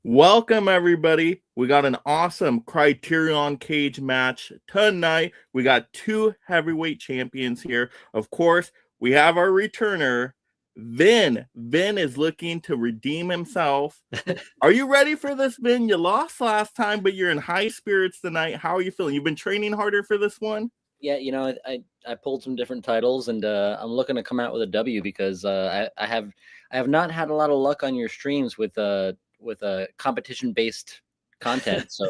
Welcome, everybody. We got an awesome Criterion Cage match tonight. We got two heavyweight champions here. Of course, we have our returner, Vin. Vin is looking to redeem himself. Are you ready for this, Vin? You lost last time, but you're in high spirits tonight. How are you feeling? You've been training harder for this one? Yeah, I pulled some different titles, and I'm looking to come out with a W because I have not had a lot of luck on your streams with competition based content. So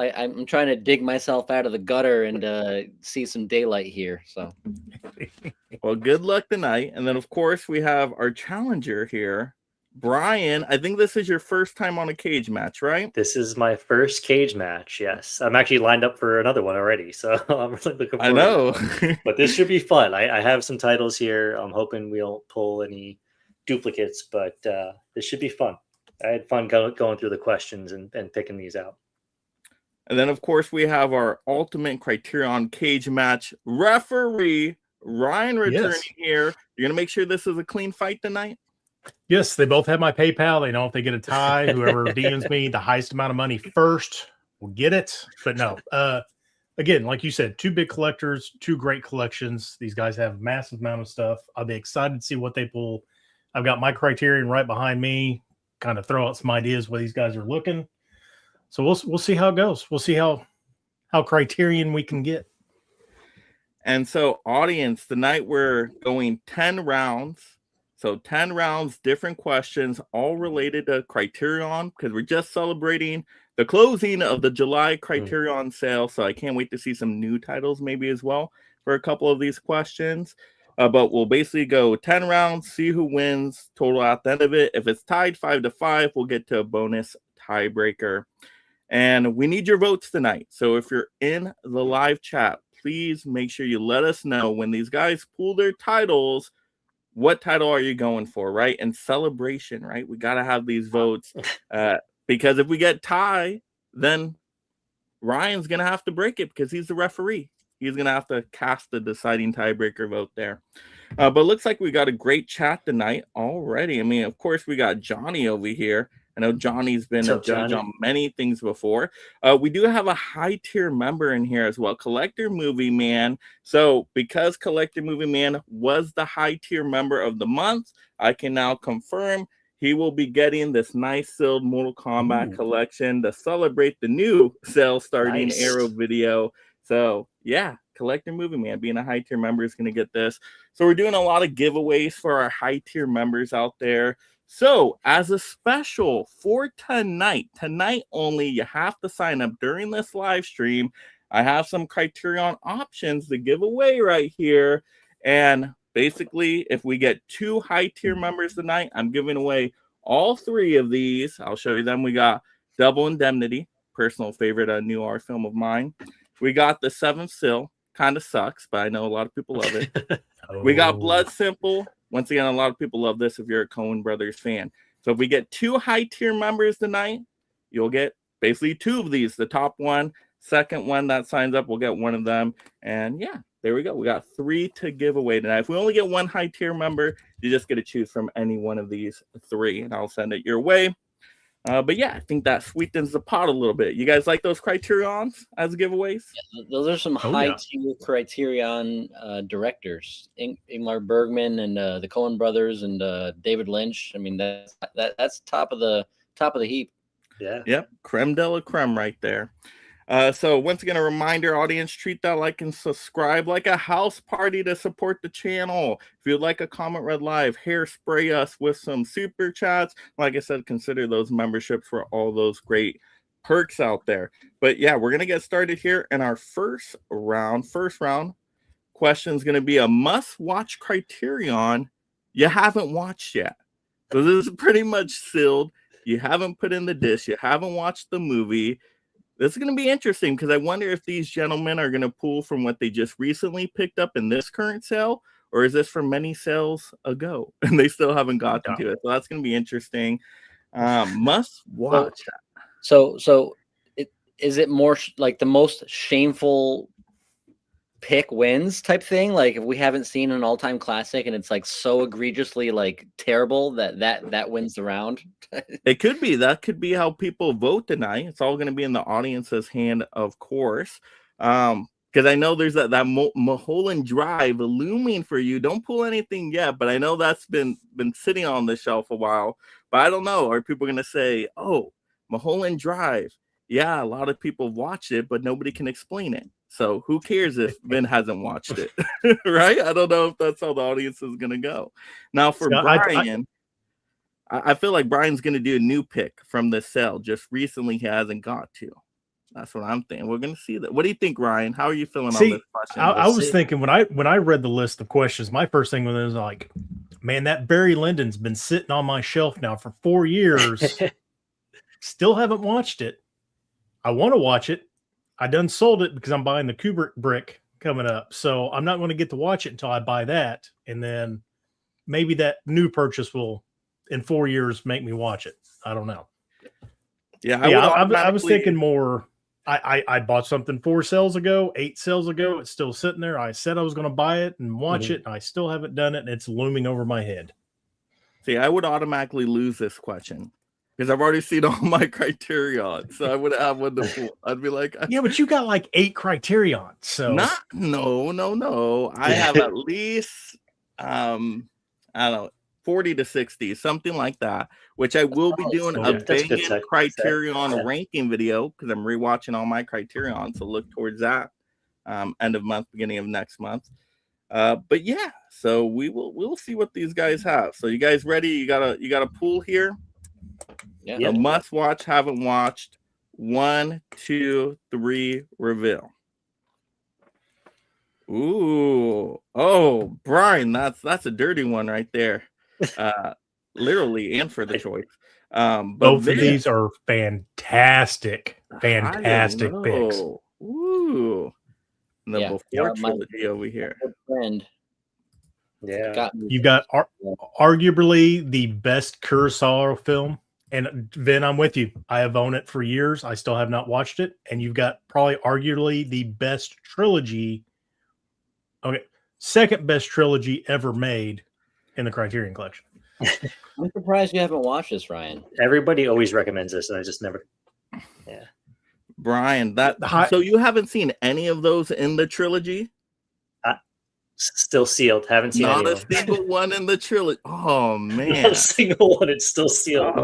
I'm trying to dig myself out of the gutter and see some daylight here. So Well, good luck tonight. And then, of course, we have our challenger here, Brian. I think this is your first time on a cage match, right? This is my first cage match. Yes, I'm actually lined up for another one already, so I'm really looking forward. I know, but this should be fun. I have some titles here. I'm hoping we don't pull any duplicates, but this should be fun. I had fun going through the questions and picking these out. And then, of course, we have our ultimate Criterion cage match referee, Ryan, returning here. You're gonna make sure this is a clean fight tonight. Yes, they both have my PayPal. They know if they get a tie, whoever DMs me the highest amount of money first will get it. But no, again, like you said, two big collectors, two great collections. These guys have a massive amount of stuff. I'll be excited to see what they pull. I've got my Criterion right behind me, kind of throw out some ideas where these guys are looking. So we'll see how it goes. We'll see how Criterion we can get. And so, audience, tonight we're going 10 rounds. So 10 rounds, different questions, all related to Criterion, because we're just celebrating the closing of the July Criterion sale. So I can't wait to see some new titles maybe as well for a couple of these questions. But we'll basically go 10 rounds, see who wins, total at the end of it. If it's tied 5-5, we'll get to a bonus tiebreaker. And we need your votes tonight. So if you're in the live chat, please make sure you let us know when these guys pull their titles. What title are you going for, right? And celebration, right? We got to have these votes because if we get tie, then Ryan's going to have to break it because he's the referee. He's going to have to cast the deciding tiebreaker vote there. But it looks like we got a great chat tonight already. I mean, of course, we got Johnny over here. I know Johnny's been a judge on many things before. We do have a high tier member in here as well, Collector Movie Man. So because Collector Movie Man was the high tier member of the month, I can now confirm he will be getting this nice sealed Mortal Kombat collection to celebrate the new sale starting Arrow video. So yeah, Collector Movie Man being a high tier member is going to get this. So we're doing a lot of giveaways for our high tier members out there. So as a special for tonight only, you have to sign up during this live stream. I have some Criterion options to give away right here. And basically, if we get two high tier members tonight, I'm giving away all three of these. I'll show you them. We got Double Indemnity, personal favorite noir film of mine. We got The Seventh Seal, kind of sucks, but I know a lot of people love it. We got Blood Simple. Once again, a lot of people love this if you're a Coen Brothers fan. So if we get two high tier members tonight, you'll get basically two of these. The top one, second one that signs up, we'll get one of them. And yeah, there we go. We got three to give away tonight. If we only get one high tier member, you just get to choose from any one of these three, and I'll send it your way. But yeah, I think that sweetens the pot a little bit. You guys like those Criterions as giveaways? Yeah, those are some high-tier Criterion directors, Ingmar Bergman and the Coen Brothers and David Lynch. I mean, that's top of the heap. Yeah. Yep, creme de la creme right there. So once again, a reminder, audience, treat that like and subscribe like a house party to support the channel. If you'd like a comment read live, hairspray us with some super chats. Like I said, consider those memberships for all those great perks out there. But yeah, we're going to get started here in our first round. First round question is going to be a must-watch Criterion you haven't watched yet. So this is pretty much sealed. You haven't put in the disc. You haven't watched the movie. This is going to be interesting because I wonder if these gentlemen are going to pull from what they just recently picked up in this current sale, or is this from many sales ago and they still haven't gotten to it? So that's going to be interesting. Must watch. So is it more like the most shameful pick wins type thing. Like if we haven't seen an all-time classic and it's like so egregiously like terrible that wins the round. It could be. That could be how people vote tonight. It's all going to be in the audience's hand, of course. Because I know there's that Mulholland Drive looming for you. Don't pull anything yet, but I know that's been sitting on the shelf a while. But I don't know. Are people going to say, "Oh, Mulholland Drive"? Yeah, a lot of people watch it, but nobody can explain it. So who cares if Vin hasn't watched it, right? I don't know if that's how the audience is going to go. Now for Brian, I feel like Brian's going to do a new pick from the cell. Just recently, he hasn't got to. That's what I'm thinking. We're going to see that. What do you think, Ryan? How are you feeling on this question? I was thinking when I read the list of questions, my first thing was like, man, that Barry Lyndon's been sitting on my shelf now for 4 years. Still haven't watched it. I want to watch it. I done sold it because I'm buying the Kubrick brick coming up. So I'm not going to get to watch it until I buy that. And then maybe that new purchase will, in 4 years, make me watch it. I don't know. Yeah, I was thinking more. I bought something 4 sales ago, 8 sales ago. It's still sitting there. I said I was going to buy it and watch it. And I still haven't done it. And it's looming over my head. See, I would automatically lose this question because I've already seen all my Criterion. So I would have one to pull. I'd be like, yeah, but you got like 8 Criterion. So no. I have at least I don't know, 40 to 60, something like that, which I will be doing a banging Criterion ranking video because I'm rewatching all my Criterion. So look towards that end of month, beginning of next month. But yeah, so we'll see what these guys have. So you guys ready? You got a pool here. Yeah. A must watch, haven't watched. 1, 2, 3, reveal. Ooh, oh, Brian, that's a dirty one right there. Literally and for the choice. But both of these are fantastic picks. Ooh, and the before my trilogy over here. Friend, you got arguably the best Kurosawa film. And Vin, I'm with you. I have owned it for years. I still have not watched it. And you've got probably arguably the best trilogy. Okay, second best trilogy ever made in the Criterion Collection. I'm surprised you haven't watched this, Ryan. Everybody always recommends this, and I just never. Yeah, Brian, so you haven't seen any of those in the trilogy? Still sealed. Haven't seen not any a of them. single one in the trilogy. Oh man, not a single one. It's still sealed.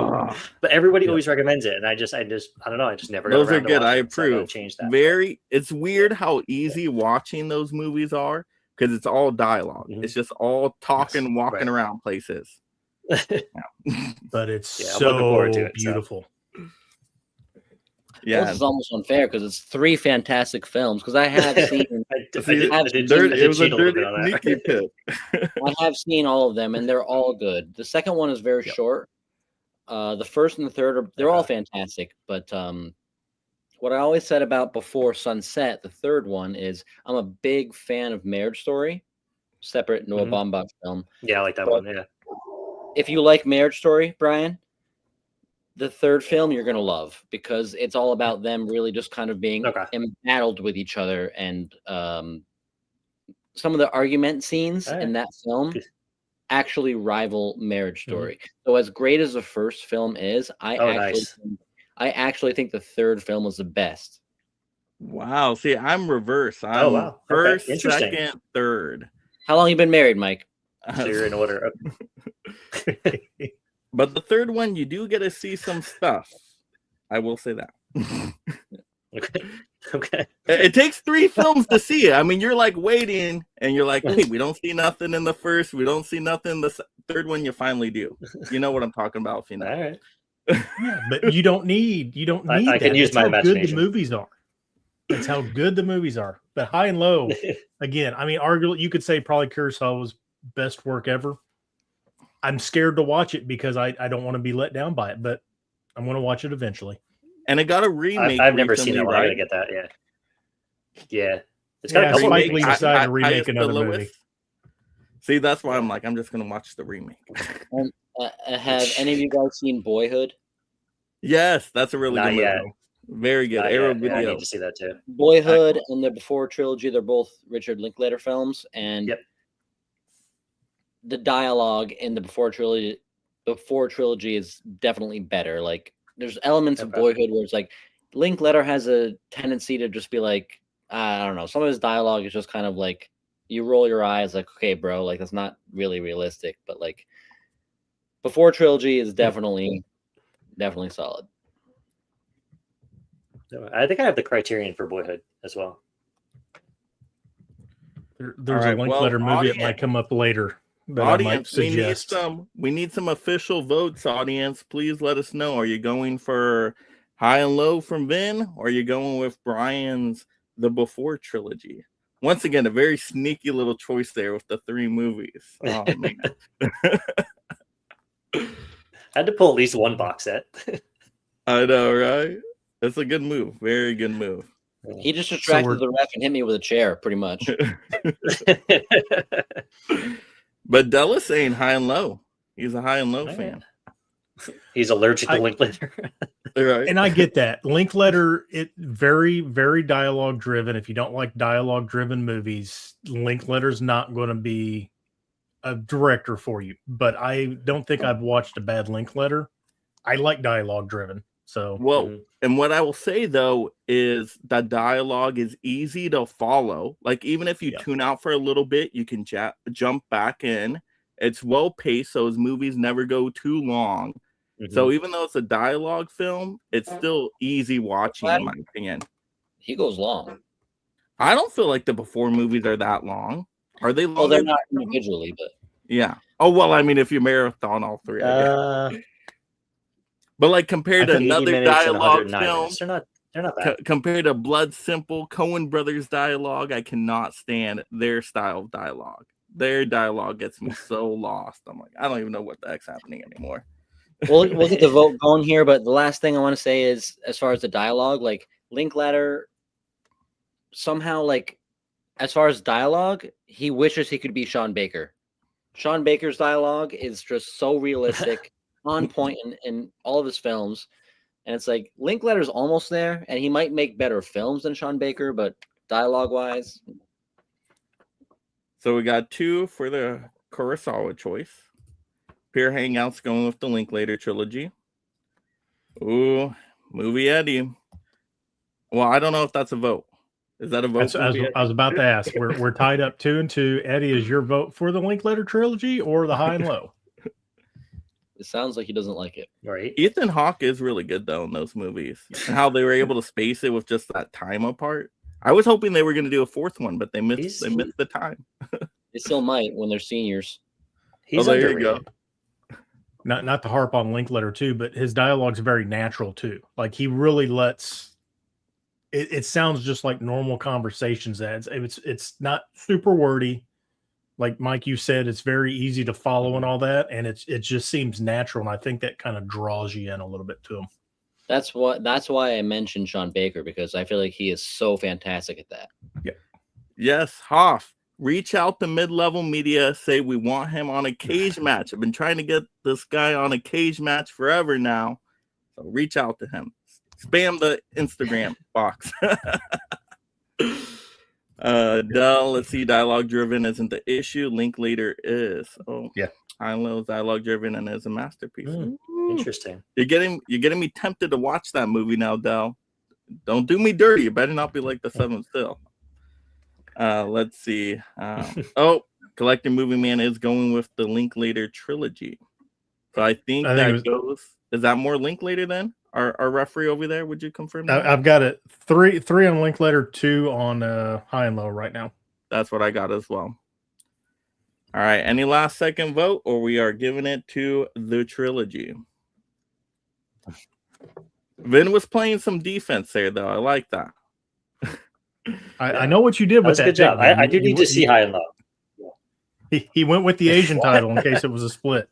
But everybody always recommends it, and I don't know. I just never. Those are good. I approve. So change that. It's weird how easy watching those movies are because it's all dialogue. It's just all talking, walking around places. But it's so beautiful. Yeah, this is almost unfair because it's 3 fantastic films. Because I have seen, I have seen all of them, and they're all good. The second one is very short. The first and the third they're all fantastic. But what I always said about Before Sunset, the third one, is I'm a big fan of Marriage Story, separate Noah Baumbach film. Yeah, I like that one. Yeah. If you like Marriage Story, Brian, the third film you're going to love because it's all about them really just kind of being embattled with each other. And some of the argument scenes in that film actually rival Marriage Story. So as great as the first film is, I actually think the third film was the best. Wow. See, I'm reverse. I'm first, second, third. How long you been married, Mike? So you're in order. But the third one, you do get to see some stuff. I will say that. Okay. It takes 3 films to see it. I mean, you're like waiting, and you're like, hey, we don't see nothing in the first. We don't see nothing in the third one. You finally do. You know what I'm talking about, Fina. All right. Yeah, but you don't need I can use my imagination. Good the movies are. That's how good the movies are. But High and Low, again, I mean, arguably, you could say probably Kurosawa's best work ever. I'm scared to watch it because I don't want to be let down by it, but I'm going to watch it eventually. And it got a remake. I've never seen that one. I got to get that. Yeah. It's got a couple Spike Lee decided to remake another movie. See, that's why I'm like, I'm just going to watch the remake. Have any of you guys seen Boyhood? Yes, that's a really good movie. Very good. Yeah, Arrow I Video. need to see that too. Boyhood and the Before trilogy, they're both Richard Linklater films, and Yep. the dialogue in the Before trilogy is definitely better. Like there's elements of Okay. Boyhood where it's like Linklater has a tendency to just be like, I don't know, some of his dialogue is just kind of like you roll your eyes like, okay, bro, like that's not really realistic, but like Before trilogy is definitely solid. I think I have the Criterion for Boyhood as well. There's All a right, Linklater well, movie that might come up later that I might Audience, suggest. we need some official votes, audience. Please let us know. Are you going for High and Low from Vin, or are you going with Brian's The Before trilogy? Once again, a very sneaky little choice there with the 3 movies. Oh man. I had to pull at least one box set. I know, right? That's a good move. Very good move. He just distracted we're- the ref and hit me with a chair, pretty much. But Della's saying High and Low. He's a High and Low Oh, fan. He's allergic to Linklater. Right. And I get that. Linklater, it very, very dialogue driven. If you don't like dialogue driven movies, Linklater's not going to be a director for you. But I don't think I've watched a bad Linklater. I like dialogue driven. So Well, and what I will say though is that dialogue is easy to follow. Like even if you tune out for a little bit, you can jump back in. It's well paced, so his movies never go too long. So even though it's a dialogue film, it's still easy watching, in my opinion. He goes long. I don't feel like the Before movies are that long. Are they long? Well, they're not individually, but yeah. Oh well, I mean, if you marathon all 3, I guess. But like compared to another dialogue film, they're not bad. Compared to Blood Simple, Coen Brothers dialogue, I cannot stand their style of dialogue. Their dialogue gets me so lost. I'm like, I don't even know what the heck's happening anymore. we'll get the vote going here. But the last thing I want to say is, as far as the dialogue, like Linklater, somehow, like as far as dialogue, he wishes he could be Sean Baker. Sean Baker's dialogue is just so realistic, on point in all of his films. And it's like Linklater's almost there, and he might make better films than Sean Baker, but dialogue-wise. So we got 2 for the Kurosawa choice. Peer Hangouts going with the Linklater trilogy. Ooh, Movie Eddie. Well, I don't know if that's a vote. Is that a vote? I was about to ask. We're tied up 2-2. Eddie, is your vote for the Linklater trilogy or the High and Low? It sounds like he doesn't like it. Right. Ethan Hawke is really good though in those movies. And how they were able to space it with just that time apart. I was hoping they were going to do a 4th one, but they missed the time. They still might when they're seniors. He's there underrated. you go. Not to harp on Linklater too, but his dialogue's very natural too. Like he really lets it sounds just like normal conversations. It's not super wordy. Like Mike, you said, it's very easy to follow and all that, and it just seems natural. And I think that kind of draws you in a little bit to him. That's why I mentioned Sean Baker, because I feel like he is so fantastic at that. Yeah. Yes, Hoff. Reach out to mid-level media, say we want him on a cage match. I've been trying to get this guy on a cage match forever now. So reach out to him. Spam the Instagram box. Dell, let's see, dialogue driven isn't the issue. Linklater is. Oh yeah. High and Low is dialogue driven and is a masterpiece. Interesting. You're getting me tempted to watch that movie now, Dell. Don't do me dirty. You better not be like the 7th Still. Let's see. Collector Movie Man is going with the Linklater trilogy. So I think goes. Is that more Linklater then? Our referee over there, would you confirm that? I've got it 3 on Linklater, 2 on High and Low right now. That's what I got as well. All right. Any last second vote, or we are giving it to the trilogy? Vin was playing some defense there, though. I like that. I know what you did with that. Good job. I do need to see High and Low. He went with the Asian title in case it was a split.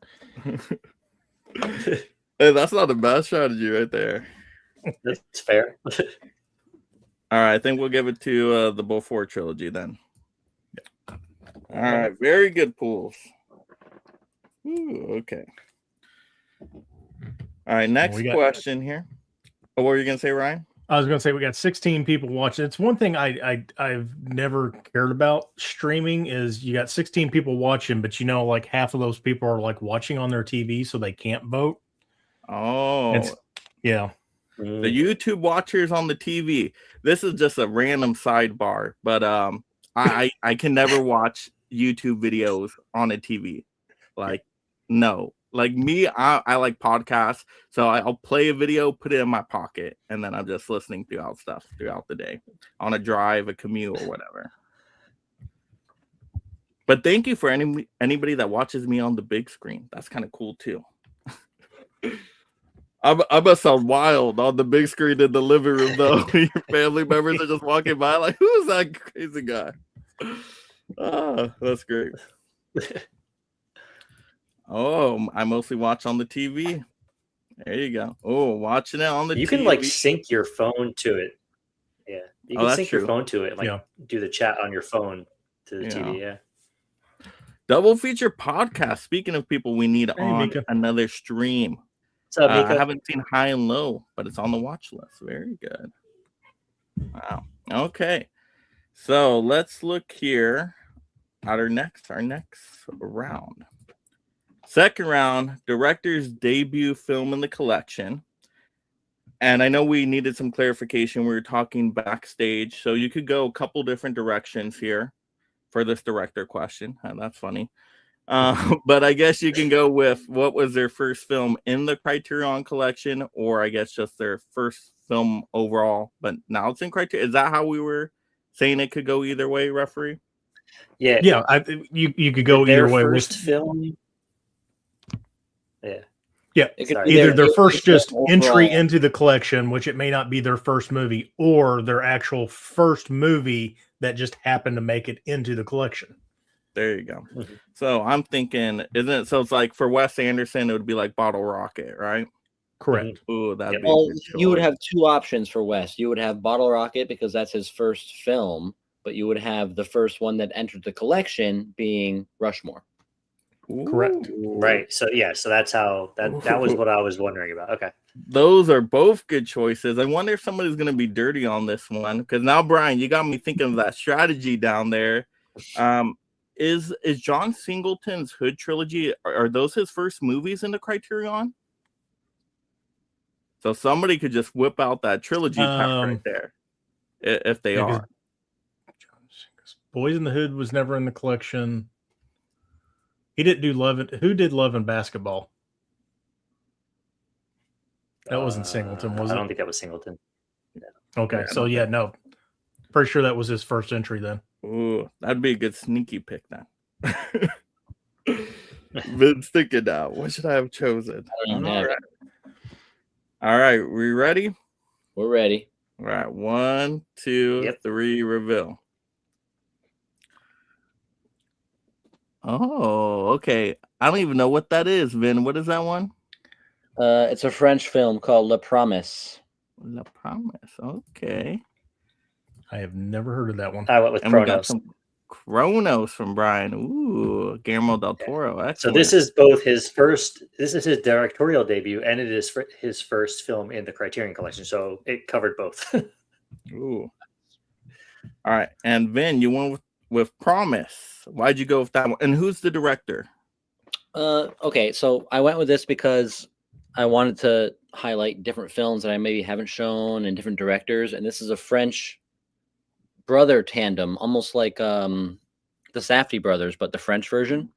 Hey, that's not a bad strategy right there. That's fair. All right, I think we'll give it to the Before trilogy then. All right, very good pools. Ooh, okay. All right, next question here. Oh, what were you going to say, Ryan? I was going to say we got 16 people watching. It's one thing I've never cared about streaming is you got 16 people watching, but you know, like half of those people are like watching on their TV, so they can't vote. Oh, yeah. The YouTube watchers on the TV. This is just a random sidebar, but I can never watch YouTube videos on a TV. Like, no. Like me, I like podcasts, so I'll play a video, put it in my pocket, and then I'm just listening throughout the day on a drive, a commute, or whatever. But thank you for anybody that watches me on the big screen. That's kind of cool too. I must sound wild on the big screen in the living room, though. Your family members are just walking by, like, who's that crazy guy? Ah, that's great. Oh, I mostly watch on the TV. There you go. Oh, watching it on the TV. You can like sync your phone to it. Yeah. You can sync your phone to it and like do the chat on your phone to the TV. Yeah. Double feature podcast. Speaking of people we need on another stream. What's up, Mika? I haven't seen High and Low, but it's on the watch list. Very good. Wow. Okay. So let's look here at our next round. Second round, director's debut film in the collection. And I know we needed some clarification. We were talking backstage, so you could go a couple different directions here for this director question. That's funny. But I guess you can go with what was their first film in the Criterion Collection, or I guess just their first film overall. But now it's in Criterion. Is that how we were saying it could go either way, referee? Yeah. Yeah, you could go either way. First film. Yeah, either their first just entry into the collection, which it may not be their first movie, or their actual first movie that just happened to make it into the collection. There you go. So I'm thinking, isn't it? So it's like for Wes Anderson, it would be like Bottle Rocket, right? Correct. Ooh, that'd be well, you would have two options for Wes. You would have Bottle Rocket because that's his first film, but you would have the first one that entered the collection being Rushmore. Correct. Right. So so that's how that was what I was wondering about. Okay. Those are both good choices. I wonder if somebody's gonna be dirty on this one, because now, Brian, you got me thinking of that strategy down there. Is John Singleton's Hood trilogy, are those his first movies in the Criterion? So somebody could just whip out that trilogy pack right there, if they are. Boys in the Hood was never in the collection. He didn't do Love. Who did Love and Basketball? That wasn't Singleton, was it? I don't think that was Singleton. No. Okay, so no. Pretty sure that was his first entry then. Ooh, that'd be a good sneaky pick then. Been thinking now. What should I have chosen? All right. We ready? We're ready. All right. 1, 2, 3, reveal. Oh, okay. I don't even know what that is, Vin. What is that one? It's a French film called La Promise. La Promise. Okay. I have never heard of that one. I went with Chronos. Chronos from Brian. Ooh, Guillermo del Toro. Excellent. So this is both his first. This is his directorial debut, and it is his first film in the Criterion Collection. So it covered both. Ooh. All right, and Vin, you went with Promise. Why'd you go with that one? And who's the director? Okay, so I went with this because I wanted to highlight different films that I maybe haven't shown and different directors. And this is a French brother tandem, almost like the Safdie brothers, but the French version.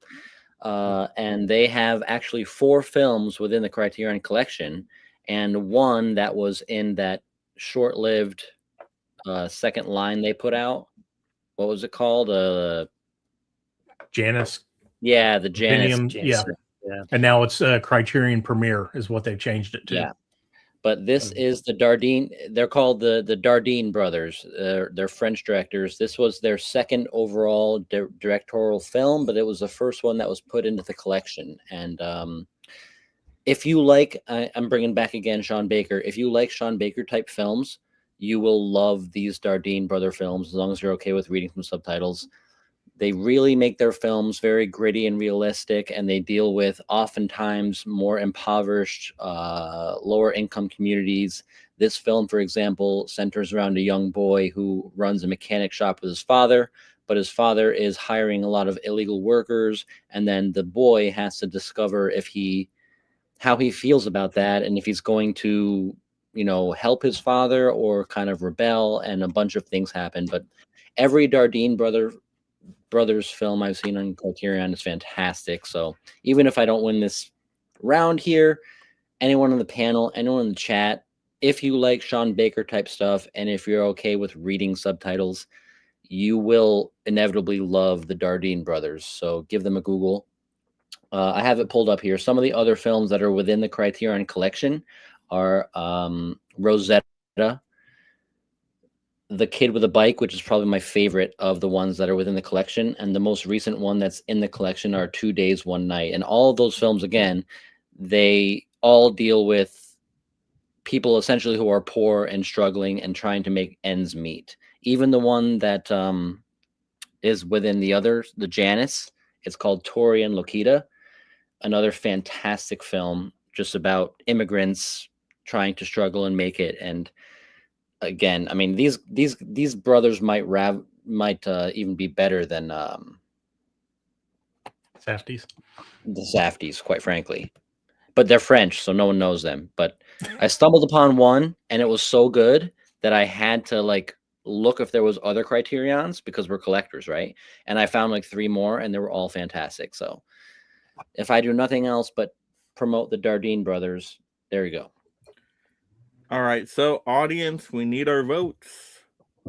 And they have actually 4 films within the Criterion Collection, and one that was in that short-lived second line they put out. What was it called? Janus. Yeah, the Janus. Yeah. And now it's Criterion Premiere is what they've changed it to. Yeah. But this is the Dardenne. They're called the Dardenne brothers. They're French directors. This was their second overall directorial film, but it was the first one that was put into the collection. And if you like, I'm bringing back again Sean Baker. If you like Sean Baker type films, you will love these Dardenne brother films, as long as you're okay with reading some subtitles. They really make their films very gritty and realistic, and they deal with oftentimes more impoverished, lower income communities. This film, for example, centers around a young boy who runs a mechanic shop with his father, but his father is hiring a lot of illegal workers, and then the boy has to discover how he feels about that, and if he's going to, help his father or kind of rebel, and a bunch of things happen. But every Brothers film I've seen on Criterion is fantastic. So even if I don't win this round here, anyone on the panel, anyone in the chat, if you like Sean Baker type stuff, and if you're okay with reading subtitles, you will inevitably love the Dardenne brothers. So give them a Google. I have it pulled up here. Some of the other films that are within the Criterion Collection are Rosetta, The Kid with a Bike, which is probably my favorite of the ones that are within the collection. And the most recent one that's in the collection are 2 Days, One Night. And all of those films, again, they all deal with people essentially who are poor and struggling and trying to make ends meet. Even the one that is within the Janice, it's called Tori and Lokita, another fantastic film just about immigrants trying to struggle and make it. And again, I mean, these brothers might even be better than Safdies. the Safdies, quite frankly. But they're French, so no one knows them. But I stumbled upon one, and it was so good that I had to look if there was other Criterions, because we're collectors, right? And I found 3 more, and they were all fantastic. So if I do nothing else but promote the Dardenne brothers, there you go. All right, so audience, we need our votes.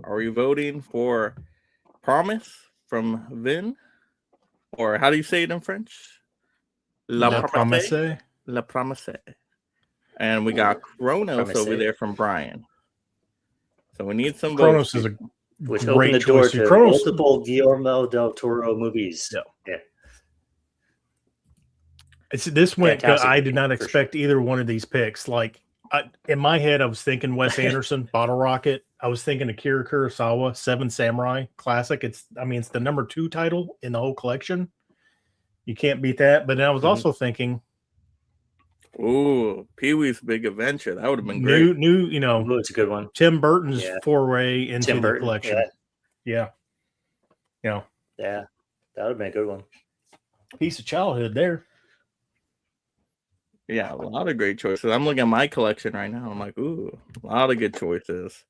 Are we voting for Promise from Vin? Or how do you say it in French? La Promesse. La Promesse. And we got Kronos over there from Brian. So we need some Kronos votes. is a Which great opened the door choice. to Kronos, multiple Guillermo del Toro movies. Yeah. This went. Fantastic I did not movie, for expect either one of these picks. In my head, I was thinking Wes Anderson, Bottle Rocket. I was thinking Akira Kurosawa, Seven Samurai classic. It's the number 2 title in the whole collection. You can't beat that. But then I was also thinking, ooh, Pee-wee's Big Adventure. That would have been great. new, Ooh, it's a good one. Tim Burton's foray into Tim the Burton, collection. Yeah. Yeah, that would have been a good one. Piece of childhood there. Yeah, a lot of great choices. I'm looking at my collection right now. I'm like, ooh, a lot of good choices.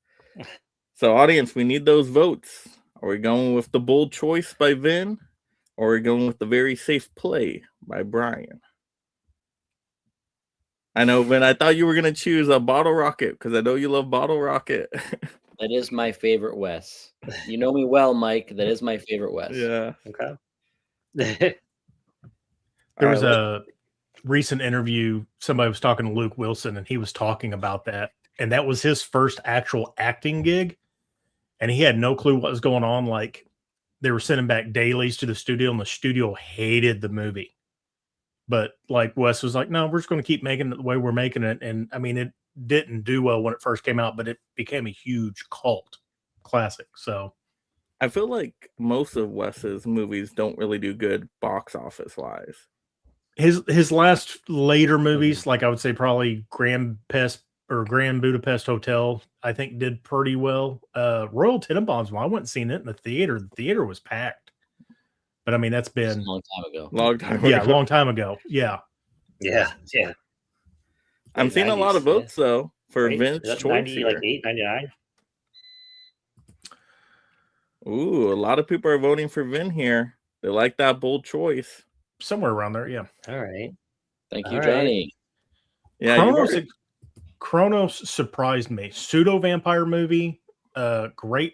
So, audience, we need those votes. Are we going with the bold choice by Vin? Or are we going with the very safe play by Brian? I know, Vin, I thought you were going to choose a Bottle Rocket because I know you love Bottle Rocket. That is my favorite Wes. You know me well, Mike. That is my favorite Wes. Yeah. Okay. There was a recent interview. Somebody was talking to Luke Wilson, and he was talking about that. And that was his first actual acting gig. And he had no clue what was going on. They were sending back dailies to the studio, and the studio hated the movie. But Wes was like, no, we're just going to keep making it the way we're making it. And I mean, it didn't do well when it first came out, but it became a huge cult classic. So I feel like most of Wes's movies don't really do good box office wise. His last later movies, I would say probably Grand Budapest Hotel, I think did pretty well. Royal Tenenbaums, I went and seen it in the theater. The theater was packed. But I mean, that's been a long time ago. Long time ago. Yeah. Yeah. I'm seeing a lot of votes though for Vince choice 90, here. 8.99. Ooh, a lot of people are voting for Vin here. They like that bold choice. Somewhere around there, yeah. All right. Thank you, Johnny. Yeah, Kronos surprised me. Pseudo vampire movie, great.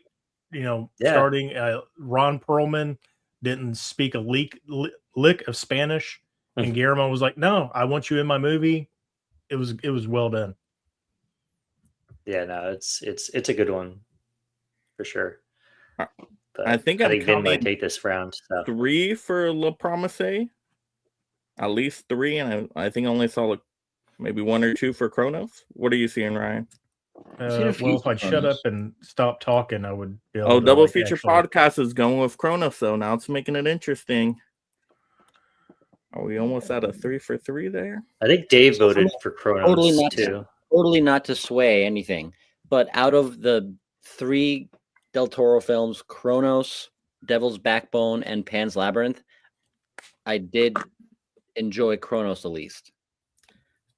Starting Ron Perlman didn't speak a lick of Spanish, and Guillermo was like, "No, I want you in my movie." It was well done. Yeah, no, it's a good one for sure. But But I think Vin might take this round. So. 3 for La Promesse. At least 3, and I think I only saw maybe 1 or 2 for Kronos. What are you seeing, Ryan? Well, if I'd shut up and stop talking, I would be able Oh, to, Double like, Feature actually... Podcast is going with Kronos, so now it's making it interesting. Are we almost at a 3 for 3 there? I think Dave voted for Kronos too. Totally not to sway anything, but out of the 3 Del Toro films, Kronos, Devil's Backbone, and Pan's Labyrinth, I did enjoy Kronos the least.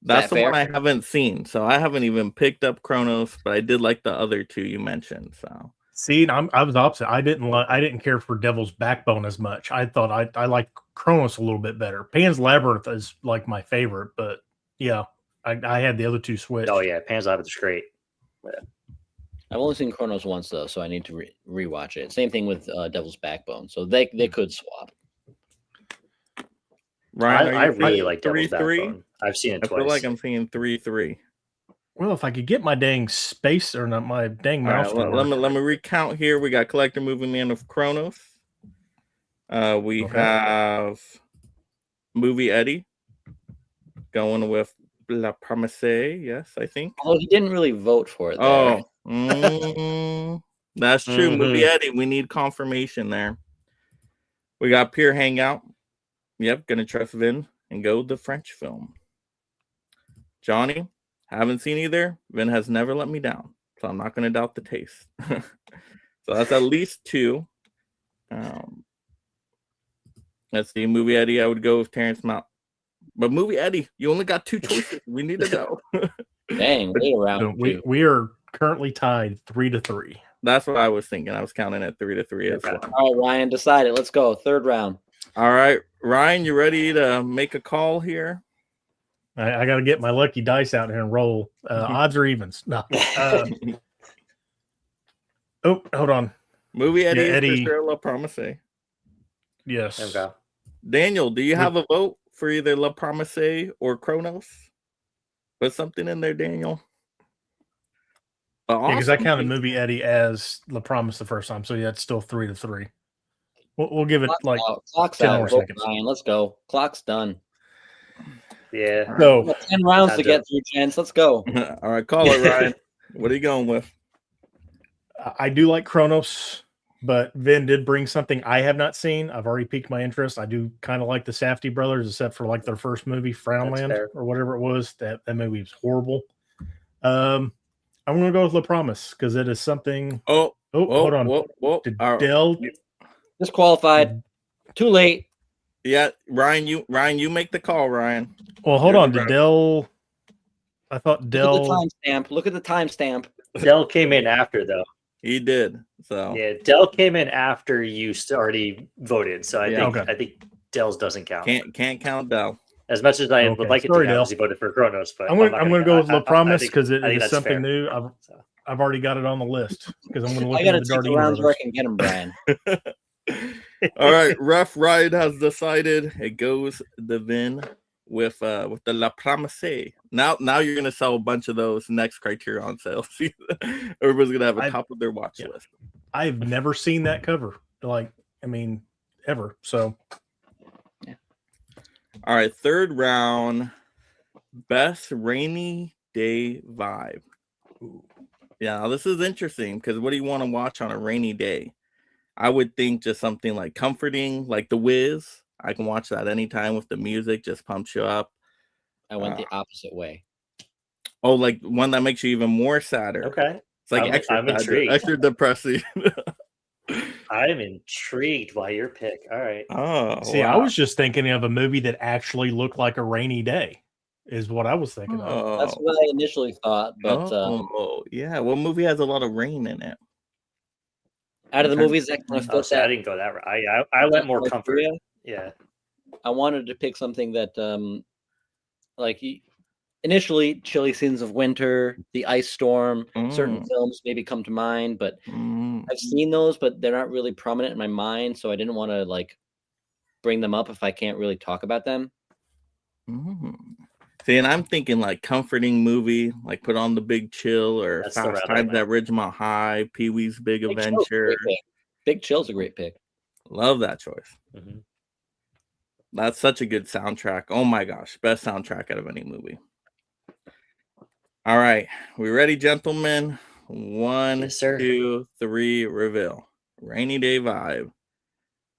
That's the one I haven't seen, so I haven't even picked up Kronos, but I did like the other 2 you mentioned. So see, I was opposite. I didn't care for Devil's Backbone as much. I thought I liked Kronos a little bit better. Pan's Labyrinth is like my favorite, but yeah, I had the other 2 switched. Oh yeah, Pan's Labyrinth is great. Yeah. I've only seen Kronos once though, so I need to rewatch it. Same thing with Devil's Backbone, so they could swap. Ryan, I really like Devil's 3-3? Backbone. I've seen it twice. I feel like I'm seeing 3-3. Well, if I could get my dang space or not my dang mouse. Right, let me recount here. We got Collector Movie Man of Kronos. We have Movie Eddie going with La Promesse. Yes, I think. Oh, he didn't really vote for it. There. That's true. Movie Eddie. We need confirmation there. We got Pure Hangout. Yep, gonna trust Vin and go the French film. Johnny, haven't seen either. Vin has never let me down, so I'm not gonna doubt the taste. So that's at least 2. Let's see, Movie Eddie. I would go with Terrence Mount, but Movie Eddie, you only got 2 choices. We need to go. Dang, way around. We are currently tied 3-3. That's what I was thinking. I was counting at 3-3 as well. All right, Ryan, decide it. Let's go. 3rd round. All right, Ryan, you ready to make a call here? I got to get my lucky dice out here and roll. Odds or evens? No. Oh, hold on. Movie Eddie, yeah, Eddie. For sure, La Promesse. Yes. Okay. Daniel, do you have a vote for either La Promesse or Kronos? Put something in there, Daniel. Yeah, because I counted Movie Eddie as La Promise the first time, so yeah, it's still 3-3. We'll give it like Clock's 10 out. more seconds. Ryan, let's go. Clock's done. Yeah. So 10 rounds to get through, gents. Let's go. All right, call it, Ryan. What are you going with? I do like Kronos, but Vin did bring something I have not seen. I've already piqued my interest. I do kind of like the Safdie brothers, except for like their first movie, Frownland, or whatever it was. That movie was horrible. I'm going to go with La Promise because it is something. Hold on. Did Del disqualified? Too late. Yeah, Ryan, you make the call, Ryan. Well, hold on. Did Del? I thought Del. Look at the timestamp. Del came in after though. He did. So yeah, Del came in after you already voted. So I think Del's doesn't count. Can't count Del. As much as I would like it to count, because he voted for Kronos, but I'm going to go with La Promise because it is something fair. New. I've already got it on the list because I'm going to look at the Dardine rounds where I can get him, Brian. All right, Ref Ride has decided it goes the Vin with the La Promesse. Now you're gonna sell a bunch of those next Criterion sales. Everybody's gonna have a top of their watch list. I've never seen that cover, ever. So yeah. All right, 3rd round, best rainy day vibe. Ooh. Yeah, this is interesting because what do you want to watch on a rainy day? I would think just something like comforting, like The Wiz. I can watch that anytime with the music, just pumps you up. I went the opposite way. Oh, like one that makes you even more sadder. Okay. It's like I'm intrigued. Extra depressing. I'm intrigued by your pick. All right. Oh, see, wow. I was just thinking of a movie that actually looked like a rainy day, is what I was thinking of. That's what I initially thought, but yeah, what movie has a lot of rain in it? Out of the movies that kind of fit that, I didn't go that route. I went more comfort. Yeah. I wanted to pick something that, initially, Chilly Scenes of Winter, The Ice Storm, certain films maybe come to mind, but I've seen those, but they're not really prominent in my mind, so I didn't want to bring them up if I can't really talk about them. See, and I'm thinking comforting movie, put on The Big Chill or Fast Times at Ridgemont High, Pee-wee's Big Adventure. Big Chill's a great pick. Love that choice. That's such a good soundtrack. Oh my gosh, best soundtrack out of any movie. All right. We ready, gentlemen? 1, Yes, sir. 2, 3, reveal. Rainy Day Vibe.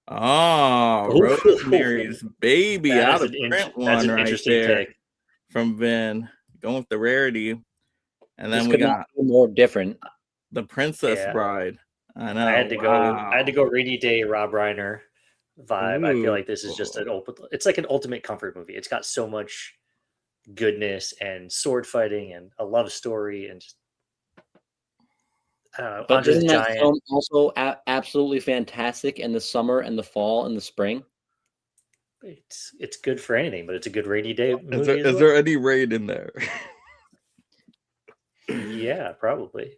Oh, Ooh. Rosemary's Baby, That out is of an print that's one an right interesting there pick. from Vin. Going with the rarity. And then This we could not got be more different. The Princess Yeah. Bride. I know. I had to go Rainy Day Rob Reiner vibe. I feel like this is just it's like an ultimate comfort movie. It's got so much goodness and sword fighting and a love story and just I don't know, But Andre the isn't that Giant. film also absolutely fantastic in the summer and the fall and the spring? It's good for anything, but it's a good rainy day movie. Is there any rain in there? Yeah, probably.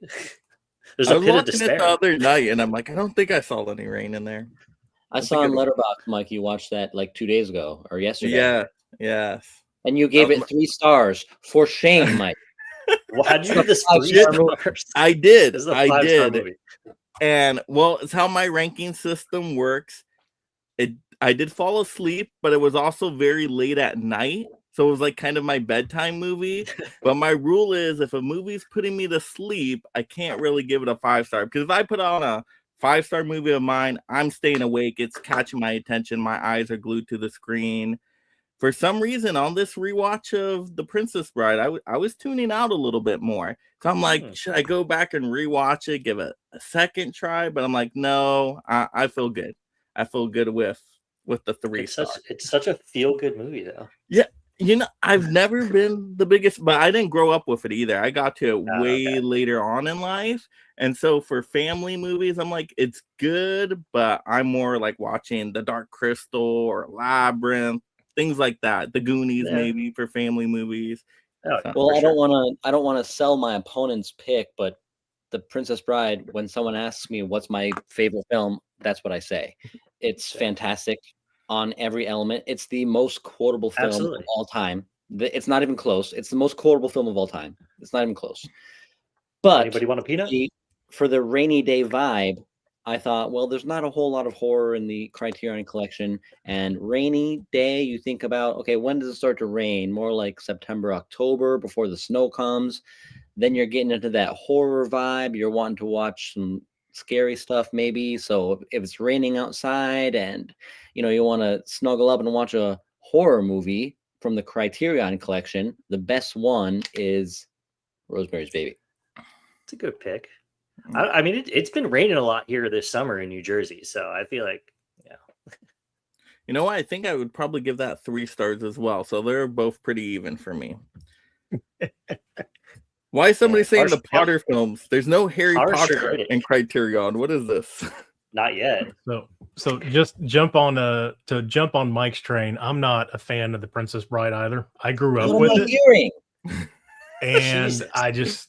There's I a was pit of watching it despair. the other night, and I'm like, I don't think I saw any rain in there. I saw on Letterboxd, Mike, you watched that like 2 days ago or yesterday. Yeah, yes. And you gave it 3 stars. For shame, Mike. Well, how'd you give this 3 stars? I did. This is a I 5-star did. movie. And well, it's how my ranking system works. I did fall asleep, but it was also very late at night. So it was like kind of my bedtime movie. But my rule is if a movie's putting me to sleep, I can't really give it a 5-star. Because if I put on a 5-star movie of mine, I'm staying awake. It's catching my attention. My eyes are glued to the screen. For some reason, on this rewatch of The Princess Bride, I was tuning out a little bit more. So I'm like, should I go back and rewatch it, give it a second try? But I'm like, no, I feel good. I feel good with the 3 stars. It's such a feel-good movie, though. Yeah. You know, I've never been the biggest, but I didn't grow up with it either. I got to it way later on in life. And so for family movies, I'm like, it's good, but I'm more like watching The Dark Crystal or Labyrinth, things like that. The Goonies, maybe for family movies. Well, I don't want to sell my opponent's pick, but The Princess Bride, when someone asks me what's my favorite film, that's what I say. It's fantastic on every element. It's the most quotable film of all time. It's not even close. It's the most quotable film of all time. It's not even close. But anybody want a peanut? For the rainy day vibe, I thought, well, there's not a whole lot of horror in the Criterion Collection. And rainy day, you think about, okay, when does it start to rain? More like September, October, before the snow comes. Then you're getting into that horror vibe. You're wanting to watch some scary stuff, maybe. So if it's raining outside and you want to snuggle up and watch a horror movie from the Criterion Collection, the best one is Rosemary's Baby. It's a good pick. I mean, it's been raining a lot here this summer in New Jersey, so I feel like, You know what? I think I would probably give that 3 stars as well. So they're both pretty even for me. Why is somebody saying the Potter films? There's no Harry Potter in Criterion. What is this? Not yet. So just jump on Mike's train. I'm not a fan of The Princess Bride either. I grew up with it. And I just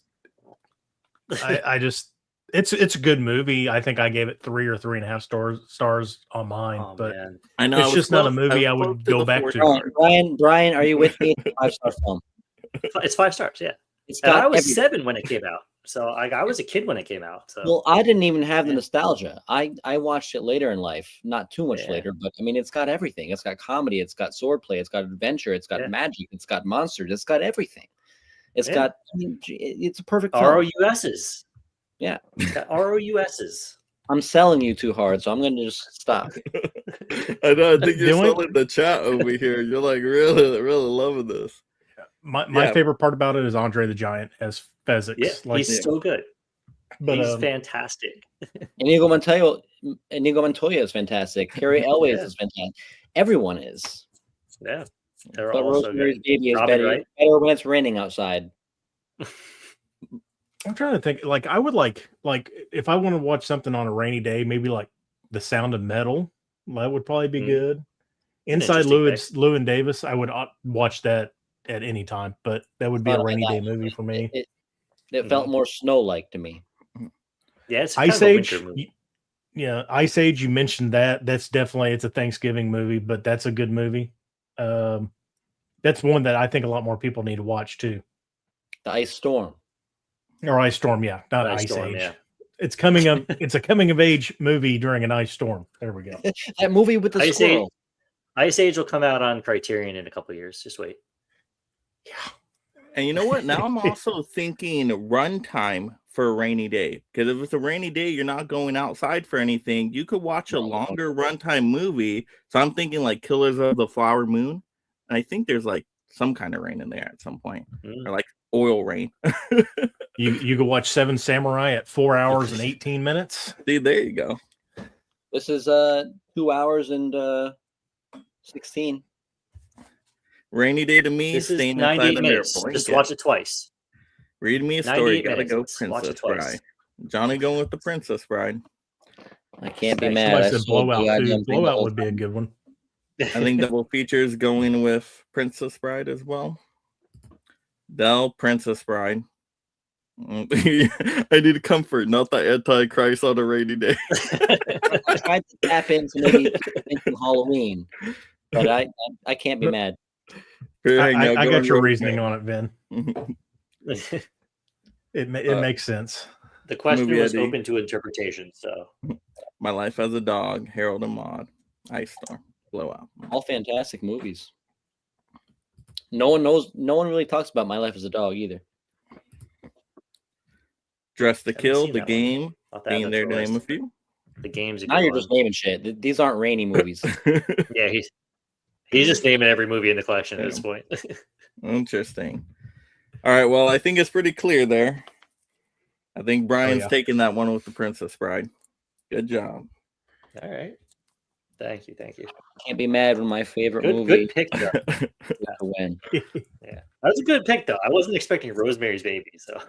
it's a good movie. I think I gave it 3 or 3.5 stars on mine, but man. I know it's just not a movie I would go back to. Brian, are you with me? 5-star film. It's 5 stars, yeah. And I was 7 when it came out, so I was a kid when it came out. So. Well, I didn't even have the nostalgia. I watched it later in life, not too much later, but I mean, it's got everything. It's got comedy, it's got swordplay, it's got adventure, it's got magic, it's got monsters, it's got everything. It's got. I mean, it's a perfect film. ROUSs. Yeah, ROUSs. I'm selling you too hard, so I'm going to just stop. I know. I think you're selling the chat over here. You're like really, really loving this. My favorite part about it is Andre the Giant as Fezzik. Yeah, he's so good. But, he's fantastic. Inigo Montoya is fantastic. Carrie Elways is fantastic. Everyone is. Yeah, they're all so good. Baby is better when it's raining outside. I'm trying to think. Like I would like if I want to watch something on a rainy day, maybe like The Sound of Metal. That would probably be good. Inside Llewyn Davis, I would watch that at any time, but that would be a rainy day movie for me. It felt more snow-like to me. Yeah, it's Ice Age. Yeah, Ice Age. You mentioned that. That's definitely it's a Thanksgiving movie, but that's a good movie. That's one that I think a lot more people need to watch too. The Ice Storm. Or Ice Storm, yeah, not Ice Age. Yeah. It's coming up. It's a coming of age movie during an ice storm. There we go. That movie with the squirrel. Ice Age will come out on Criterion in a couple of years. Just wait. Yeah, And you know what? Now I'm also thinking runtime for a rainy day. Because if it's a rainy day, you're not going outside for anything. You could watch a longer runtime movie. So I'm thinking like Killers of the Flower Moon. And I think there's like some kind of rain in there at some point. Or like oil rain. You could watch Seven Samurai at 4 hours and 18 minutes. See, there you go. This is 2 hours and 16. Rainy day to me, This is staying 98 inside minutes. of their Just blanket. watch it twice. Read me a story. 98 Gotta minutes. go, Watch Princess it twice. Bride. Johnny going with the Princess Bride. I can't be Somebody mad. Somebody I said sold the Blowout too. goddamn thing the Blowout whole would be a time. good one. I think double features going with Princess Bride as well. Del, Princess Bride. I need comfort, not the Antichrist on a rainy day. I tried to tap into maybe thinking Halloween, but I can't be mad. I got your reasoning on it, Vin. it. It makes sense. The question Movie was ID. open to interpretation, so My Life as a Dog, Harold and Maude, Ice Storm, Blowout. All fantastic movies. No one really talks about My Life as a Dog either. Dress to Haven't Kill, seen The that one. Game, I'll have to add being that there to to the name a list. few. The game's a Now good you're one. just naming shit. These aren't rainy movies. Yeah, he's just naming every movie in the collection at this Yeah. point. Interesting. All right, well, I think it's pretty clear there. I think Brian's yeah. taking that one with the Princess Bride. Good job. All right. Thank you. Can't be mad when my favorite movie Good pick, though. is to win. Yeah, that was a good pick, though. I wasn't expecting Rosemary's Baby, so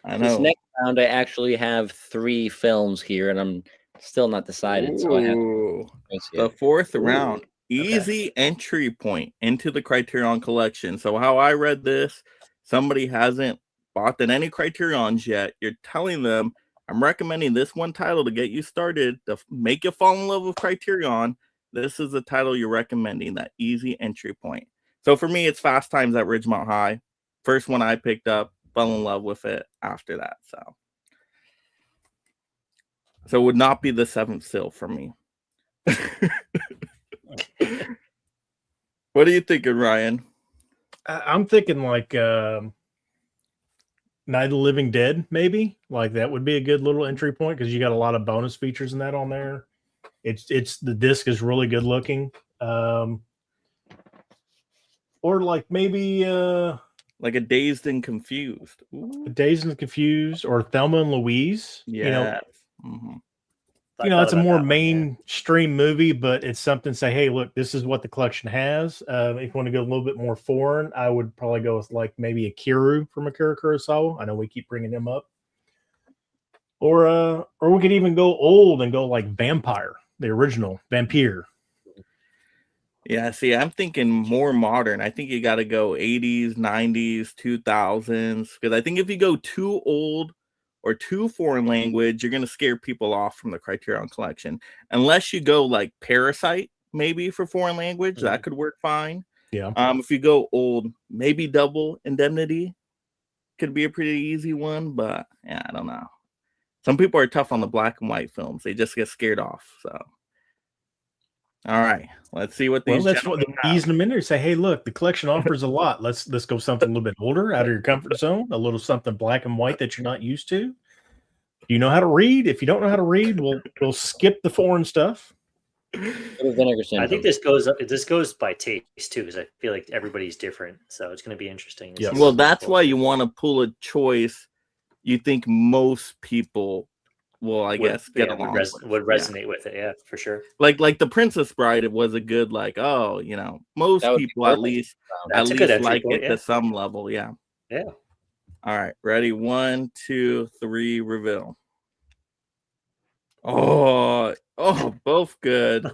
I This know. next round, I actually have 3 films here, and I'm still not decided. So I have Ooh, choice the here. fourth Ooh, round. Easy entry point into the Criterion Collection. So how I read this, somebody hasn't bought in any Criterions yet. You're telling them, I'm recommending this one title to get you started, to make you fall in love with Criterion. This is the title you're recommending, that easy entry point. So for me, it's Fast Times at Ridgemont High. First one I picked up, fell in love with it after that. So it would not be The Seventh Seal for me. What are you thinking, Ryan? I'm thinking like Night of the Living Dead, maybe. Like that would be a good little entry point because you got a lot of bonus features in that on there. It's the disc is really good looking. Or like maybe Like a Dazed and Confused. Ooh. Dazed and Confused or Thelma and Louise. Yeah. It's a more mainstream movie, but it's something say, hey, look, this is what the collection has. If you want to go a little bit more foreign, I would probably go with like maybe Akiru from Akira Kurosawa. I know we keep bringing him up. Or we could even go old and go like Vampire, the original Vampire. Yeah, see, I'm thinking more modern. I think you got to go 80s, 90s, 2000s. Because I think if you go too old or too foreign language, you're going to scare people off from the Criterion Collection. Unless you go like Parasite, maybe for foreign language, that could work fine. Yeah. If you go old, maybe Double Indemnity could be a pretty easy one. But yeah, I don't know. Some people are tough on the black and white films. They just get scared off. So, all right, let's see what these. Well, that's what the easing them in there. Say, hey, look, the collection offers a lot. Let's go something a little bit older, out of your comfort zone. A little something black and white that you're not used to. You know how to read. If you don't know how to read, we'll skip the foreign stuff. I think this goes by taste too, because I feel like everybody's different. So it's going to be interesting. Yeah. Well, that's why you want to pull a choice you think most people will, I guess, get along with. Would resonate with it. Yeah, for sure. Like the Princess Bride, it was a good, like, oh, most people at least like it to some level. Yeah. Yeah. All right. Ready? 1, 2, 3, reveal. Oh, both good.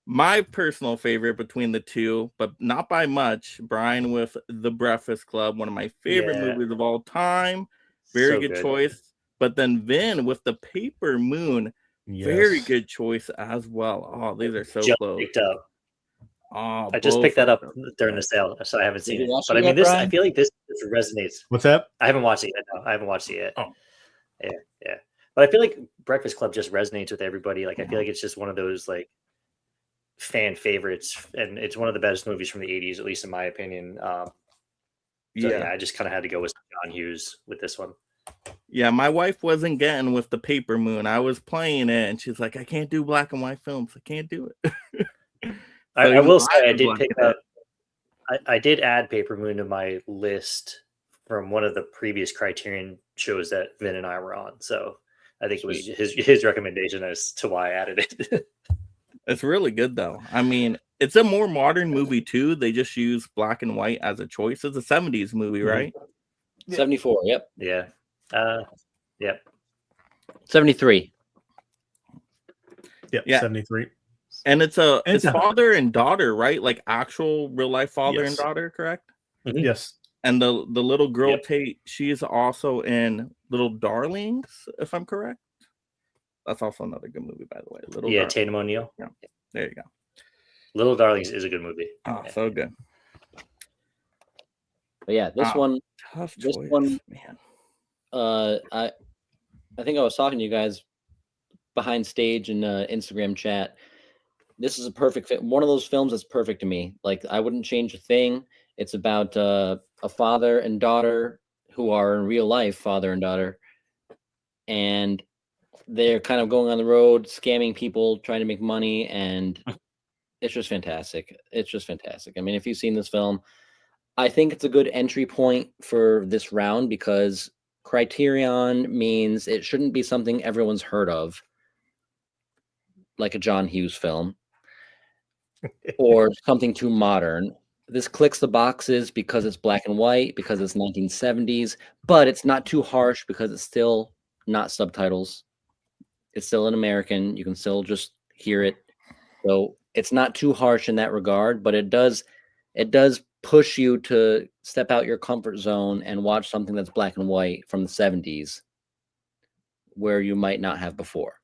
My personal favorite between the two, but not by much, Brian with The Breakfast Club, one of my favorite movies of all time. Very good choice. But then Vin with The Paper Moon, very good choice as well. Oh, these are so close. Picked up. Oh, I just picked that up during the sale, so I haven't seen it. But I mean, I feel like this resonates. What's that? I haven't watched it yet. No, I haven't watched it yet. Oh, yeah. But I feel like Breakfast Club just resonates with everybody. Like I feel like it's just one of those like fan favorites, and it's one of the best movies from the '80s, at least in my opinion. So Yeah. yeah, I just kind of had to go with John Hughes with this one. Yeah, my wife wasn't getting with the Paper Moon. I was playing it, and she's like, "I can't do black and white films. I can't do it." I will say I did was pick like up. I did add Paper Moon to my list from one of the previous Criterion shows that Vin and I were on. So I think it was his recommendation as to why I added it. It's really good though. I mean, it's a more modern movie too. They just use black and white as a choice. It's a 70s movie, right? 74. Yep. Yeah. Yep. 73. Yep. Yeah. 73. And it's father and daughter, right? Like actual real life father and Yes. daughter, correct? Mhm. Yes. And the little girl Yep. Tate, she is also in Little Darlings, if I'm correct. That's also another good movie, by the way. Little Darlings. Tatum O'Neal. Yeah. There you go. Little Darlings is a good movie. Oh, so good. But yeah, this one, Tough this choice, one- man. I think I was talking to you guys behind stage in Instagram chat. This is a perfect fit. One of those films that's perfect to me. Like, I wouldn't change a thing. It's about a father and daughter who are in real life father and daughter, and they're kind of going on the road, scamming people, trying to make money, and it's just fantastic. It's just fantastic. I mean, if you've seen this film, I think it's a good entry point for this round because Criterion means it shouldn't be something everyone's heard of, like a John Hughes film, or something too modern. This clicks the boxes because it's black and white, because it's 1970s, but it's not too harsh because it's still not subtitles. It's still an American. You can still just hear it. So it's not too harsh in that regard, but it does push you to step out your comfort zone and watch something that's black and white from the 70s where you might not have before.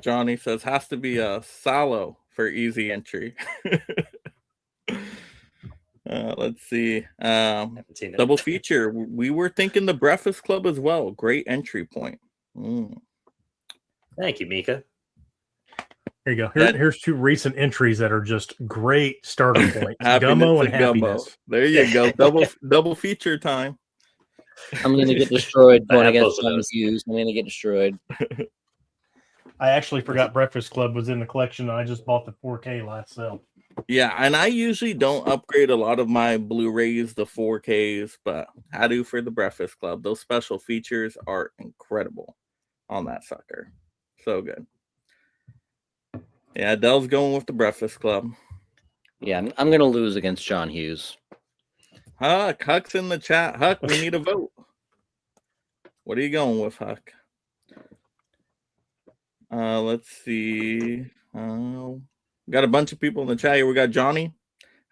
Johnny says has to be a Salo for easy entry. Let's see. Haven't seen it. Double feature. We were thinking The Breakfast Club as well. Great entry point. Thank you, Mika. Here you go. Here's two recent entries that are just great starter points. Happiness Gummo and Gummo. Happiness. There you go. Double feature time. I'm going to get destroyed I going have against both of John those. Hughes. I'm going to get destroyed. I actually forgot Breakfast Club was in the collection. I just bought the 4K last sale. Yeah, and I usually don't upgrade a lot of my Blu-rays, the 4Ks, but I do for The Breakfast Club. Those special features are incredible on that sucker. So good. Yeah, Dell's going with The Breakfast Club. Yeah, I'm going to lose against John Hughes. Huck's in the chat. Huck, we need a vote. What are you going with, Huck? Let's see. Got a bunch of people in the chat here. We got Johnny.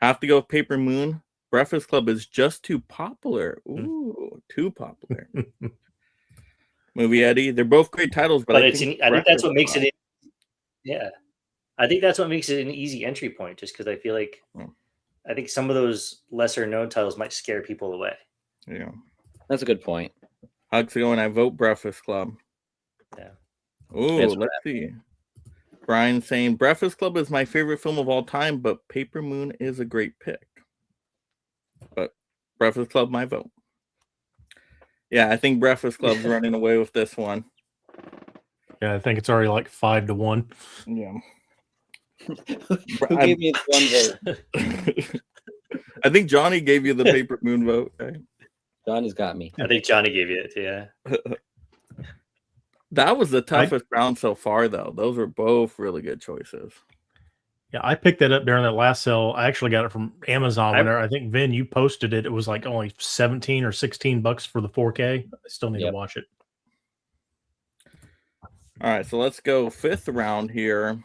Have to go with Paper Moon. Breakfast Club is just too popular. Ooh, too popular. Movie Eddie. They're both great titles, but I think that's what makes it. Yeah, I think that's what makes it an easy entry point. Just because I feel like I think some of those lesser known titles might scare people away. Yeah, that's a good point. Huck's going. I vote Breakfast Club. Yeah. Ooh, let's see. Brian saying Breakfast Club is my favorite film of all time, but Paper Moon is a great pick. But Breakfast Club, my vote. Yeah, I think Breakfast Club's running away with this one. Yeah, I think it's already like 5-1. Yeah. Who gave me one vote? I think Johnny gave you the Paper Moon vote. Right? Johnny's got me. I think Johnny gave you it. Yeah. That was the toughest round so far, though. Those were both really good choices. Yeah, I picked that up during that last sale. I actually got it from Amazon. I think, Vin, you posted it. It was like only 17 or 16 bucks for the 4K. I still need to watch it. All right, so let's go fifth round here.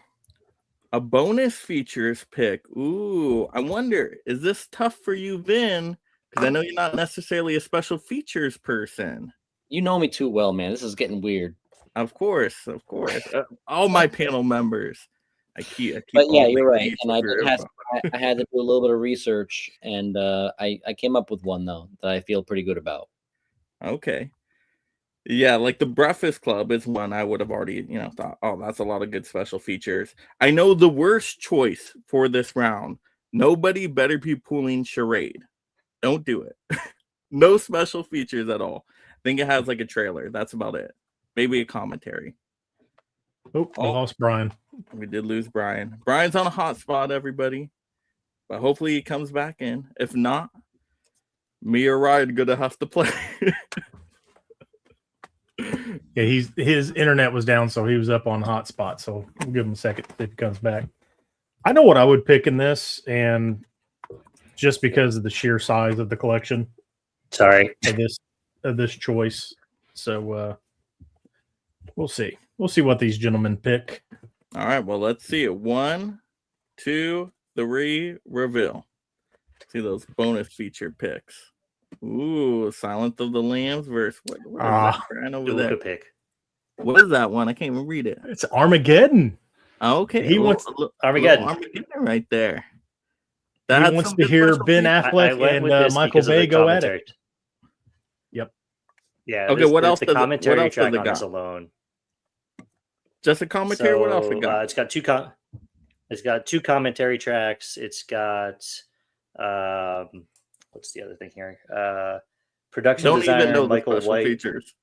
A bonus features pick. Ooh, I wonder, is this tough for you, Vin? Because I know you're not necessarily a special features person. You know me too well, man. This is getting weird. Of course. All my panel members. I keep but yeah, you're right. And I had to do a little bit of research, and I came up with one though that I feel pretty good about. Okay. Yeah, like the Breakfast Club is one I would have already, thought, oh, that's a lot of good special features. I know the worst choice for this round. Nobody better be pulling Charade. Don't do it. No special features at all. I think it has like a trailer. That's about it. Maybe a commentary. Oh, we lost Brian. We did lose Brian. Brian's on a hot spot, everybody. But hopefully he comes back in. If not, me or Ryan gonna have to play. Yeah, his internet was down, so he was up on hotspot. So we'll give him a second if he comes back. I know what I would pick in this, and just because of the sheer size of the collection. Sorry. Of this choice. So we'll see. We'll see what these gentlemen pick. All right, well, let's see it. 1, 2, 3, reveal. See those bonus feature picks. Ooh, Silence of the Lambs versus what is that right over there? Pick. What is that one? I can't even read it. It's Armageddon. Okay, He wants Armageddon. Armageddon right there. He wants to hear Ben Affleck and Michael Bay go at it. Yep. Yeah. Okay, what else? The commentary track on this alone. Just a commentary. What else we got? It's got two commentary tracks. It's got what's the other thing here? Production Don't designer even know Michael the special White. features.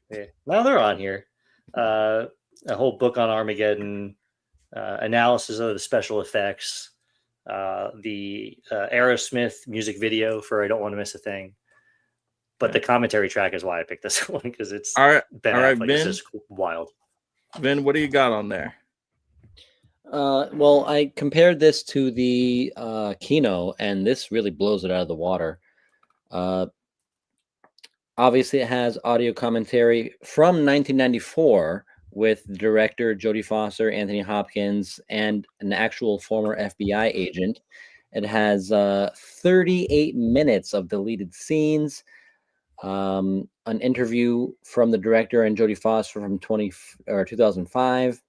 Yeah. Well, they're on here. A whole book on Armageddon, analysis of the special effects, the Aerosmith music video for "I Don't Want to Miss a Thing." But the commentary track is why I picked this one, because it's Ben Affleck. It's just wild. Ben, what do you got on there? Well, I compared this to the Kino, and this really blows it out of the water. Obviously, it has audio commentary from 1994 with the director Jodie Foster, Anthony Hopkins, and an actual former FBI agent. It has 38 minutes of deleted scenes, an interview from the director and Jodie Foster from 2005.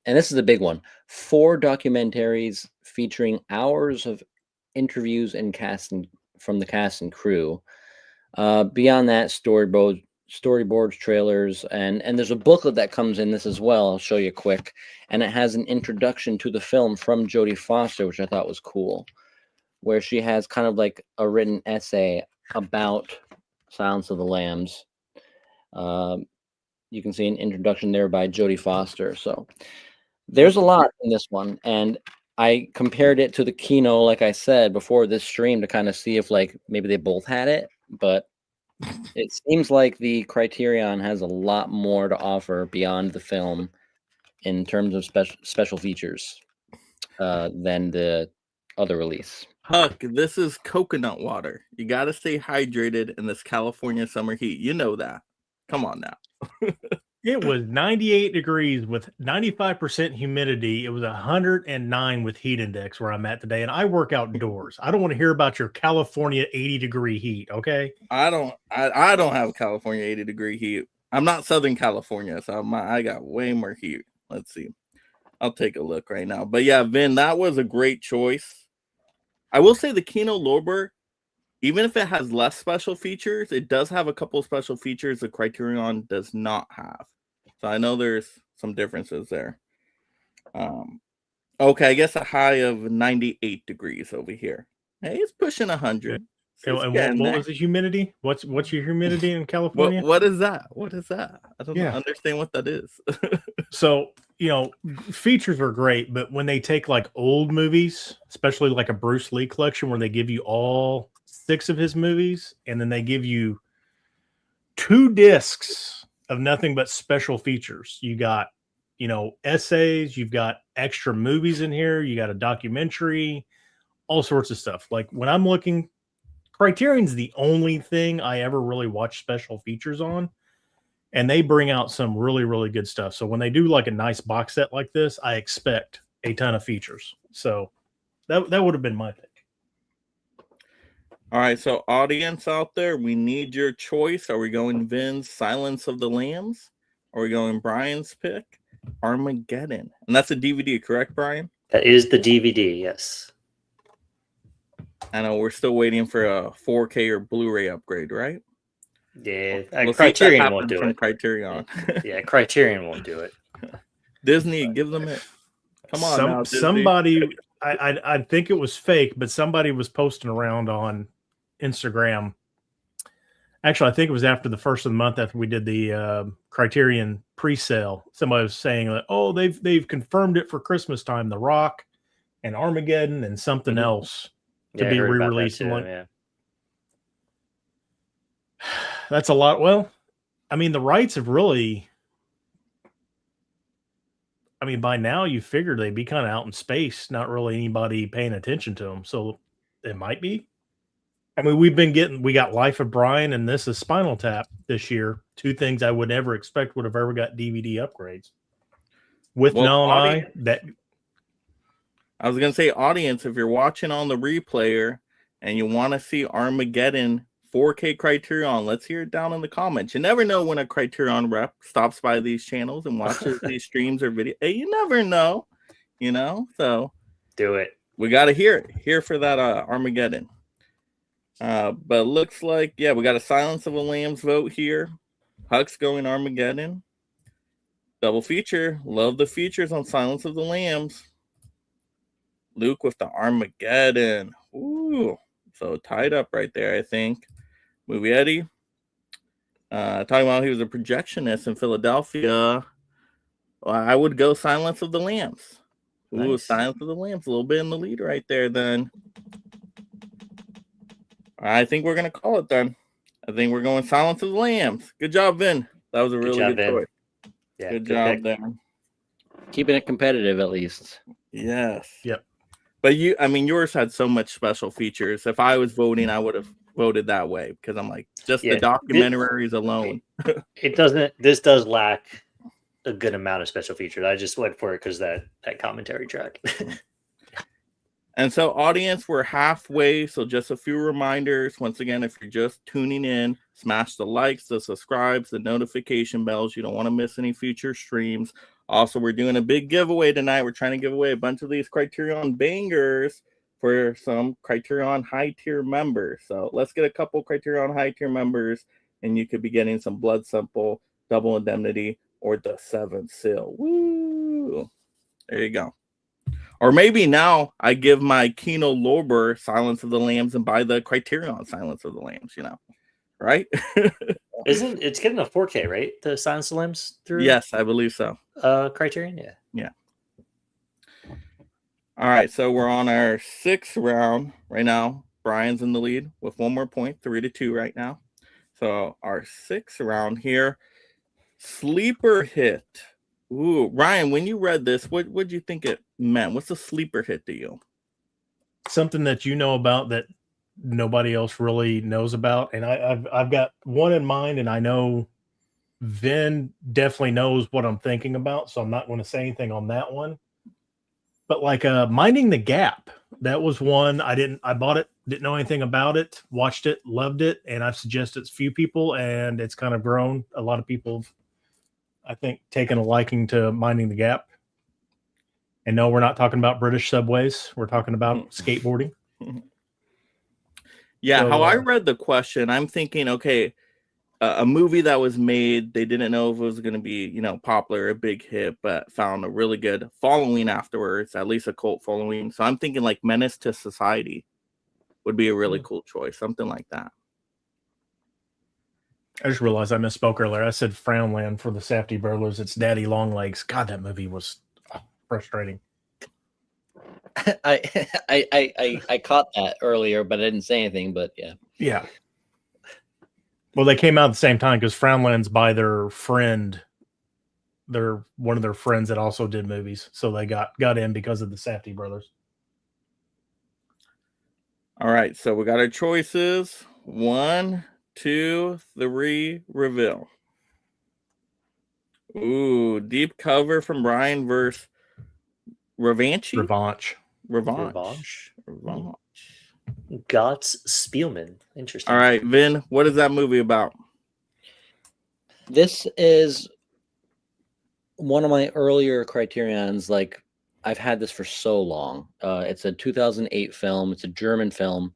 And this is a big one. 4 documentaries featuring hours of interviews and casting from the cast and crew. Beyond that, storyboards, trailers, and there's a booklet that comes in this as well. I'll show you quick. And it has an introduction to the film from Jodie Foster, which I thought was cool, where she has kind of like a written essay about Silence of the Lambs. You can see an introduction there by Jodie Foster. So there's a lot in this one, and I compared it to the Kino, like I said before this stream, to kind of see if like maybe they both had it, but it seems like the Criterion has a lot more to offer beyond the film in terms of special features than the other release. Huck, this is coconut water. You got to stay hydrated in this California summer heat. You know that. Come on now. It was 98 degrees with 95% humidity. It was 109 with heat index where I'm at today, and I work outdoors. I don't want to hear about your California 80-degree heat, okay? I don't have California 80-degree heat. I'm not Southern California, so I got way more heat. Let's see. I'll take a look right now. But yeah, Vin, that was a great choice. I will say the Kino Lorber, even if it has less special features, it does have a couple of special features the Criterion does not have. So I know there's some differences there. Okay, I guess a high of 98 degrees over here. Hey, it's pushing 100. And what was the humidity? What's your humidity in California? What is that? What is that? I don't understand what that is. So, features are great, but when they take like old movies, especially like a Bruce Lee collection where they give you all 6 of his movies, and then they give you 2 discs of nothing but special features. You got, essays, you've got extra movies in here, you got a documentary, all sorts of stuff. Like when I'm looking, Criterion's the only thing I ever really watch special features on, and they bring out some really, really good stuff. So when they do like a nice box set like this, I expect a ton of features. So that would have been my pick. All right, so audience out there, we need your choice. Are we going Vin's Silence of the Lambs? Are we going Brian's pick? Armageddon. And that's a DVD, correct, Brian? That is the DVD, yes. I know we're still waiting for a 4K or Blu-ray upgrade, right? Yeah, we'll Criterion won't do it. Criterion. Yeah, Criterion won't do it. Disney, give them it. Come on now, Disney. Somebody, I think it was fake, but somebody was posting around on Instagram. Actually, I think it was after the first of the month after we did the Criterion pre-sale. Somebody was saying that, oh, they've confirmed it for Christmas time. The Rock and Armageddon and something else to be re-released. Yeah. That's a lot. Well, I mean, the rights have really. I mean, by now you figured they'd be kind of out in space, not really anybody paying attention to them. So it might be. I mean, we got Life of Brian and this is Spinal Tap this year. Two things I would never expect would have ever got DVD upgrades. With Nell and I was going to say, audience, if you're watching on the replayer and you want to see Armageddon 4K Criterion, let's hear it down in the comments. You never know when a Criterion rep stops by these channels and watches these streams or videos. Hey, you never know, so do it. We got to hear it here for that Armageddon. But it looks like, yeah, we got a Silence of the Lambs vote here. Huck's going Armageddon. Double feature. Love the features on Silence of the Lambs. Luke with the Armageddon. Ooh. So tied up right there, I think. Movie Eddie. Talking about he was a projectionist in Philadelphia. Well, I would go Silence of the Lambs. Ooh, nice. Silence of the Lambs. A little bit in the lead right there then. I think we're going to call it then. I think we're going Silence of the Lambs. Good job, Vin. That was a really good choice. Yeah, good job there. Keeping it competitive, at least. Yes. Yep. But yours had so much special features. If I was voting, I would have voted that way because I'm like, just the documentaries alone. This does lack a good amount of special features. I just went for it because that commentary track. And so, audience, we're halfway. So just a few reminders. Once again, if you're just tuning in, smash the likes, the subscribes, the notification bells. You don't want to miss any future streams. Also, we're doing a big giveaway tonight. We're trying to give away a bunch of these Criterion bangers for some Criterion high tier members. So let's get a couple Criterion high tier members, and you could be getting some Blood Simple, Double Indemnity, or the Seventh Seal. Woo! There you go. Or maybe now I give my Kino Lorber Silence of the Lambs and buy the Criterion Silence of the Lambs, right? It's getting a 4K, right? The Silence of the Lambs through? Yes, I believe so. Criterion, yeah. Yeah. All right, so we're on our 6th round right now. Brian's in the lead with one more point, 3-2 right now. So our 6th round here, sleeper hit. Ooh, Ryan, when you read this, what did you think it meant? What's a sleeper hit to you? Something that you know about that nobody else really knows about. And I've got one in mind, and I know Vin definitely knows what I'm thinking about, so I'm not going to say anything on that one. But like Minding the Gap, that was one I bought it, didn't know anything about it, watched it, loved it, and I've suggested it to a few people, and it's kind of grown. A lot of people have, I think, taken a liking to Minding the Gap. And no, we're not talking about British subways. We're talking about skateboarding. Yeah, so, how I read the question, I'm thinking, okay, a movie that was made, they didn't know if it was going to be, popular, a big hit, but found a really good following afterwards, at least a cult following. So I'm thinking like Menace to Society would be a really cool choice, something like that. I just realized I misspoke earlier. I said Frownland for the Safdie Brothers. It's Daddy Longlegs. God, that movie was frustrating. I caught that earlier, but I didn't say anything. But yeah. Yeah. Well, they came out at the same time because Frownland's by their friend. They're one of their friends that also did movies, so they got in because of the Safdie Brothers. All right, so we got our choices. 1, 2, 3, reveal. Ooh, deep cover from Brian versus Revanche. Gotts Spielman. Interesting. All right, Vin, what is that movie about? This is one of my earlier Criterions. Like, I've had this for so long. It's a 2008 film. It's a German film.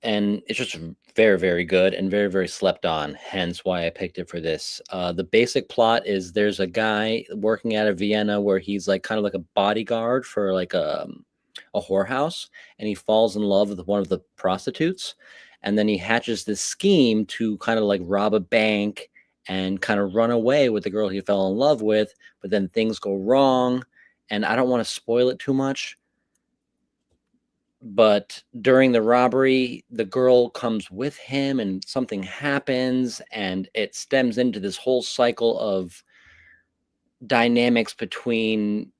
And it's just very, very good and very, very slept on. Hence why I picked it for this. The basic plot is there's a guy working out of Vienna where he's like kind of like a bodyguard for like a whorehouse, and he falls in love with one of the prostitutes. and then he hatches this scheme to kind of like rob a bank and kind of run away with the girl he fell in love with, but then things go wrong, and I don't want to spoil it too much. But during the robbery, the girl comes with him and something happens, and it stems into this whole cycle of dynamics between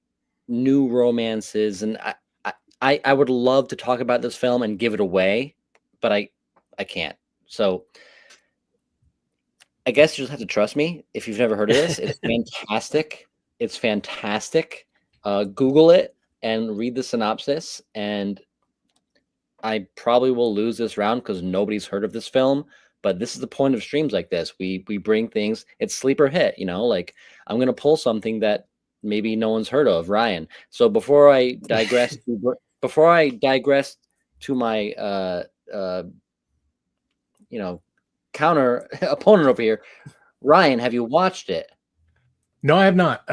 new romances. And I would love to talk about this film and give it away, but I can't. So I guess you just have to trust me. If you've never heard of this, it's fantastic. It's fantastic. Google it and read the synopsis, and I probably will lose this round because nobody's heard of this film. But this is the point of streams like this. We bring things. It's sleeper hit. Like I'm gonna pull something that maybe no one's heard of, Ryan. So before I digress, to my counter opponent over here, Ryan, have you watched it? No, I have not.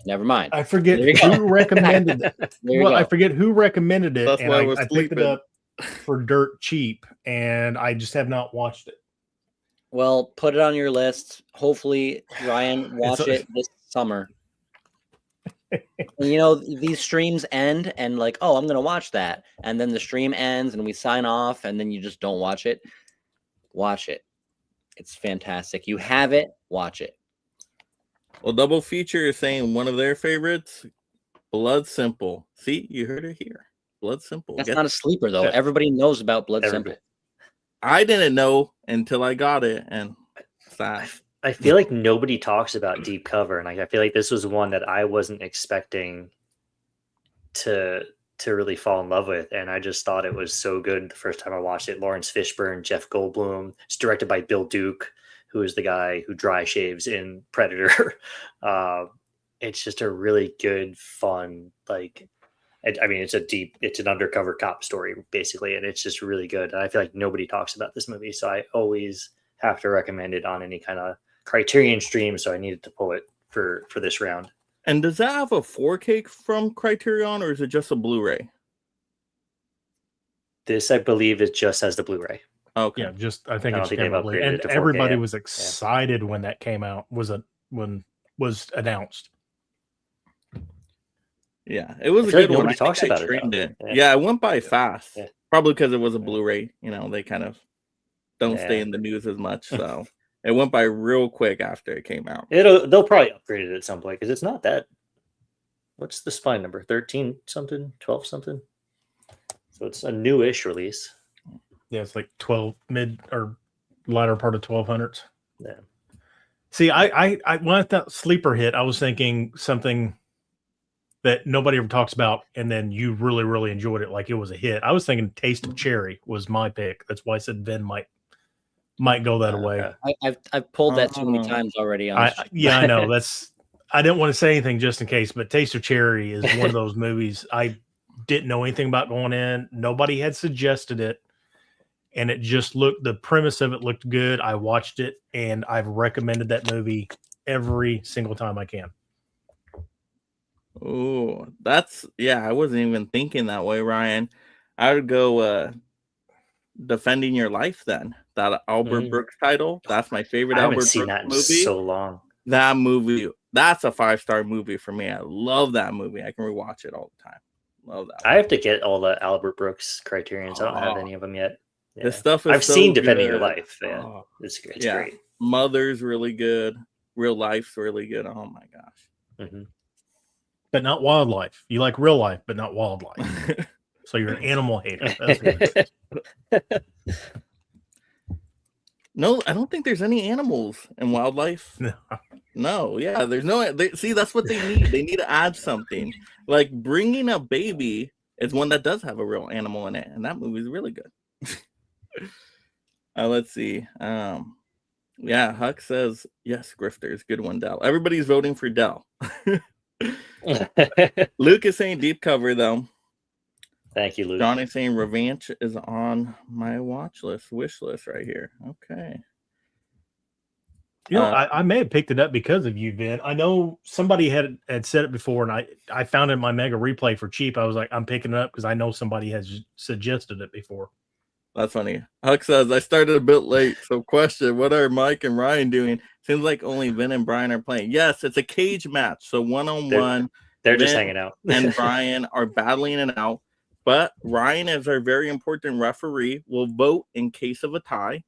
Never mind. I forget who recommended it. I forget who recommended it. That's and why I picked it up for dirt cheap, and I just have not watched it. Well, put it on your list. Hopefully, Ryan, watch it this summer. These streams end, and like, oh, I'm gonna watch that, and then the stream ends, and we sign off, and then you just don't watch it. Watch it. It's fantastic. You have it. Watch it. Well, Double Feature is saying one of their favorites, Blood Simple. See, you heard it here. Blood Simple. That's not a sleeper, though. Everybody knows about Blood Simple. I didn't know until I got it, and sad. I feel like nobody talks about Deep Cover, and I feel like this was one that I wasn't expecting to really fall in love with, and I just thought it was so good the first time I watched it. Lawrence Fishburne, Jeff Goldblum. It's directed by Bill Duke, who is the guy who dry shaves in Predator. It's just a really good, fun, it's an undercover cop story, basically, and it's just really good. And I feel like nobody talks about this movie, so I always have to recommend it on any kind of Criterion stream, so I needed to pull it for this round. And does that have a 4K from Criterion, or is it just a Blu-ray? This, I believe, it just has the Blu-ray. Okay. Yeah, I think it's probably, and everybody was excited when that came out. Was announced. Yeah, it was a good one. Nobody talks about it. Yeah, it went by fast. Yeah. Probably because it was a Blu-ray. They kind of don't stay in the news as much, so it went by real quick after it came out. They'll probably upgrade it at some point because it's not that. What's the spine number? 13 something, 12 something. So it's a newish release. Yeah, it's like 12 mid or latter part of 1200s. Yeah. See, I when I thought sleeper hit, I was thinking something that nobody ever talks about, and then you really, really enjoyed it, like it was a hit. I was thinking Taste of Cherry was my pick. That's why I said Ben might go that away. I've pulled that too many times already. I know. I didn't want to say anything just in case, but Taste of Cherry is one of those movies I didn't know anything about going in. Nobody had suggested it, and it just the premise of it looked good. I watched it, and I've recommended that movie every single time I can. Oh, I wasn't even thinking that way, Ryan. I would go Defending Your Life then. That Albert Brooks title. That's my favorite Albert Brooks movie. I haven't seen that in so long. That movie, that's a 5-star movie for me. I love that movie. I can rewatch it all the time. Love that. I have to get all the Albert Brooks Criterions. I don't have any of them yet. Yeah. This stuff is I've seen Defending Your Life. Yeah. It's great. Mother's really good. Real Life's really good. Oh my gosh. Mm-hmm. But not wildlife. You like real life, but not wildlife. So you're an animal hater. That's what it is. No, I don't think there's any animals in wildlife. No, yeah, there's no. See, that's what they need. They need to add something. Like Bringing a Baby is one that does have a real animal in it, and that movie is really good. Let's see. Yeah, Huck says yes. Grifters, good one, Dell. Everybody's voting for Dell. Luke is saying Deep Cover though. Thank you, Luke. John is saying Revenge is on my wish list right here. Okay. I may have picked it up because of you, Ben. I know somebody had said it before, and I found it in my Mega Replay for cheap. I was like, I'm picking it up because I know somebody has suggested it before. That's funny. Huck says, I started a bit late, so question, what are Mike and Ryan doing? Seems like only Vin and Brian are playing. Yes, it's a cage match, so one-on-one. They're just hanging out. And Brian are battling it out, but Ryan, as our very important referee, will vote in case of a tie.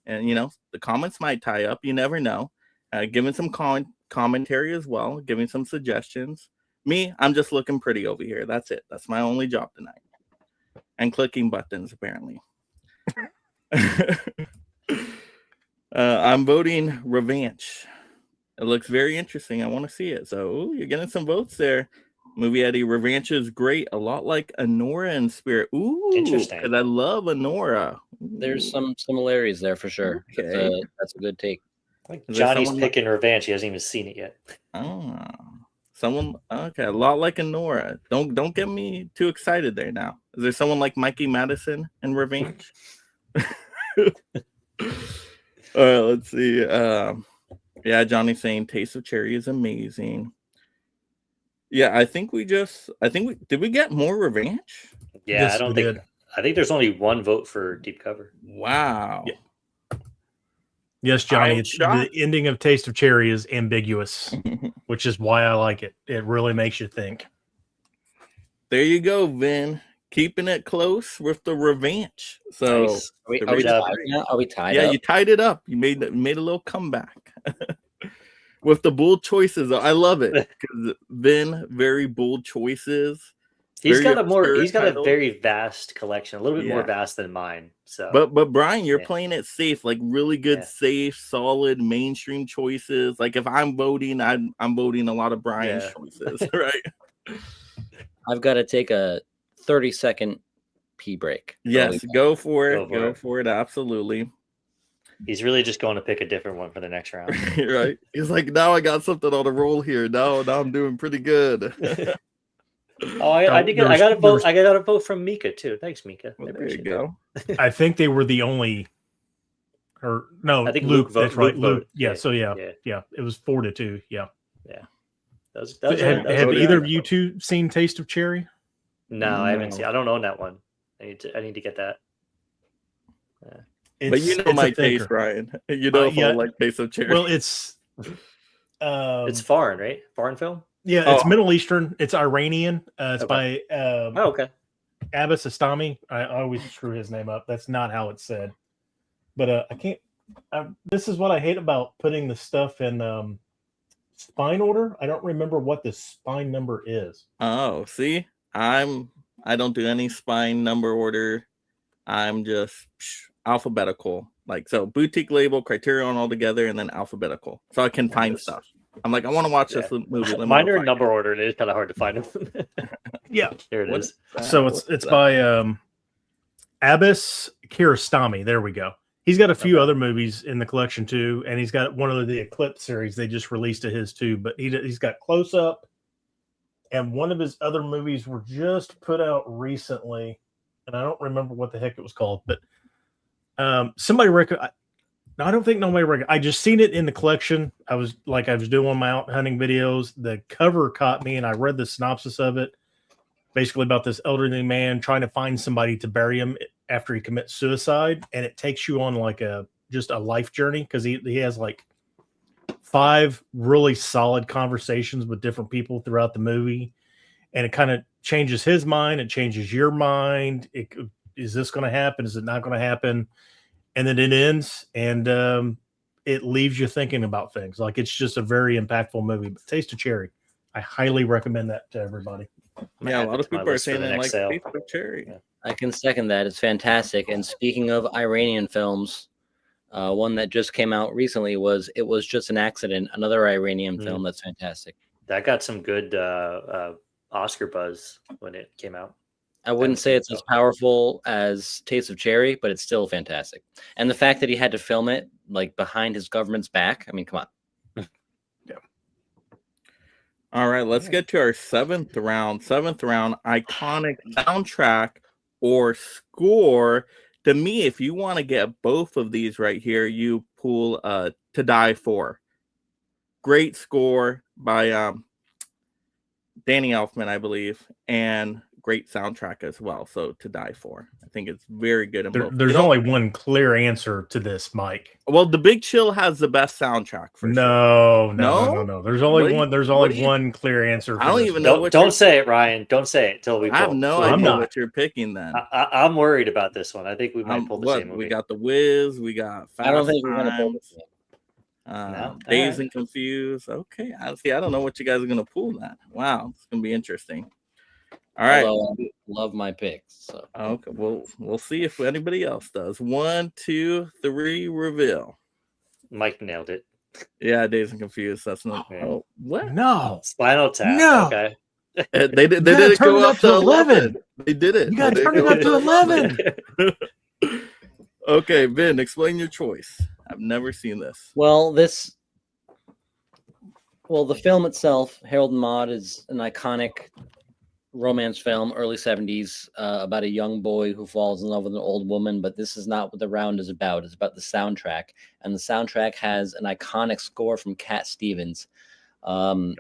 And, the comments might tie up. You never know. Giving some commentary as well, giving some suggestions. Me, I'm just looking pretty over here. That's it. That's my only job tonight. And clicking buttons, apparently. I'm voting Revenge. It looks very interesting. I want to see it. So you're getting some votes there. Movie Eddie, Revenge is great. A lot like Anora in spirit. Ooh, interesting. Because I love Anora. There's some similarities there for sure. Okay. That's a good take. Like Johnny's picking Revenge. He hasn't even seen it yet. Oh, okay. A lot like Anora. Don't get me too excited there now. Is there someone like Mikey Madison in Revenge? All right, let's see. Yeah, Johnny's saying Taste of Cherry is amazing. Yeah, did we get more Revenge? Yeah, Yes, I don't we think. did. I think there's only one vote for Deep Cover. Wow. Yeah. Yes, Johnny. I'm It's shocked. the ending of Taste of Cherry is ambiguous, which is why I like it. It really makes you think. There you go, Vin. Keeping it close with the Revenge. So Nice. Are we Good job. tied now? Are we tied yeah, up? you tied it up. You made a little comeback with the bold choices. I love it because Vin, very bold choices. He's Very got obscure a titles. very vast collection, a little bit more Yeah. vast than mine. So, But Brian, you're Yeah. playing it safe, like really good, Yeah. safe, solid mainstream choices. Like if I'm voting, I'm voting a lot of Brian's Yeah. choices, right? I've got to take a 30-second pee break. Yes, go for it. Go for Go it. for it. Absolutely. he's really just going to pick a different one for the next round. Right. He's like, now I got something on a roll here. Now I'm doing pretty good. Oh, I got a vote. I got a vote from Mika too. Thanks, Mika. Well, I there you appreciate go. I think they were the only, or no, I think Luke. Luke That's vote- right, Luke Luke. voted. Yeah. Yeah. So yeah. It was 4-2. Yeah. that. Was Have voted. either of you two seen Taste of Cherry? No, I haven't No. seen. I don't own that one. I need to get that. But you know it's a my taste, thinker. Brian. You know if yeah. I like Taste of Cherry. Well, it's It's foreign, right? Foreign film. yeah, it's Oh. Middle Eastern. It's Iranian. It's Okay. by Oh, okay. Abbas Astami. I always screw his name up. That's not how it's said. But I can't. This is what I hate about putting the stuff in spine order. I don't remember what the spine number is. Oh, see, I don't do any spine number order. I'm just alphabetical. Like so, boutique label, Criterion all together, and then alphabetical, so I can find Yes. stuff. I'm like, I want to watch this Yeah. movie. Let me Mine go are in find number order, and it is kind of hard to find them. Yeah. Here it What is. is that? So What's it's that? by Abbas Kiarostami. There we go. He's got a few other movies in the collection too, and he's got one of the Eclipse series. They just released of his too, but he's got Close Up, and one of his other movies were just put out recently, and I don't remember what the heck it was called, but somebody I don't think nobody I just seen it in the collection. I was doing one of my out hunting videos. The cover caught me, and I read the synopsis of it. Basically about this elderly man trying to find somebody to bury him after he commits suicide, and it takes you on like just a life journey because he has like 5 really solid conversations with different people throughout the movie, and it kind of changes his mind. It changes your mind. Is this going to happen? Is it not going to happen? And then it ends, and it leaves you thinking about things. Like it's just a very impactful movie. But Taste of Cherry, I highly recommend that to everybody. Yeah, a lot of people are saying they like sale. Taste of Cherry. Yeah. I can second that. It's fantastic. And speaking of Iranian films, one that just came out recently was It Was Just an Accident, another Iranian film that's fantastic. That got some good Oscar buzz when it came out. I wouldn't say it's as powerful as Taste of Cherry, but it's still fantastic. And the fact that he had to film it like behind his government's back, I mean, come on. All right, let's get to our seventh round. Seventh round, iconic soundtrack or score. To me, if you want to get both of these right here, you pull To Die For. Great score by Danny Elfman, I believe, and great soundtrack as well. So To Die For, I think it's very good in both. There's only one clear answer to this, Mike. Well, The Big Chill has the best soundtrack for sure. No. There's only one. There's only one clear answer. For I don't this even one. know what. Don't say it, Ryan. Don't say it till we. I have pull. no I'm idea not. what you're picking. Then I'm worried about this one. I think we might pull the same movie. We got The Wiz. We got Fast I don't think we're gonna pull Times, this. No? Dazed Alright. and Confused. Okay, I don't know what you guys are gonna pull. That wow, it's gonna be interesting. All right. Although I love my picks. So. Okay, we'll see if anybody else does. 1, 2, 3, reveal. Mike nailed it. Yeah, Dazed and Confused. That's not. Yeah. Oh, what? No. Spinal Tap. No. Okay. They did gotta it turn go it up to 11. They did it. You gotta They turn go it up to 11. Okay, Vin, explain your choice. I've never seen this. Well, the film itself, Harold and Maude, is an iconic romance film, early 70s, about a young boy who falls in love with an old woman. But this is not what the round is about. It's about the soundtrack. And the soundtrack has an iconic score from Cat Stevens. From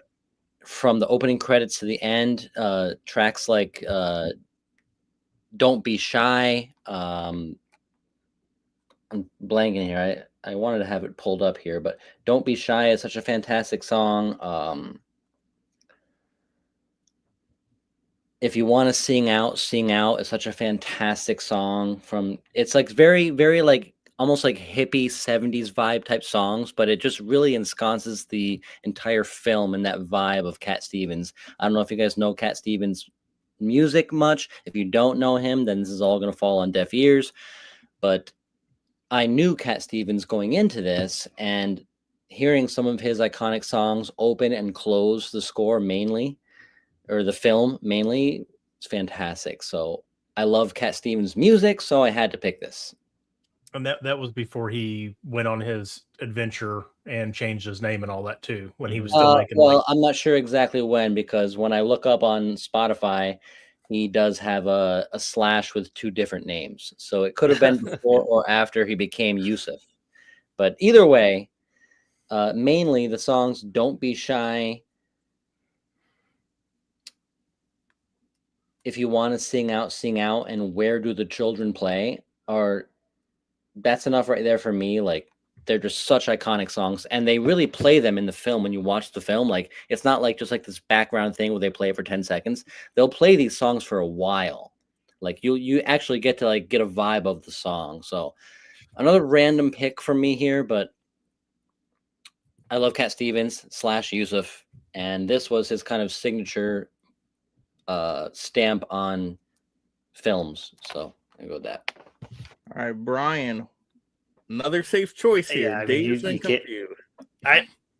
the opening credits to the end, tracks like Don't Be Shy. I'm blanking here. I wanted to have it pulled up here, but Don't Be Shy is such a fantastic song. If You Want to Sing Out is such a fantastic song. It's like very, very like almost like hippie 70s vibe type songs, but it just really ensconces the entire film in that vibe of Cat Stevens. I don't know if you guys know Cat Stevens music much. If you don't know him, then this is all going to fall on deaf ears. But I knew Cat Stevens going into this, and hearing some of his iconic songs open and close the score mainly, or the film mainly, it's fantastic. So I love Cat Stevens music, so I had to pick this. And that was before he went on his adventure and changed his name and all that too, when he was still making. Well, I'm not sure exactly when, because when I look up on Spotify, he does have a slash with 2 different names. So it could have been before or after he became Yusuf. But either way, mainly the songs Don't Be Shy, If You Want to Sing Out, and Where Do the Children Play that's enough right there for me. Like, they're just such iconic songs, and they really play them in the film. When you watch the film, like, it's not like just like this background thing where they play it for 10 seconds. They'll play these songs for a while. Like, you actually get to like get a vibe of the song. So another random pick from me here, but I love Cat Stevens / Yusuf, and this was his kind of signature stamp on films. So I go with that. All right, Brian. Another safe choice here. Yeah, I mean, Dazed you and can't- Confused.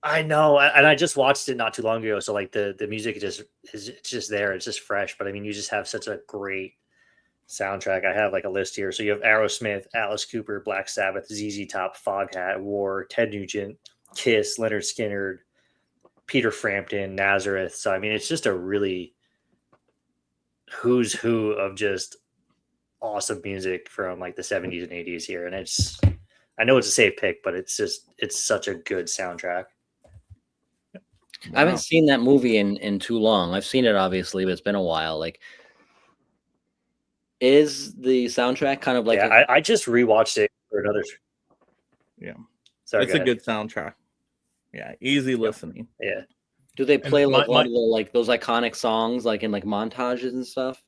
I know, and I just watched it not too long ago, so like the music it's just there, it's just fresh. But I mean, you just have such a great soundtrack. I have like a list here. So you have Aerosmith, Alice Cooper, Black Sabbath, ZZ Top, Foghat, War, Ted Nugent, Kiss, Leonard Skinner, Peter Frampton, Nazareth. So I mean, it's just a really who's who of just awesome music from like the 70s and 80s here. And I know it's a safe pick, but it's such a good soundtrack. I haven't seen that movie in too long. I've seen it obviously, but it's been a while. Like, is the soundtrack kind of like I just rewatched it for another. Yeah. Sorry, It's a good soundtrack. Yeah, easy listening. Yeah. do they play And like my- one of the like those iconic songs like in like montages and stuff?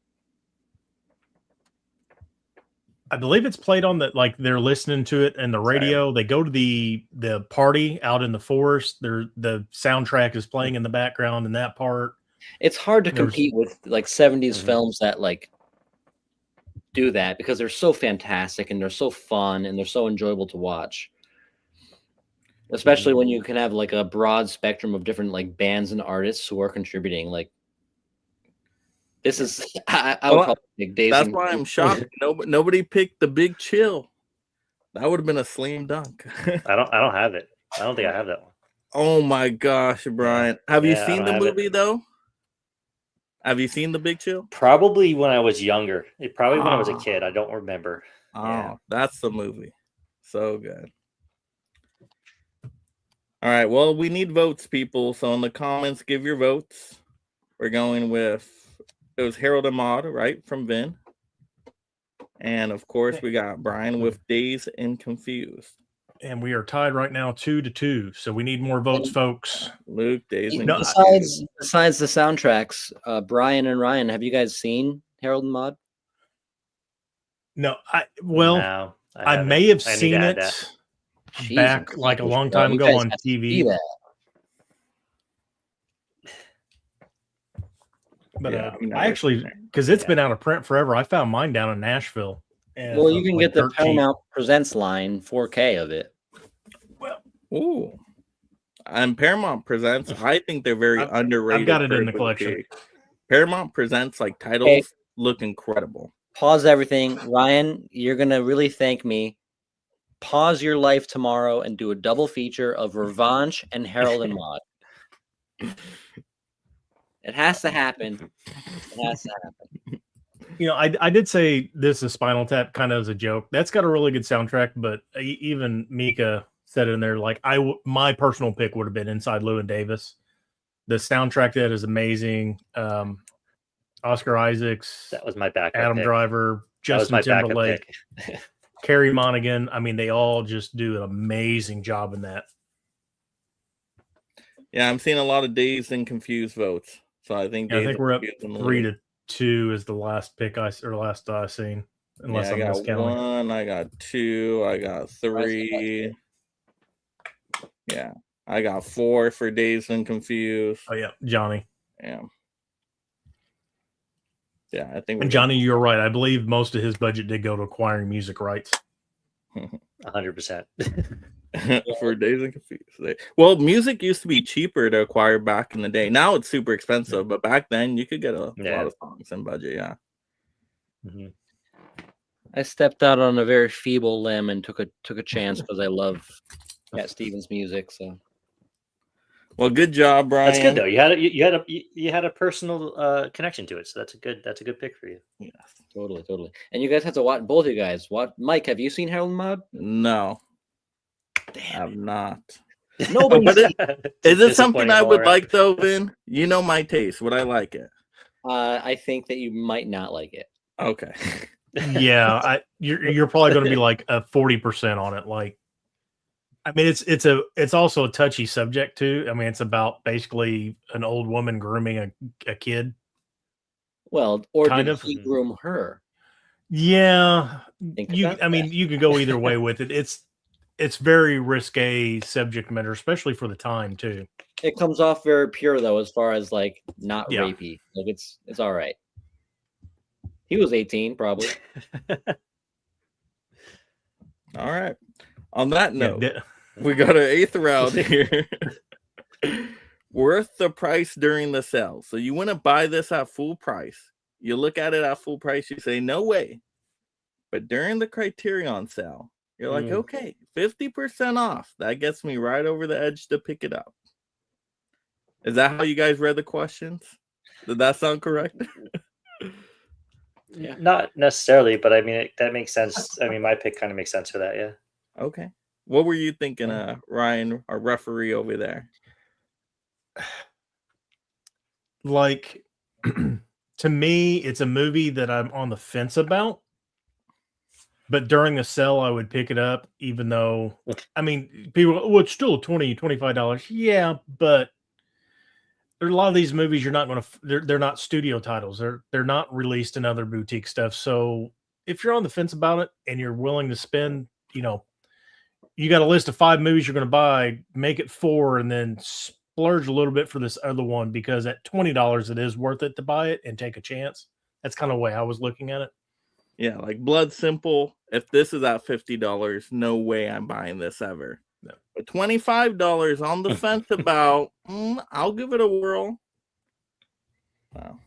I believe it's played on the, like, they're listening to it and the radio. They go to the party out in the forest. The soundtrack is playing in the background in that part. It's hard to There's- compete with like 70s Mhm. films that like do that, because they're so fantastic and they're so fun and they're so enjoyable to watch. Especially when you can have like a broad spectrum of different like bands and artists who are contributing. Like, this is I would Well, probably pick Dazed That's and why I'm Confused. shocked. Nobody picked The Big Chill. That would have been a slam dunk. I don't have it. I don't think I have that one. Oh my gosh, Brian. Have you Yeah, I seen don't the have it. movie though? Have you seen The Big Chill? Probably when I was younger. Probably when I was a Ah. kid. I don't remember. Oh, Yeah. that's the movie. So good. All right. Well, we need votes, people. So in the comments, give your votes. We're going with it was Harold and Maude, right, from Vin. And of course, we got Brian with Dazed and Confused. And we are tied right now 2-2. So we need more votes, folks. Luke, Dazed and No, Confused. Besides the soundtracks, Brian and Ryan, have you guys seen Harold and Maude? No, I No, may have I need seen to add it that. back like a long time You ago guys on have to see TV. that. But Yeah, I've never I actually, seen it. because it's been out of print forever, I found mine down in Nashville. And Well, you can like get the dirt cheap. Paramount Presents line 4K of it. Ooh. And Paramount Presents, I think they're very underrated. I've got it for in the a collection. boutique. Paramount Presents, like, titles look incredible. Pause everything. Ryan, you're going to really thank me. Pause your life tomorrow and do a double feature of Revanche and Harold and Maude. It has to happen. It has to happen. You know, I did say this is Spinal Tap kind of as a joke. That's got a really good soundtrack, but even Mika said in there, like, my personal pick would have been Inside Llewyn Davis. The soundtrack to that is amazing. Oscar Isaacs, That was my backup Adam pick. Driver, That was Justin my backup Timberlake, pick. Carrie Monaghan. I mean, they all just do an amazing job in that. Yeah, I'm seeing a lot of Dazed and Confused votes. So I think Yeah, I Dazed think and we're up Confused in the 3-2 is the last pick last I seen. Unless Yeah, I I'm got miscounting. 1, I got 2, I got 3. Yeah, I got 4 for Dazed and Confused. Oh yeah, Johnny. Yeah. Yeah, I think And Johnny, you're right. I believe most of his budget did go to acquiring music rights. 100%. for Dazed and Confused. Well, music used to be cheaper to acquire back in the day. Now it's super expensive, but back then you could get a lot of songs in budget. Yeah. Mhm. I stepped out on a very feeble limb and took a chance because I love Cat Stevens music. So, well, good job, Brian. That's good though. You had a personal connection to it, so that's a good pick for you. Yes. totally. And you guys have to watch. Both of you guys. What? Mike, have you seen Harold and Maude? No, Damn. I have not. Nobody. Is it something I would Disappointing all like though, Vin? You know my taste. Would I like it? I think that you might not like it. Okay. Yeah, you're probably going to be like a 40% on it. Like, I mean, it's also a touchy subject too. I mean, it's about basically an old woman grooming a kid. Well, or Kind did of. he groom her? Yeah, Think you. about I mean, that. you could go either way with it. It's very risque subject matter, especially for the time too. It comes off very pure though, as far as like not Yeah. rapey. Like it's all right. He was 18, probably. All right. On that note, Yeah, we got an 8th round here. Worth the price during the sale. So you want to buy this at full price. You look at it at full price, you say, no way. But during the Criterion sale, you're like, okay, 50% off. That gets me right over the edge to pick it up. Is that how you guys read the questions? Did that sound correct? Yeah. Not necessarily, but I mean that makes sense. I mean, my pick kind of makes sense for that. Yeah. Okay. What were you thinking, Ryan, our referee over there? like to me, it's a movie that I'm on the fence about. But during the sale, I would pick it up, even though, I mean, people, well, it's still $20, $25. Yeah, but there are a lot of these movies you're not going to, they're not studio titles. They're not released in other boutique stuff. So if you're on the fence about it and you're willing to spend, you know, you got a list of 5 movies you're going to buy, make it 4 and then splurge a little bit for this other one, because at $20, it is worth it to buy it and take a chance. That's kind of the way I was looking at it. Yeah, like Blood Simple. If this is at $50, no way I'm buying this ever. No. But $25 on the fence about, I'll give it a whirl. Wow.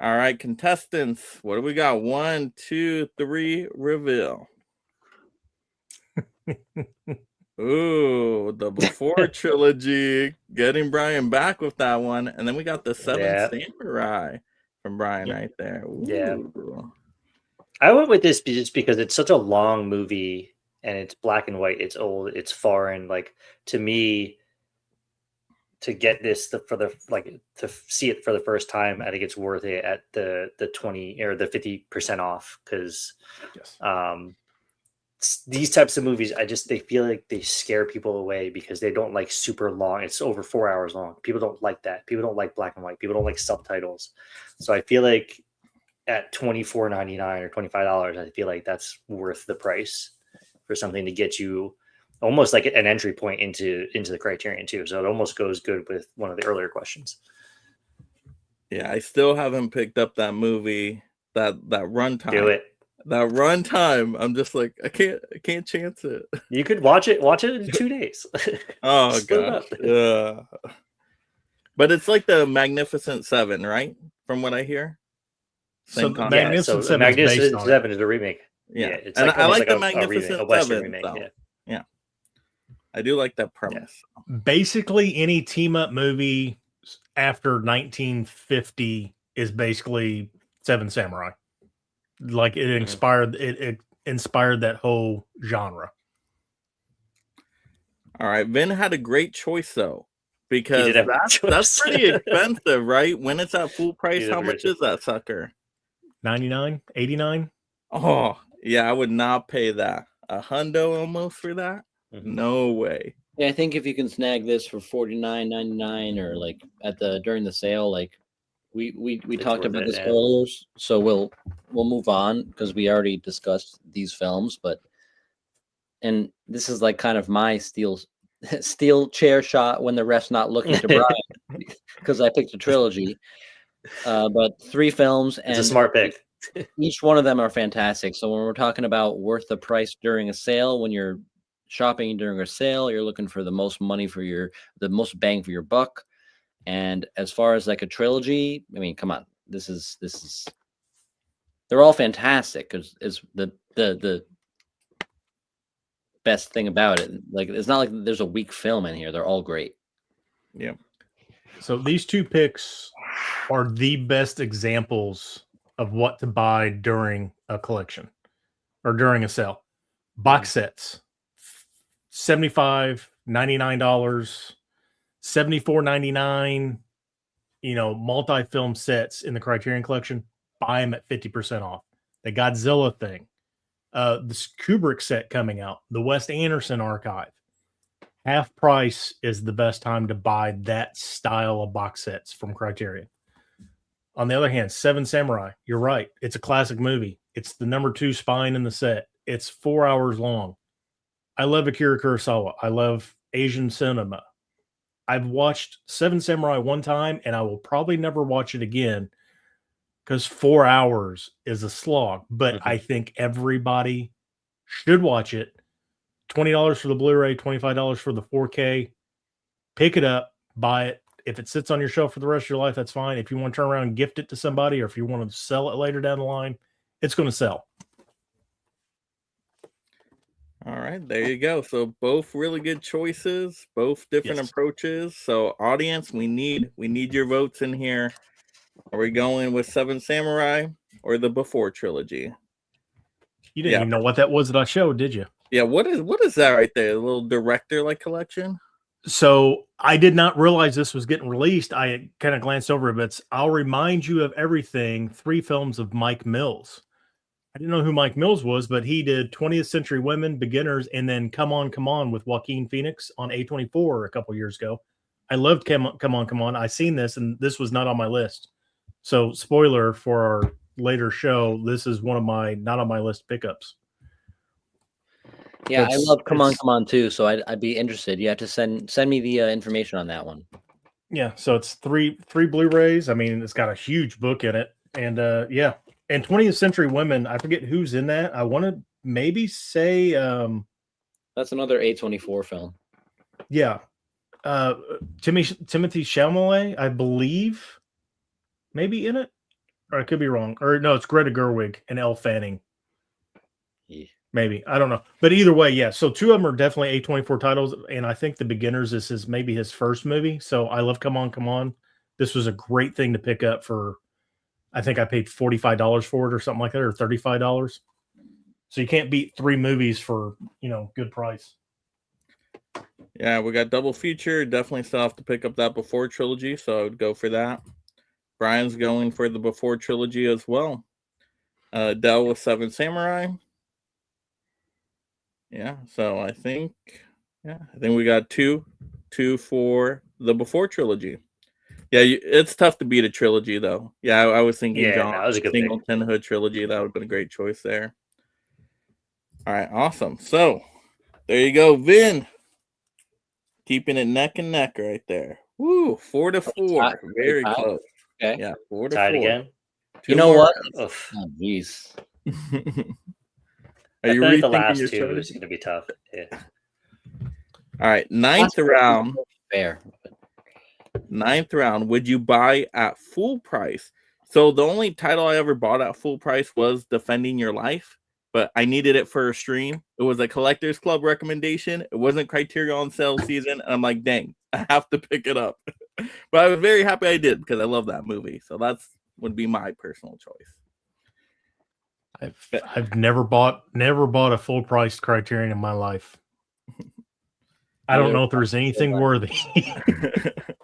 All right, contestants. What do we got? 1, 2, 3, reveal. Ooh, the Before trilogy. Getting Brian back with that one. And then we got the Seven Samurai from Brian right there. Ooh. Yeah. I went with this just because it's such a long movie and it's black and white. It's old. It's foreign. Like, to me, to get this to see it for the first time, I think it's worth it at the 20 or the 50% off, because Yes. these types of movies, they feel like they scare people away because they don't like super long. It's over 4 hours long. People don't like that. People don't like black and white. People don't like subtitles. So I feel like at $24.99 or $25, I feel like that's worth the price for something to get you almost like an entry point into the Criterion too. So it almost goes good with one of the earlier questions. Yeah, I still haven't picked up that movie, that runtime. Do it. That runtime. I'm just like, I can't chance it. You could watch it in 2 days. Oh Split it god. up. Yeah. But it's like the Magnificent Seven, right? From what I hear. So Same the concept. Magnificent so Seven is based Magnificent on it. Seven is a remake. Yeah. It's And like I almost like the a Magnificent Western Seven, remake. though. Yeah. I do like that premise. Basically, any team up movie after 1950 is basically Seven Samurai. Like it inspired it inspired that whole genre. All right. Vin had a great choice though, He because did have a that's choice. pretty expensive, right? When it's at full price, did how have a much good is that sucker? 99, 89. Oh, yeah, I would not pay that. A hundo almost for that? Mhm. No way. Yeah, I think if you can snag this for $49.99 or like during the sale, like we It's talked worth about it, this yeah. earlier, so we'll move on because we already discussed these films, and this is like kind of my steel chair shot when the ref's not looking to Brian because I picked a trilogy, but 3 films It's a and smart pick. each one of them are fantastic. So when we're talking about worth the price during a sale, when you're shopping during a sale, you're looking for the most money for the most bang for your buck. And as far as like a trilogy, I mean, come on, this is they're all fantastic because it's the best thing about it. Like it's not like there's a weak film in here. They're all great. Yeah. So these 2 picks are the best examples of what to buy during a collection or during a sale. Box sets, $75, $99, $74.99. Multi-film sets in the Criterion Collection, buy them at 50% off. The Godzilla thing, this Kubrick set coming out, the Wes Anderson archive. Half price is the best time to buy that style of box sets from Criterion. On the other hand, Seven Samurai, you're right. It's a classic movie. It's the number 2 spine in the set. It's 4 hours long. I love Akira Kurosawa. I love Asian cinema. I've watched Seven Samurai one time, and I will probably never watch it again because 4 hours is a slog. But I think everybody should watch it. $20 for the Blu-ray, $25 for the 4K. Pick it up, buy it. If it sits on your shelf for the rest of your life, that's fine. If you want to turn around and gift it to somebody, or if you want to sell it later down the line, it's going to sell. All right, there you go. So both really good choices, both different Yes. approaches. So audience, we need your votes in here. Are we going with Seven Samurai or the Before trilogy? You didn't even know what that was that I showed, did you? Yeah, what is that right there? A little director like collection? So I did not realize this was getting released. I kind of glanced over it, but I'll remind you of everything. 3 films of Mike Mills. I didn't know who Mike Mills was, but he did 20th Century Women, Beginners, and then Come On with Joaquin Phoenix on A24 a couple years ago. I loved Come On. I seen this, and this was not on my list. So spoiler for our later show, this is one of my not on my list pickups. Yeah, I love Come On too. So I'd be interested. You have to send me the information on that one. Yeah, so it's three Blu-rays. I mean, it's got a huge book in it, and yeah, and 20th Century Women. I forget who's in that. I want to maybe say that's another A24 film. Yeah, Timothy Chalamet, I believe, maybe in it, or I could be wrong. Or no, it's Greta Gerwig and Elle Fanning. Yeah. Maybe, I don't know, but either way, yeah. So 2 of them are definitely A24 titles, and I think The Beginners is maybe his first movie. So I love Come On. This was a great thing to pick up for. I think I paid $45 for it or something like that, or $35. So you can't beat 3 movies for good price. Yeah, we got double feature. Definitely still have to pick up that Before trilogy, so I would go for that. Brian's going for the Before trilogy as well. Dell with Seven Samurai. Yeah, so I think we got two for the Before trilogy. Yeah, it's tough to beat a trilogy though. Yeah, I was thinking Yeah, John no, that was a good pick. Singleton Hood trilogy. That would have been a great choice there. All right, awesome. So there you go, Vin. Keeping it neck and neck right there. Woo, 4-4. Very close. Okay. Yeah, 4-4. Tied again. You know what? Oof. Oh, jeez. Are you I feel like the rethinking last your two is strategy? going to be tough. Yeah. All right, ninth round. Fair. Ninth round. Would you buy at full price? So the only title I ever bought at full price was Defending Your Life, but I needed it for a stream. It was a Collectors Club recommendation. It wasn't Criterion sale season. And I'm like, dang, I have to pick it up. But I was very happy I did because I love that movie. So that's would be my personal choice. I've never bought a full priced Criterion in my life. I don't know if there's anything worthy.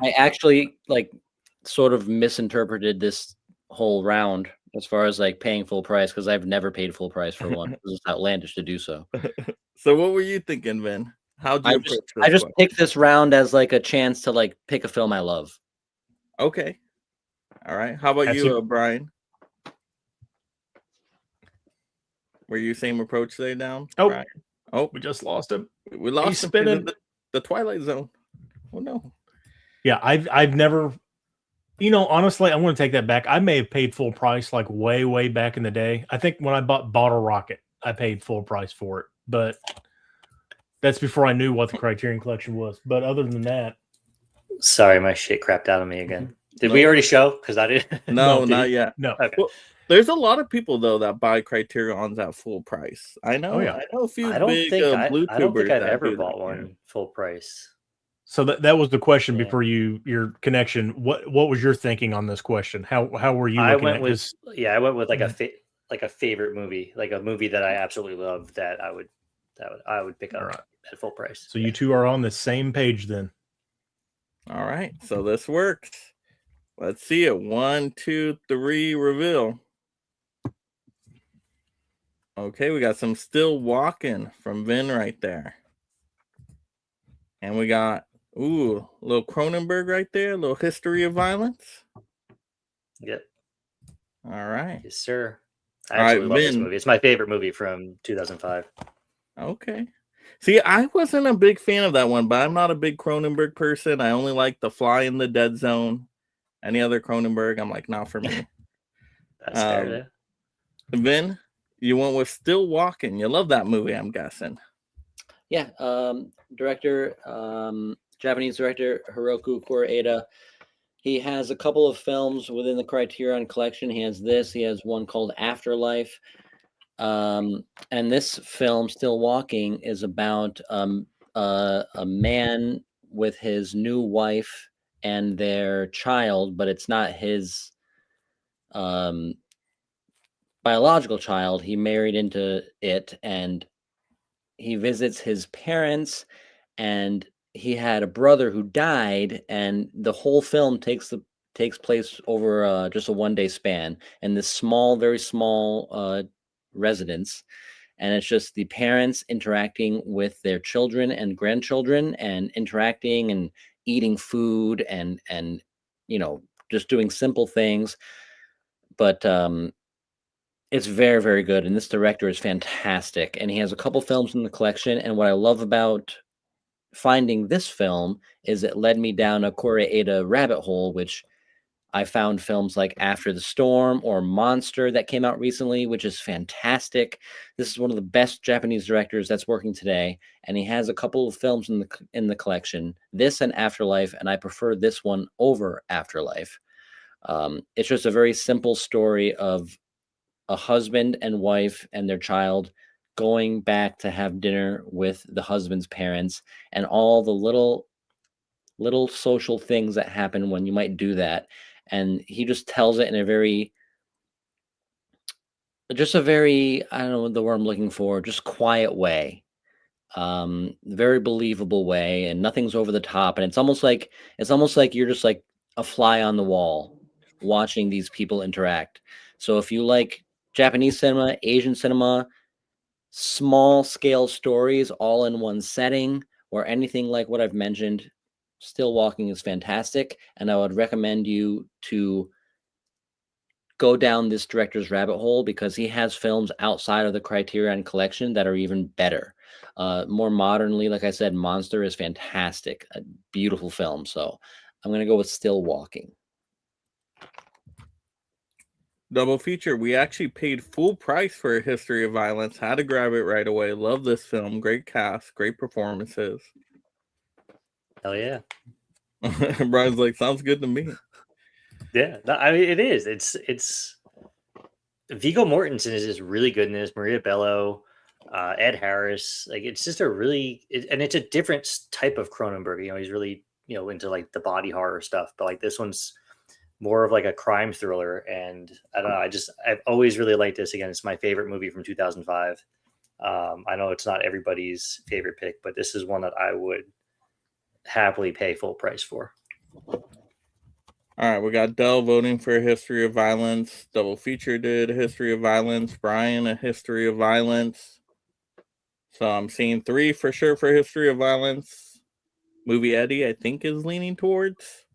I actually sort of misinterpreted this whole round as far as like paying full price, because I've never paid full price for one. It's outlandish to do so. So what were you thinking, Vin? How'd you approach this? I just picked this round as like a chance to like pick a film I love. Okay. All right. How about you, Brian? Were you same approach there down? Oh, Brian? Oh, we just lost him. We lost him to the Twilight Zone. Oh no. Yeah, I've never, honestly, I'm going to take that back. I may have paid full price like way back in the day. I think when I bought Bottle Rocket, I paid full price for it, but that's before I knew what the Criterion Collection was. But other than that, sorry, my shit crapped out on me again. Did we already show? Because I didn't. No, not yet. No. Okay. Well, there's a lot of people though that buy Criterions at full price. I know. Oh, yeah. I know a few I don't big think blue I don't think I've that ever do bought that, one full price. So that was the question Yeah. before your connection. What was your thinking on this question? How were you? I looking went at with this? I went with like a favorite movie, like a movie that I absolutely love that I would pick up at full price. So you two are on the same page then. All right. So this works. Let's see it. 1, 2, 3, reveal. Okay, we got some Still Walking from Vin right there. And we got a little Cronenberg right there, a little History of Violence. Yep. All right. Yes, sir. I absolutely love this Vin. movie. It's my favorite movie from 2005. Okay. See, I wasn't a big fan of that one, but I'm not a big Cronenberg person. I only like The Fly in the Dead Zone. Any other Cronenberg, I'm like, not for me. That's fair. Vin, you went with Still Walking. You love that movie, I'm guessing. Yeah. Director, Japanese director Hiroku Koreeda. He has a couple of films within the Criterion Collection. He has this. He has one called Afterlife. And this film, Still Walking, is about a man with his new wife and their child, but it's not his biological child. He married into it, and he visits his parents, and he had a brother who died, and the whole film takes place over just a one-day span in this very small residence. And it's just the parents interacting with their children and grandchildren and interacting and eating food and just doing simple things. But it's very, very good. And this director is fantastic. And he has a couple films in the collection. And what I love about finding this film is it led me down a Koreeda rabbit hole, which I found films like After the Storm or Monster that came out recently, which is fantastic. This is one of the best Japanese directors that's working today, and he has a couple of films in the collection, this and Afterlife, and I prefer this one over Afterlife. It's just a very simple story of a husband and wife and their child going back to have dinner with the husband's parents, and all the little social things that happen when you might do that. And he just tells it in a very, I don't know the word I'm looking for, just quiet way. very believable way, and nothing's over the top. And it's almost like you're just like a fly on the wall watching these people interact. So if you like Japanese cinema, Asian cinema, small scale stories all in one setting, or anything like what I've mentioned, Still Walking is fantastic, and I would recommend you to go down this director's rabbit hole because he has films outside of the Criterion Collection that are even better. More modernly, like I said, Monster is fantastic, a beautiful film. So I'm going to go with Still Walking. Double feature. We actually paid full price for A History of Violence. Had to grab it right away. Love this film. Great cast, great performances. Hell yeah. Brian's like, sounds good to me. Yeah, no, I mean, it is. It's Viggo Mortensen is just really good in this. Maria Bello, Ed Harris. Like, it's just a really, and it's a different type of Cronenberg. You know, he's really, you know, into like the body horror stuff, but like this one's more of like a crime thriller. And I don't know, I've always really liked this. Again, it's my favorite movie from 2005. I know it's not everybody's favorite pick, but this is one that I would happily pay full price for. All right, we got Dell voting for A History of Violence. Double feature did A History of Violence. Brian, A History of Violence. So I'm seeing 3 for sure for History of Violence. Movie Eddie, I think, is leaning towards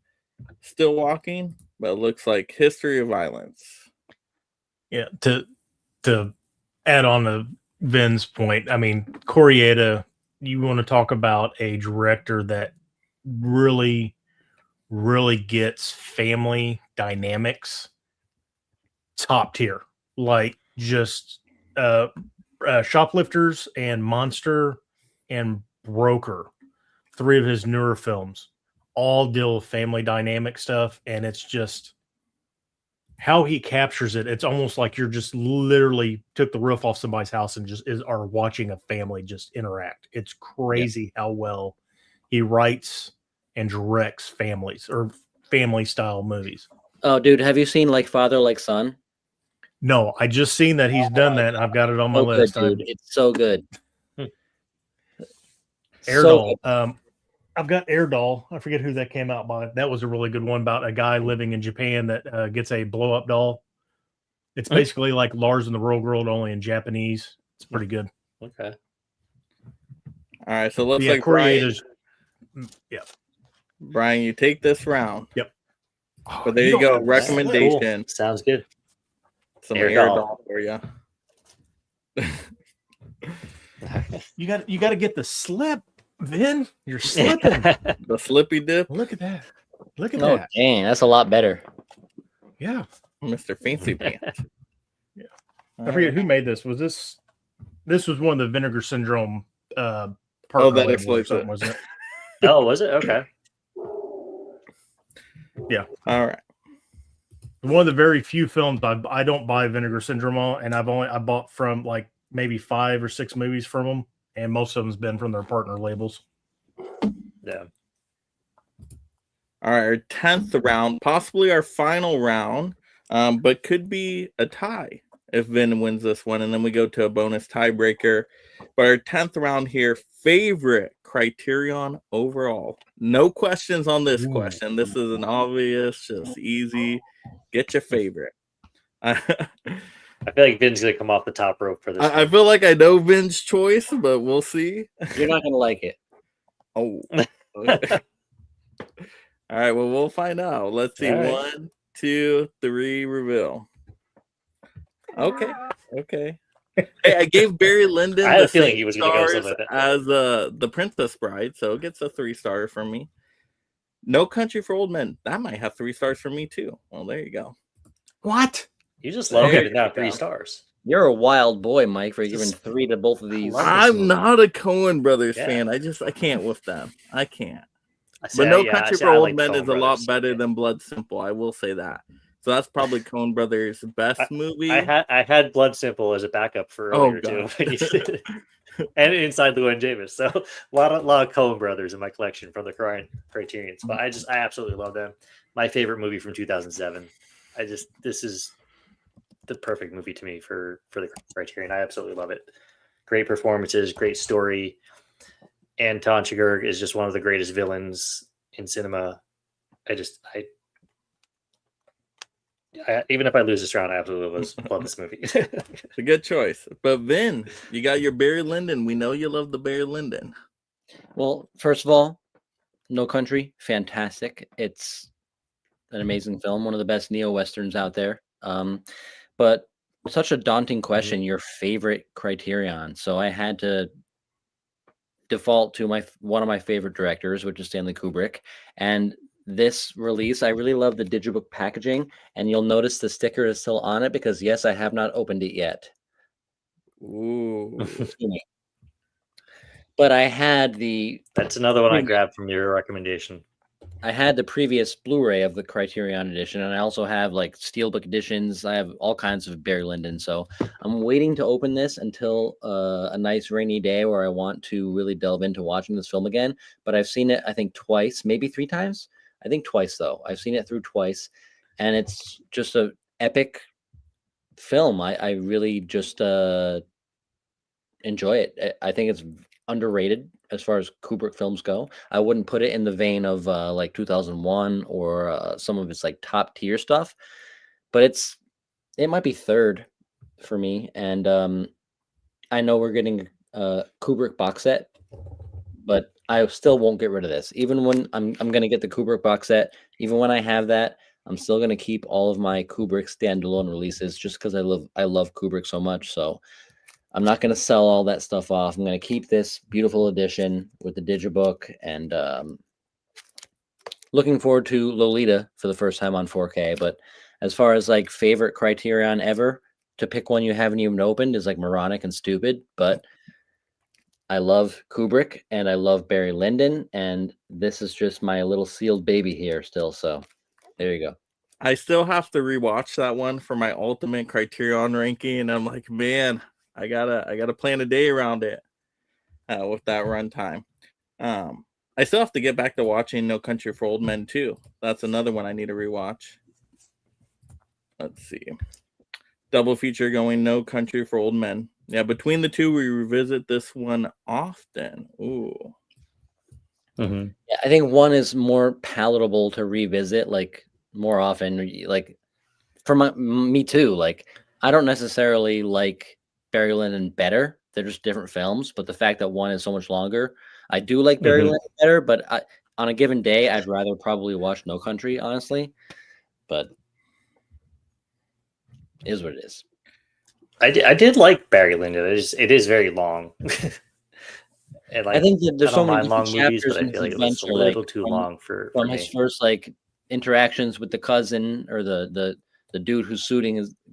Still Walking, but it looks like History of Violence. Yeah, to add on to Vin's point, I mean, Corietta, you want to talk about a director that really gets family dynamics top tier, like just Shoplifters and Monster and Broker, 3 of his newer films, all deal with family dynamic stuff, and it's just how he captures it. It's almost like you're just literally took the roof off somebody's house and just are watching a family just interact. It's crazy how well he writes and directs families or family style movies. Oh, dude, have you seen like Father Like Son? No, I just seen that he's done that. And I've got it on my list. Good, dude. It's so good. Airdoll. I've got Airdoll. I forget who that came out by. That was a really good one about a guy living in Japan that gets a blow up doll. It's basically like Lars and the Real World, only in Japanese. It's pretty good. Okay. All right, so looks Yeah, like Brian, Brian, you take this round. Yep. But there you go. Recommendation. Cool. Sounds good. Some Airdoll for you. You got to get the slip, Vin. You're slipping. The slippy dip. Look at that. Look at Oh, that. dang, that's a lot better. Yeah. Mr. Fancy Pants. Yeah. I forget who made this. Was this was one of the Vinegar Syndrome partner that label or explains something, it. wasn't it? Oh, was it? Okay. Yeah. All right. One of the very few films I don't buy Vinegar Syndrome on, and I bought from like maybe 5 or 6 movies from them, and most of them's been from their partner labels. Yeah. All right, our 10th round, possibly our final round, but could be a tie if Vin wins this one, and then we go to a bonus tiebreaker. But our 10th round here, favorite Criterion overall. No questions on this question. This is an obvious, just easy. Get your favorite. I feel like Vin's gonna come off the top rope for this. I feel like I know Vin's choice, but we'll see. You're not gonna like it. Oh. Okay. All right, well, we'll find out. Let's see. Right. 1, 2, 3, reveal. Okay. Hey, I gave Barry Lyndon I had a the feeling same he was gonna go stars something like that. as the Princess Bride, so it gets a 3-star from me. No Country for Old Men. That might have 3 stars from me too. Well, there you go. What? You just love There it now you 3 go. stars. You're a wild boy, Mike, for giving Just- 3 to both of these. love I'm not a Coen Brothers Yeah. fan. I can't with them. I can't. I But No yeah, Country see, for I Old like Men Coen is a lot Brothers. better Yeah. than Blood Simple. I will say that. So that's probably Coen Brothers' best movie. I had Blood Simple as a backup for Oh, earlier too, God. and Inside Llewyn James. So a lot of Coen Brothers in my collection from the Criterions. But I absolutely love them. My favorite movie from 2007. This is the perfect movie to me for the Criterion. I absolutely love it. Great performances, great story. Anton Chigurh is just one of the greatest villains in cinema. Even if I lose this round, I absolutely love this movie. It's a good choice. But Vin, you got your Barry Lyndon. We know you love the Barry Lyndon. Well, first of all, No Country, fantastic. It's an amazing film, one of the best neo-westerns out there. But such a daunting question, your favorite Criterion. So I had to default to one of my favorite directors, which is Stanley Kubrick. And this release, I really love the digibook packaging, and you'll notice the sticker is still on it because yes, I have not opened it yet. Ooh. But I had the That's another one I grabbed from your recommendation. I had the previous Blu-ray of the Criterion edition, and I also have like SteelBook editions. I have all kinds of Barry Lyndon. So I'm waiting to open this until a nice rainy day where I want to really delve into watching this film again. But I've seen it, I think, twice, maybe 3 times. I think twice, though. I've seen it through twice, and it's just an epic film. I really just enjoy it. I think it's underrated as far as Kubrick films go. I wouldn't put it in the vein of like 2001 or some of its like top tier stuff, but it might be third for me. And I know we're getting a Kubrick box set, but I still won't get rid of this. Even when I'm going to get the Kubrick box set, even when I have that, I'm still going to keep all of my Kubrick standalone releases just because I love Kubrick so much. So I'm not going to sell all that stuff off. I'm going to keep this beautiful edition with the digibook, and looking forward to Lolita for the first time on 4K. But as far as like favorite Criterion ever, to pick one you haven't even opened is like moronic and stupid. But I love Kubrick and I love Barry Lyndon, and this is just my little sealed baby here still. So there you go. I still have to rewatch that one for my ultimate Criterion ranking, and I'm like, man, I gotta plan a day around it with that runtime. I still have to get back to watching No Country for Old Men too. That's another one I need to rewatch. Let's see, double feature going No Country for Old Men. Yeah, between the two, we revisit this one often. Ooh. Yeah, I think one is more palatable to revisit, like more often. Like for me too. Like I don't necessarily like Barry Lyndon better. They're just different films, but the fact that one is so much longer, I do like Barry Lyndon better. But on a given day, I'd rather probably watch No Country, honestly. But it is what it is. I did like Barry Lyndon. It is very long. And like, I think that there's so many long chapters, movies, but I feel like it was a little too long for his first like interactions with the cousin or the dude who's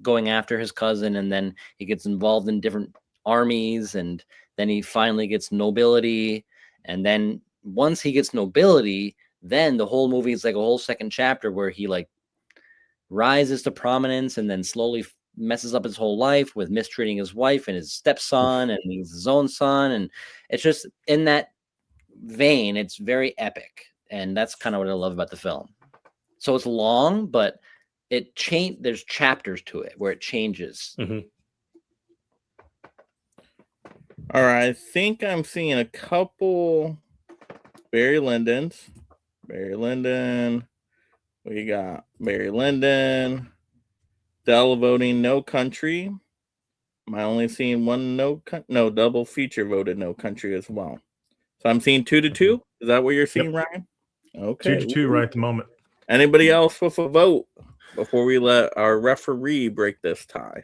going after his cousin, and then he gets involved in different armies, and then he finally gets nobility, and then once he gets nobility, then the whole movie is like a whole second chapter where he like rises to prominence and then slowly messes up his whole life with mistreating his wife and his stepson and his own son, and it's just in that vein. It's very epic, and that's kind of what I love about the film. So it's long, but there's chapters to it where it changes. All right, I think I'm seeing a couple Barry Lyndons. Barry Lyndon. We got Barry Lyndon. Dell voting No Country. Am I only seeing one No double feature voted No Country as well. So I'm seeing 2-2. Is that what you're seeing, Ryan? Okay. 2-2 right at the moment. Anybody else with a vote before we let our referee break this tie?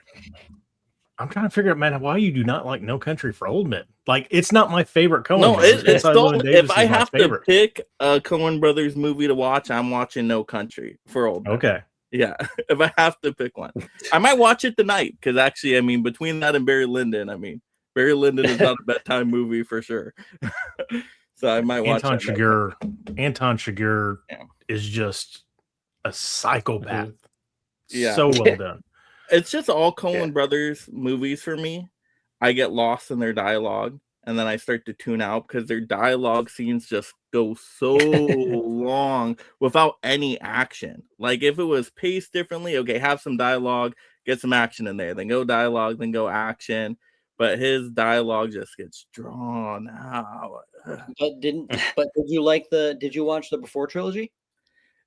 I'm trying to figure out, man, why you do not like No Country for Old Men. Like, it's not my favorite Coen. No, Brothers. it's still, if I is my have favorite. to pick a Coen Brothers movie to watch, I'm watching No Country for Old Men. Okay. Yeah, if I have to pick one. I might watch it tonight, because actually, I mean, between that and Barry Lyndon, I mean, Barry Lyndon is not a bedtime movie for sure. So I might watch Anton Chigurh is just a psychopath. Yeah. So well done. It's just all Coen Brothers movies for me. I get lost in their dialogue, and then I start to tune out because their dialogue scenes just go so long without any action. Like if it was paced differently, okay, have some dialogue, get some action in there, then go dialogue, then go action. but his dialogue just gets drawn out. But did you like did you watch the Before trilogy?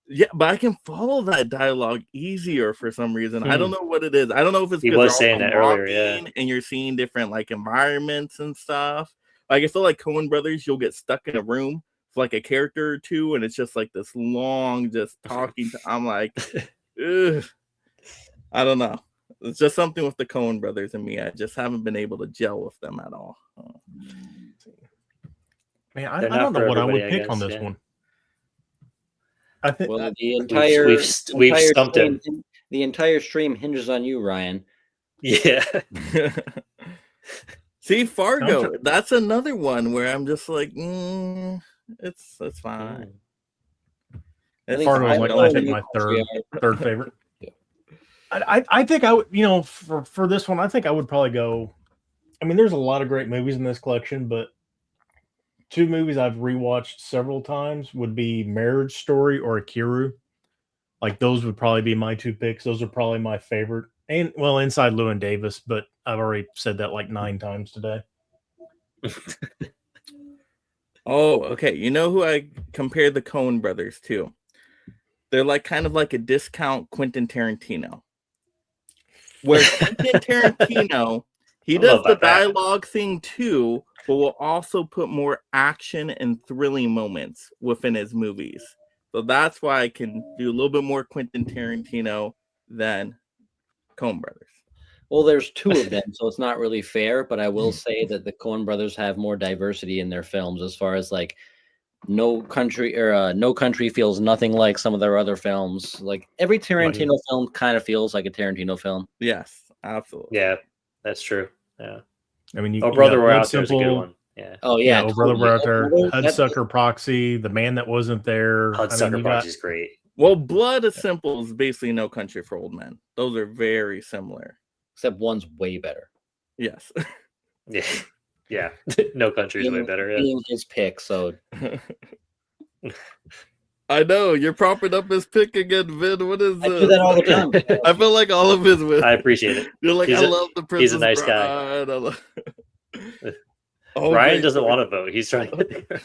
Yeah, but I can follow that dialogue easier for some reason. I don't know what it is. I don't know if it's He because was saying that earlier, yeah. and you're seeing different like environments and stuff. Like I feel like Coen Brothers, you'll get stuck in a room for like a character or two, and it's just like this long, just talking. I'm like, ugh. I don't know. It's just something with the Coen Brothers and me. I just haven't been able to gel with them at all. Man, I don't know what I would pick on this one. I think the entire we've stumped him. The entire stream hinges on you, Ryan. Yeah. See, Fargo. That's another one where I'm just like, it's fine. Fargo is like I think my third favorite. I think I would, for this one, I think I would probably go. I mean, there's a lot of great movies in this collection, but two movies I've rewatched several times would be Marriage Story or Akiru. Like those would probably be my two picks. Those are probably my favorite. And well, Inside Llewyn Davis, but I've already said that like 9 times today. Oh, okay. You know who I compare the Coen Brothers to? They're like kind of like a discount Quentin Tarantino. Where Quentin Tarantino, he does the dialogue thing too, but will also put more action and thrilling moments within his movies. So that's why I can do a little bit more Quentin Tarantino than Coen Brothers. Well, there's 2 of them, so it's not really fair, but I will say that the Coen Brothers have more diversity in their films as far as like No Country feels nothing like some of their other films. Like every Tarantino film kind of feels like a Tarantino film. Yes, absolutely. Yeah, that's true. Yeah. I mean, Brother, We're Out There's a good one. Yeah. Oh yeah. Oh, Brother, We're Out There. Hudsucker Proxy, The Man That Wasn't There. Hudsucker Proxy is great. Well, Blood is Simple is basically No Country for Old Men. Those are very similar. Except one's way better. Yes. Yeah. No Country is way better. Being his pick, so. I know you're propping up his pick again, Vin. What is this? I do that all the time. I feel like all of his wins. I appreciate it. You're like, I love the Princess He's a nice Bride. guy. Ryan doesn't want to vote. He's trying to.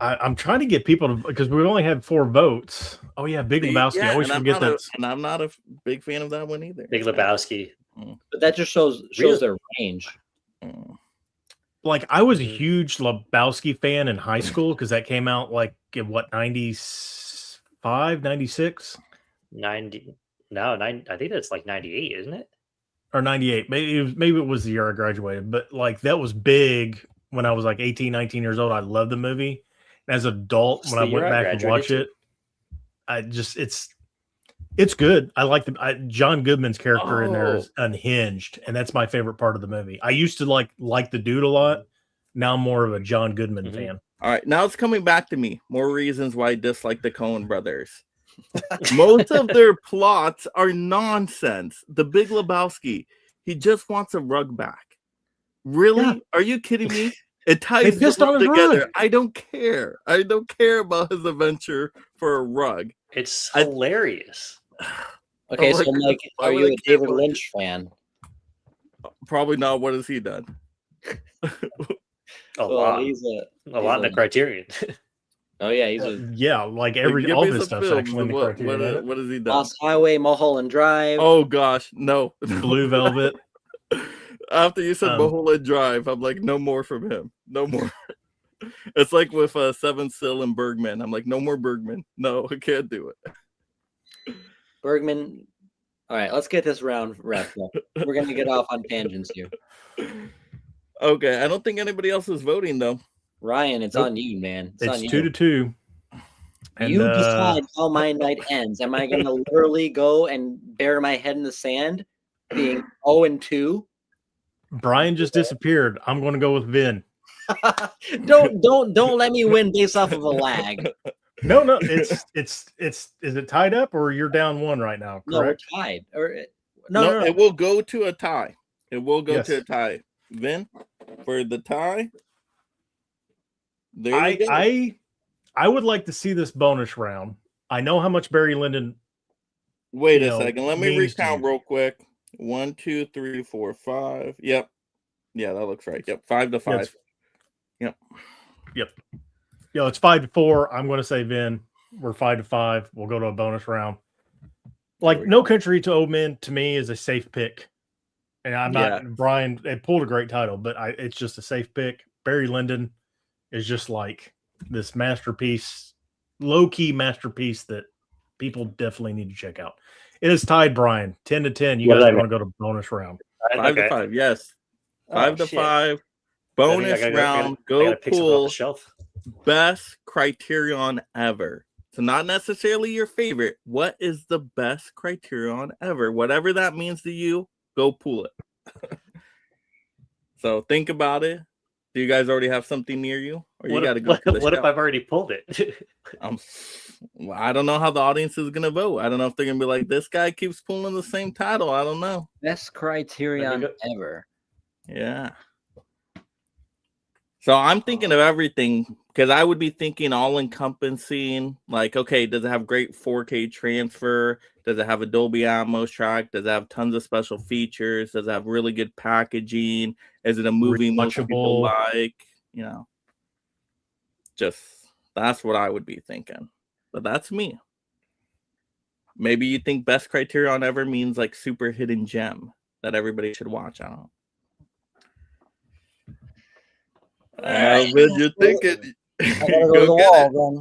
I'm trying to get people to, because we only had 4 votes. Oh yeah, Big Lebowski. I always forget that. And I'm not a big fan of that one either. Big Lebowski. But that just shows their range. Like I was a huge Lebowski fan in high school because that came out like in what 95, 96? 90. No, I think that's like 98, isn't it? Or 98. Maybe it was the year I graduated, but like that was big when I was like 18, 19 years old. I loved the movie. As an adult, when I went back and watched it, it's good. I like John Goodman's character in there is unhinged, and that's my favorite part of the movie. I used to like the dude a lot. Now I'm more of a John Goodman fan. All right, now it's coming back to me. More reasons why I dislike the Coen Brothers. Most of their plots are nonsense. The Big Lebowski, he just wants a rug back. Really? Yeah. Are you kidding me? It ties them together. I don't care. I don't care about his adventure for a rug. It's hilarious. Okay, so Mike, are you a David Lynch fan? Probably not. What has he done? A lot in the Criterion. Oh yeah, he's like all this stuff's actually in the Criterion. What has he done? Lost Highway, Mulholland Drive. Oh gosh, no. Blue Velvet. After you said Mulholland Drive, I'm like, no more from him. No more. It's like with Seven Still and Bergman. I'm like, no more Bergman. No, I can't do it. Bergman. All right, let's get this round wrapped up. We're going to get off on tangents here. Okay, I don't think anybody else is voting, though. Ryan, it's on you, man. It's 2-2. And, you decide how my night ends. Am I going to literally go and bury my head in the sand, being 0-2? Brian just disappeared. I'm going to go with Vin. Don't let me win based off of a lag. No. It's is it tied up or you're down 1 right now? Correct? No, we're tied. No. It will go to a tie. It will go to a tie. Vin, for the tie. There you go. I would like to see this bonus round. I know how much Barry Lyndon. Wait a second. Let me recount real quick. 1, 2, 3, 4, 5. Yep. Yeah, that looks right. Yep. 5 to 5. Yep. Yo, it's 5-4. I'm going to say Vin. We're 5-5. We'll go to a bonus round. Like No Country to Old Men to me is a safe pick, and I'm not Brian. It pulled a great title, but it's just a safe pick. Barry Lyndon is just like this masterpiece, low key masterpiece that people definitely need to check out. It is tied, Brian, 10-10. You guys are going to go to bonus round. 5 to 5. Yes, 5 to 5. Bonus round. Go pull best Criterion ever. So not necessarily your favorite. What is the best Criterion ever? Whatever that means to you, go pull it. So think about it. Do you guys already have something near you? Or you got to go to the What if I've already pulled it? I don't know how the audience is going to vote. I don't know if they're going to be like, this guy keeps pulling the same title. I don't know. Best Criterion ever. Yeah. So I'm thinking of everything because I would be thinking all encompassing. Like, okay, does it have great 4K transfer? Does it have a Dolby Atmos track? Does it have tons of special features? Does it have really good packaging? Is it a movie most people like? You know, just that's what I would be thinking. But that's me. Maybe you think best Criterion ever means like super hidden gem that everybody should watch. I don't know. You're thinking.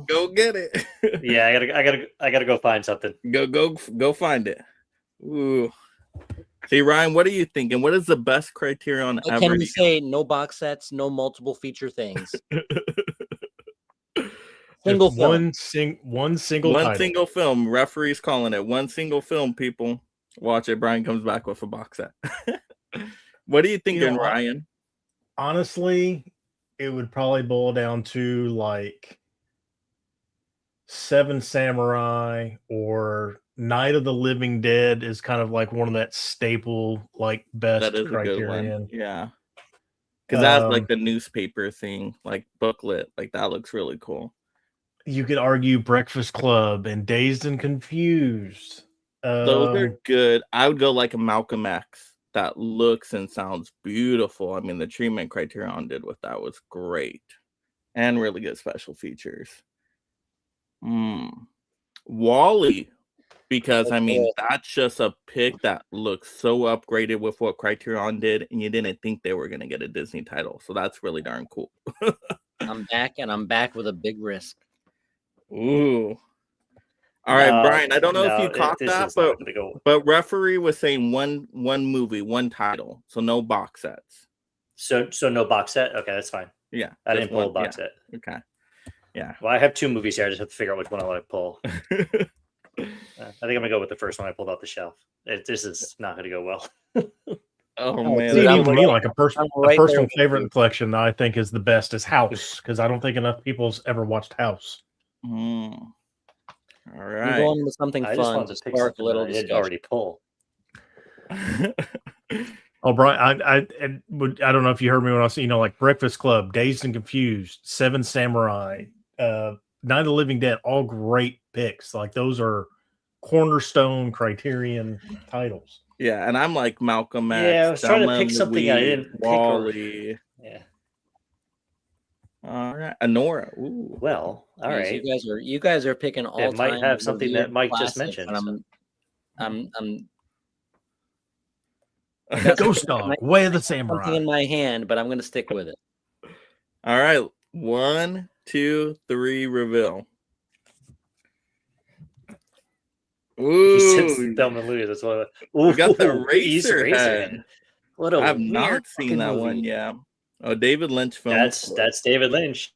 Go get it. Yeah, I gotta go find something. Go find it. Ooh. See, Ryan, what are you thinking? What is the best Criterion ever? Can you say no box sets, no multiple feature things? Single film. One single film. Referee's calling it. One single film, people. Watch it. Brian comes back with a box set. What are you thinking, Ryan? Honestly, it would probably boil down to like Seven Samurai or Night of the Living Dead is kind of like one of that staple, like best that is Criterion. A good one. Yeah. Because that's like the newspaper thing, like booklet. Like that looks really cool. You could argue Breakfast Club and Dazed and Confused. Those are good. I would go like a Malcolm X. That looks and sounds beautiful. I mean, the treatment Criterion did with that was great. And really good special features. Wall-E. Because, I mean, that's just a pick that looks so upgraded with what Criterion did, and you didn't think they were going to get a Disney title. So that's really darn cool. I'm back, and I'm back with a big risk. Ooh. All right, Brian, I don't know if you caught that, but referee was saying one movie, one title, so no box sets. So no box set? Okay, that's fine. Yeah. I didn't pull a box set. Okay. Yeah. Well, I have 2 movies here. I just have to figure out which one I want to pull. I think I'm going to go with the first one I pulled off the shelf. This is not going to go well. Oh, man. Even me, like a personal favorite collection that I think is the best is House, because I don't think enough people's ever watched House. All right. I'm going with something fun to spark a little discussion. Already pull. Oh, Brian, I don't know if you heard me when I was, like Breakfast Club, Dazed and Confused, Seven Samurai, Night of the Living Dead, all great picks. Like those are cornerstone Criterion titles. Yeah, and I'm like Malcolm X. Yeah, I was trying to pick something I didn't Wall-E. Yeah. All right, Anora. Ooh. Well, all right. You guys are picking all. It might have something that Mike just mentioned. I'm Ghost Dog, Way of the Samurai. Something in my hand, but I'm going to stick with it. All right, 1, 2, 3, reveal. Ooh, he says Thelma and Louise. That's what. We got the Racer head. What a I've not seen that movie. one. Yeah. Oh, David Lynch film. That's David Lynch.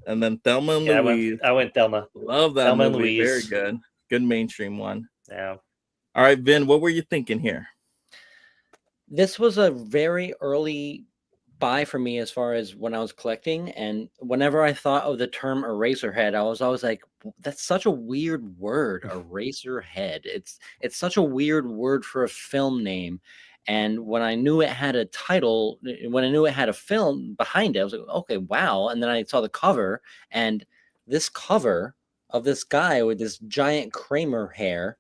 And then Thelma and Louise. I went Thelma. Love that Thelma movie. And Louise. Very good. Good mainstream one. Yeah. All right, Vin, what were you thinking here? This was a very early buy for me as far as when I was collecting, and whenever I thought of the term Eraserhead, I was always like, that's such a weird word, Eraserhead. It's such a weird word for a film name. And when I knew it had a title, when I knew it had a film behind it, I was like, okay, wow. And then I saw the cover, and this cover of this guy with this giant Kramer hair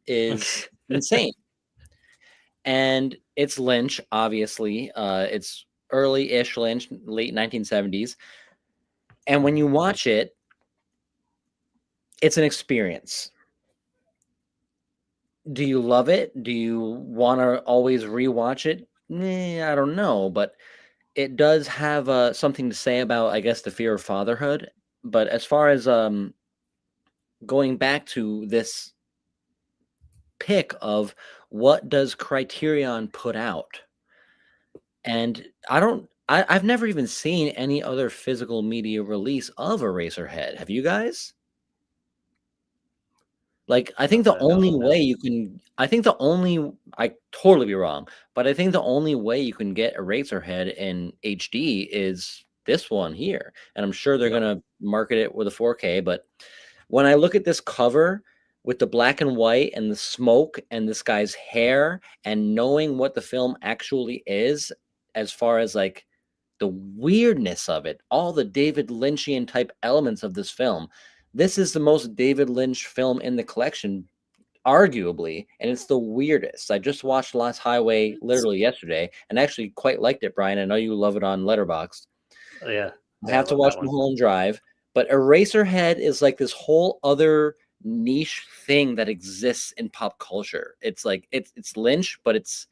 is insane. and it's Lynch, obviously. It's early-ish Lynch, late 1970s. And when you watch it, it's an experience. Do you love it? Do you want to always rewatch it? I don't know, but it does have something to say about, I guess, the fear of fatherhood. But as far as going back to this pick of what does Criterion put out, and I've never even seen any other physical media release of Eraserhead. Have you guys? Like, I think the only way you can, I totally be wrong, but I think the only way you can get Eraserhead in HD is this one here. And I'm sure they're going to market it with a 4K. But when I look at this cover with the black and white and the smoke and this guy's hair, and knowing what the film actually is, as far as like the weirdness of it, all the David Lynchian type elements of this film, this is the most David Lynch film in the collection, arguably, and it's the weirdest. I just watched Lost Highway literally yesterday and actually quite liked it, Brian. I know you love it on Letterboxd. Oh, yeah. I have to watch Mulholland Drive, but Eraserhead is like this whole other niche thing that exists in pop culture. It's like it's Lynch, but it's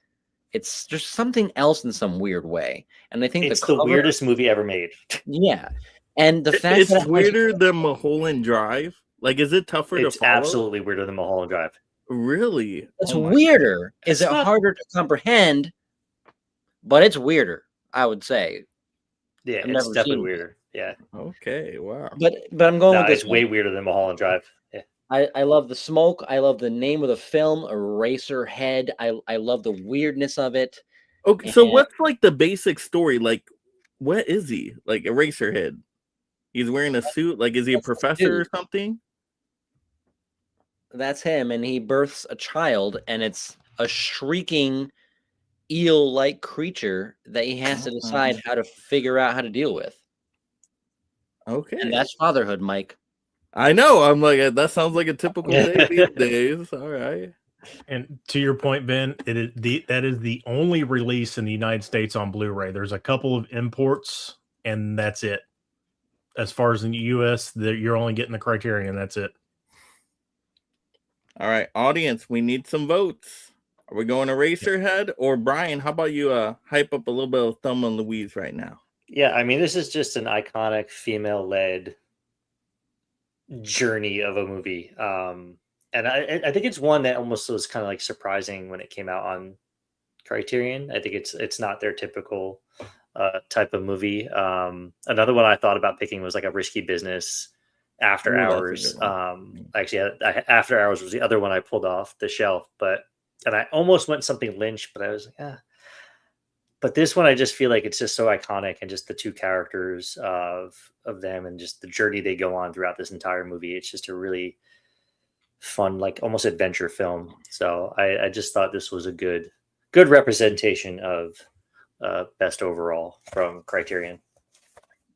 just something else in some weird way. And I think it's the weirdest movie ever made. Yeah. And the fact it's that weirder than Mulholland Drive. Like, is it tougher to follow? It's absolutely weirder than Mulholland Drive. Really? It's weirder. Is it harder to comprehend? But it's weirder, I would say. Yeah, it's definitely weirder. Yeah. Okay. Wow. But I'm going with this. It's way weirder than Mulholland Drive. Yeah. I love the smoke. I love the name of the film, Eraserhead. I love the weirdness of it. Okay, so what's like the basic story? Like, what is he? Like Eraserhead? He's wearing a suit. Like, is he a professor or something? That's him, and he births a child, and it's a shrieking eel-like creature that he has to decide how to figure out how to deal with. Okay. And that's fatherhood, Mike. I know. I'm like, that sounds like a typical day these days. All right. And to your point, Ben, that is the only release in the United States on Blu-ray. There's a couple of imports, and that's it. As far as in the US, you're only getting the Criterion. That's it. All right, audience, we need some votes. Are we going Eraserhead or Brian? How about you hype up a little bit of Thelma and Louise right now? Yeah, I mean, this is just an iconic female-led journey of a movie. And I think it's one that almost was kind of like surprising when it came out on Criterion. I think it's not their typical type of movie. Another one I thought about picking was like a Risky Business, After Hours. Actually, After Hours was the other one I pulled off the shelf, and I almost went something Lynch, but I was like, ah. But this one, I just feel like it's just so iconic, and just the two characters of them, and just the journey they go on throughout this entire movie. It's just a really fun, like almost adventure film. So I just thought this was a good representation of best overall from Criterion.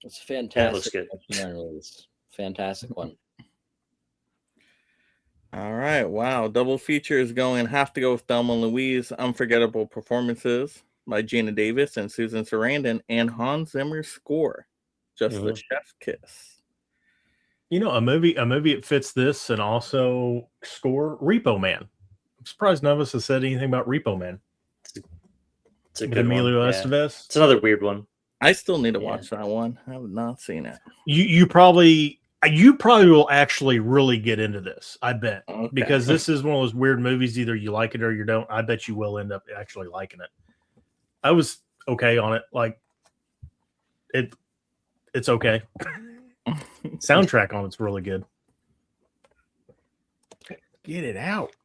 It's fantastic. It looks good. Fantastic one. All right. Wow. Double feature is going. Have to go with Thelma and Louise. Unforgettable performances by Gina Davis and Susan Sarandon, and Hans Zimmer's score. Just the chef's kiss. You know, a movie that fits this and also score, Repo Man. I'm surprised none of us has said anything about Repo Man. It's a good Emilio one. Estevez. It's another weird one. I still need to watch that one. I have not seen it. You probably will actually really get into this, I bet. Okay. Because this is one of those weird movies, either you like it or you don't. I bet you will end up actually liking it. I was okay on it. Like it's okay. Soundtrack on it's really good. Get it out.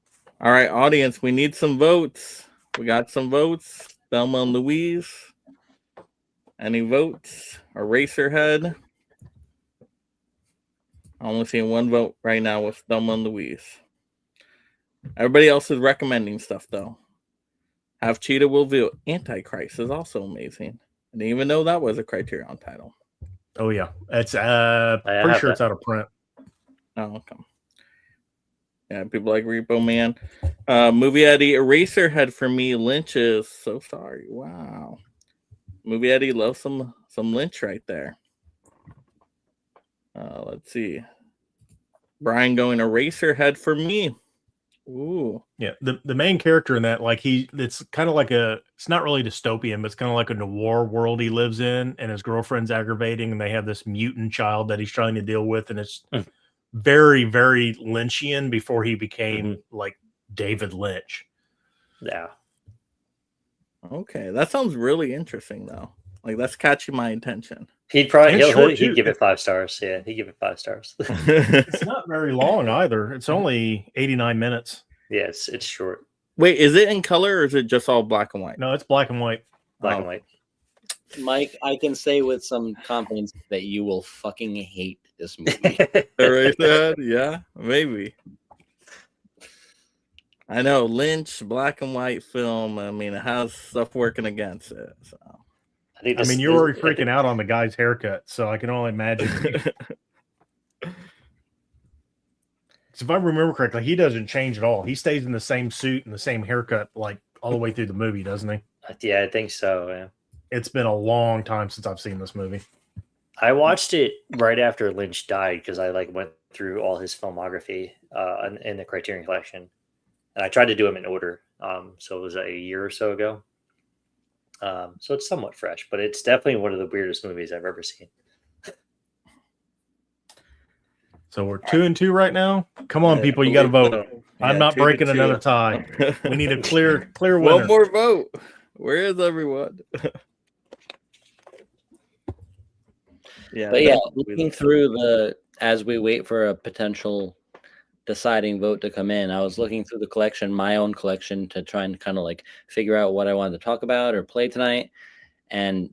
All right, audience, we need some votes. We got some votes. Thelma and Louise. Any votes? Eraserhead. I'm only seeing one vote right now with Thelma and Louise. Everybody else is recommending stuff, though. Have Cheetah Will View. Antichrist is also amazing. I didn't even know that was a Criterion title. Oh, yeah. It's pretty sure it's out of print. Oh, okay. Yeah, people like Repo Man. Movie Eddie, Eraserhead for me. Lynch is so sorry. Wow. Movie Eddie loves some Lynch right there. Let's see. Brian going Eraserhead for me. Ooh. Yeah, the main character in that, like it's kind of like it's not really dystopian, but it's kind of like a noir world he lives in, and his girlfriend's aggravating, and they have this mutant child that he's trying to deal with, and it's very, very Lynchian before he became like David Lynch. Yeah. Okay, that sounds really interesting though. Like that's catching my attention. He'd probably he'd give it 5 stars. Yeah, he'd give it 5 stars. It's not very long either. It's only 89 minutes. Yeah, it's short. Wait, is it in color or is it just all black and white? No, it's black and white. Black and white. Mike, I can say with some confidence that you will fucking hate this movie. Eraserhead? Yeah, maybe. I know Lynch, black and white film. I mean, it has stuff working against it. So I mean, you're already freaking out on the guy's haircut, so I can only imagine. So if I remember correctly, he doesn't change at all. He stays in the same suit and the same haircut like all the way through the movie, doesn't he? Yeah, I think so. Yeah. It's been a long time since I've seen this movie. I watched it right after Lynch died because I went through all his filmography in the Criterion Collection, and I tried to do them in order. So it was a year or so ago. So it's somewhat fresh, but it's definitely one of the weirdest movies I've ever seen. So we're 2-2 right now. Come on, people, you got to vote. Yeah, I'm not breaking 2-2. another tie. We need a clear winner. One more vote. Where is everyone? Yeah, But yeah, looking through as we wait for a potential deciding vote to come in, I was looking through the collection, my own collection, to try and kind of like figure out what I wanted to talk about or play tonight. And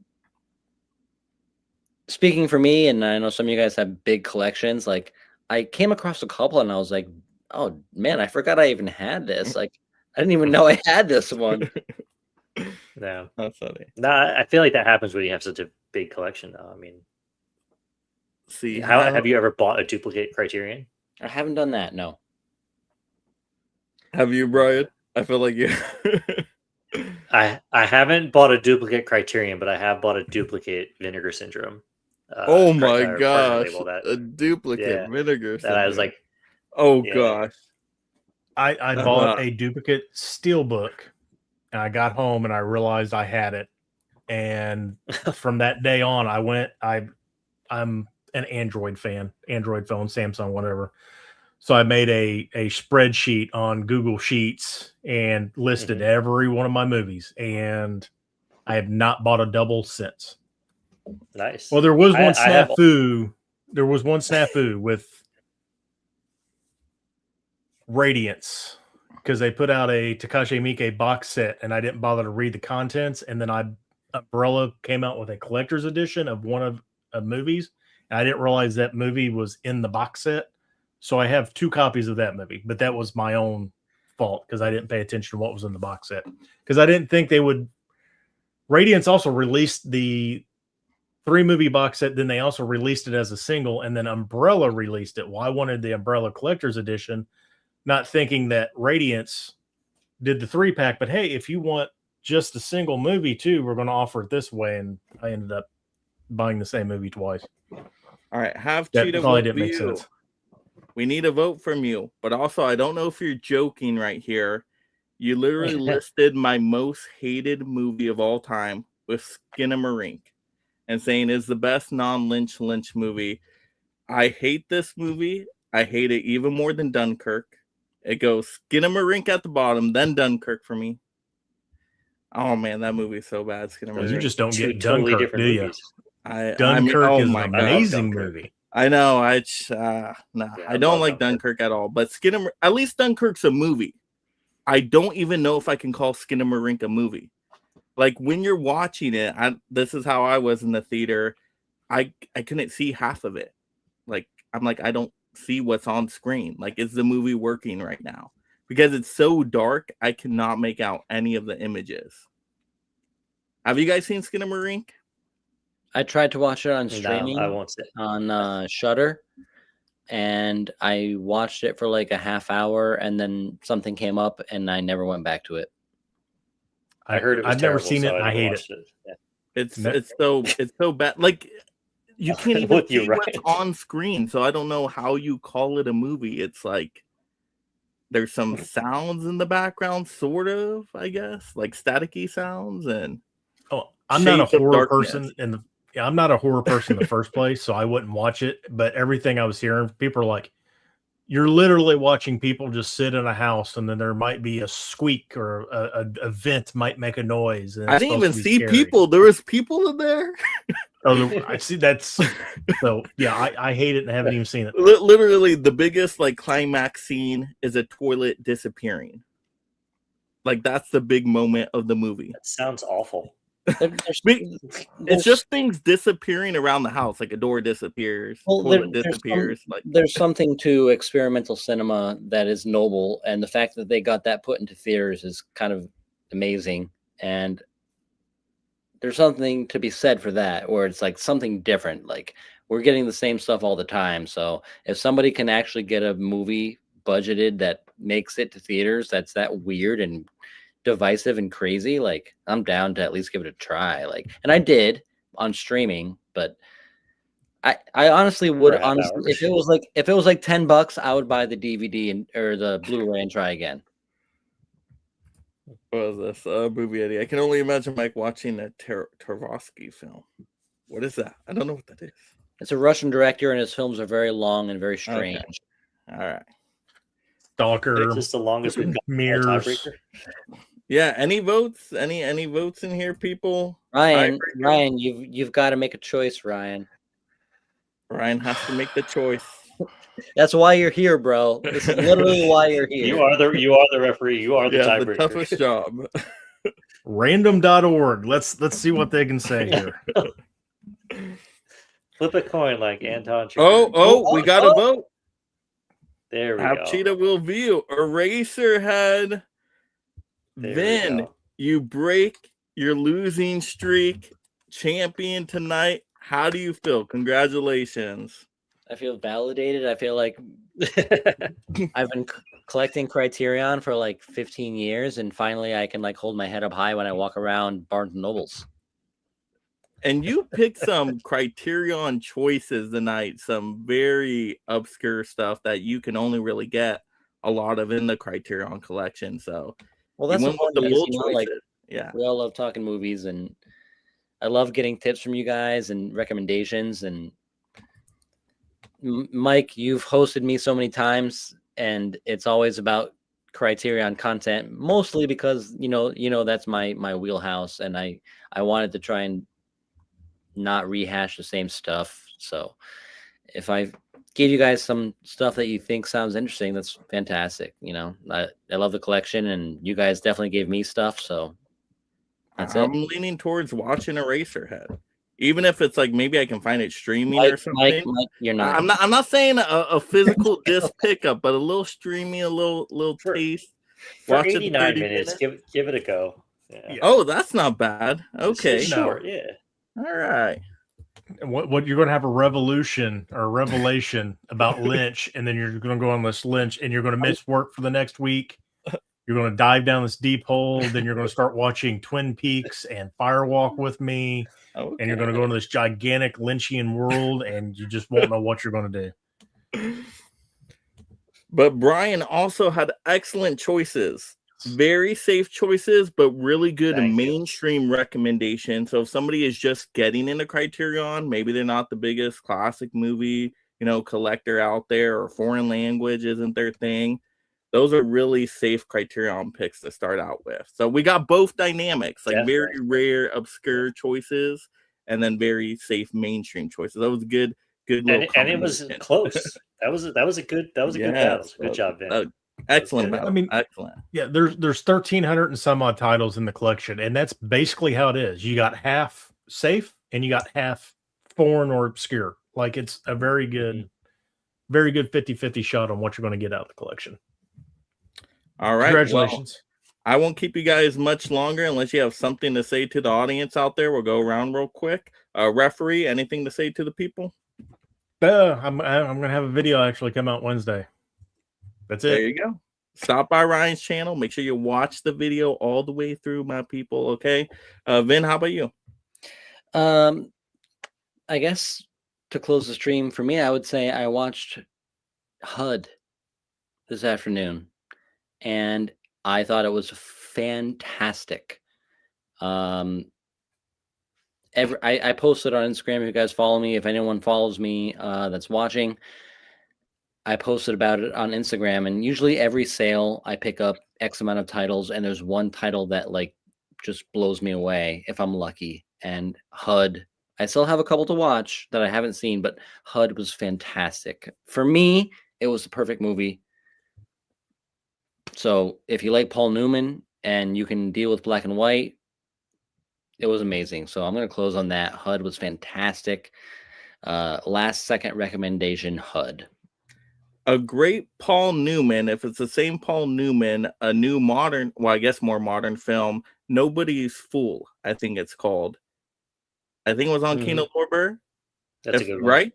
speaking for me, and I know some of you guys have big collections, like I came across a couple and I was like, oh man, I forgot I even had this. Like I didn't even know I had this one. No, that's funny. No, I feel like that happens when you have such a big collection though. I mean, see, how have you ever bought a duplicate Criterion? I haven't done that, no. Have you, Brian? I feel like you. I haven't bought a duplicate Criterion, but I have bought a duplicate Vinegar Syndrome. Oh my gosh, a duplicate Vinegar Syndrome. That I was like, oh gosh. I bought a duplicate Steelbook, and I got home and I realized I had it. And from that day on, I'm an Android fan, Android phone, Samsung, whatever. So I made a spreadsheet on Google Sheets and listed every one of my movies, and I have not bought a double since. Nice. Well, there was one snafu. There was one snafu with Radiance because they put out a Takashi Miike box set, and I didn't bother to read the contents. And then Umbrella came out with a collector's edition of one of movies. And I didn't realize that movie was in the box set. So I have 2 copies of that movie, but that was my own fault because I didn't pay attention to what was in the box set because I didn't think they would. Radiance also released the 3-movie box set. Then they also released it as a single, and then Umbrella released it. Well, I wanted the Umbrella collector's edition, not thinking that Radiance did the 3-pack, but hey, if you want just a single movie too, we're going to offer it this way. And I ended up buying the same movie twice. All right, have that Cheetah probably vote didn't for make you. sense. We need a vote from you, but also I don't know if you're joking right here. You literally listed my most hated movie of all time with Skinamarink and saying it's the best non-Lynch movie. I hate this movie. I hate it even more than Dunkirk. It goes Skinamarink at the bottom, then Dunkirk for me. Oh man, that movie's so bad. Skinamarink. You just don't get totally Dunkirk, different do you? movies. Dunkirk is an amazing movie. I know. I don't like Dunkirk at all. But at least Dunkirk's a movie. I don't even know if I can call Skinamarink a movie. Like when you're watching it, this is how I was in the theater. I couldn't see half of it. Like I'm like I don't see what's on screen. Like is the movie working right now? Because it's so dark, I cannot make out any of the images. Have you guys seen Skinamarink? I tried to watch it on streaming I won't say. on Shudder, and I watched it for like a half hour, and then something came up, and I never went back to it. I heard it was I've never terrible, seen it, so and I never hate it. watched it. Yeah. It's so bad. Like you can't I'm even with you, see what's Ryan. on screen, so I don't know how you call it a movie. It's like there's some sounds in the background, sort of, I guess, like staticky sounds, and I'm not a shades of horror darkness. person I'm not a horror person in the first place, so I wouldn't watch it. But everything I was hearing, people are like, you're literally watching people just sit in a house, and then there might be a squeak or a vent might make a noise. And I didn't even see people. There was people in there. I see. That's so. Yeah, I hate it and haven't even seen it. Literally, the biggest like climax scene is a toilet disappearing. Like that's the big moment of the movie. That sounds awful. It's just things disappearing around the house, like a door disappears, toilet disappears. There's something to experimental cinema that is noble, and the fact that they got that put into theaters is kind of amazing. And there's something to be said for that, where it's like something different. Like we're getting the same stuff all the time. So if somebody can actually get a movie budgeted that makes it to theaters, that's that weird and divisive and crazy, like I'm down to at least give it a try. Like, and I did on streaming, but I honestly would if it was like $10, I would buy the DVD or the Blu-ray and try again. What was this movie idea? I can only imagine Mike watching a Tarkovsky film. What is that? I don't know what that is. It's a Russian director, and his films are very long and very strange. Okay. All right. Stalker. Is this the longest we've got? Mirrors. Yeah. Any votes? Any votes in here, people? Ryan, you've got to make a choice, Ryan. Ryan has to make the choice. That's why you're here, bro. This is literally why you're here. You are the referee. You are the tiebreaker. The toughest job. Random.org. Let's see what they can say here. Flip a coin like Anton. We got a vote. There we go. Cheetah will view Eraserhead. Then you break your losing streak. Champion tonight. How do you feel? Congratulations. I feel validated. I feel like I've been collecting Criterion for like 15 years, and finally I can like hold my head up high when I walk around Barnes and Nobles. And you picked some Criterion choices tonight, some very obscure stuff that you can only really get a lot of in the Criterion collection. So, well, that's like, yeah, we all love talking movies, and I love getting tips from you guys and recommendations. And Mike, you've hosted me so many times, and it's always about Criterion content, mostly because you know that's my wheelhouse, and I wanted to try and not rehash the same stuff. So if I give you guys some stuff that you think sounds interesting, that's fantastic. You know, I love the collection, and you guys definitely gave me stuff. So I'm leaning towards watching Eraserhead, even if it's like maybe I can find it streaming or something. Mike, you're not. I'm not saying a physical disc pickup, but a little streaming, a little taste. For 89 minutes, give it a go. Yeah. Oh, that's not bad. Okay, sure, yeah. All right. What you're going to have a revelation or a revelation about Lynch, and then you're going to go on this Lynch, and you're going to miss work for the next week. You're going to dive down this deep hole. Then you're going to start watching Twin Peaks and Firewalk with me, and you're going to go into this gigantic Lynchian world, and you just won't know what you're going to do. But Brian also had excellent choices. Very safe choices, but really good mainstream recommendations. So if somebody is just getting into Criterion, maybe they're not the biggest classic movie, collector out there, or foreign language isn't their thing. Those are really safe Criterion picks to start out with. So we got both dynamics, like very rare, obscure choices, and then very safe mainstream choices. That was good. And it was close. That was a good battle. Good job, Ben. Excellent. I mean, excellent. Yeah, there's 1,300 and some odd titles in the collection, and that's basically how it is. You got half safe, and you got half foreign or obscure. Like it's a very good 50-50 shot on what you're going to get out of the collection. All right, congratulations. Well, I won't keep you guys much longer unless you have something to say to the audience out there. We'll go around real quick. Referee, anything to say to the people? I'm gonna have a video actually come out Wednesday. That's There it. you go. Stop by Ryan's channel. Make sure you watch the video all the way through, my people. Okay. Vin, how about you? I guess to close the stream for me, I would say I watched HUD this afternoon, and I thought it was fantastic. I posted on Instagram. If you guys follow me, if anyone follows me that's watching, I posted about it on Instagram, and usually every sale I pick up X amount of titles, and there's one title that like just blows me away if I'm lucky. And HUD, I still have a couple to watch that I haven't seen, but HUD was fantastic. For me, it was the perfect movie. So if you like Paul Newman and you can deal with black and white, it was amazing. So I'm going to close on that. HUD was fantastic. Last second recommendation, HUD. A great Paul Newman, if it's the same Paul Newman, a new modern, well, I guess more modern film, Nobody's Fool, I think it's called. I think it was on Kino Lorber. That's a good one. Right?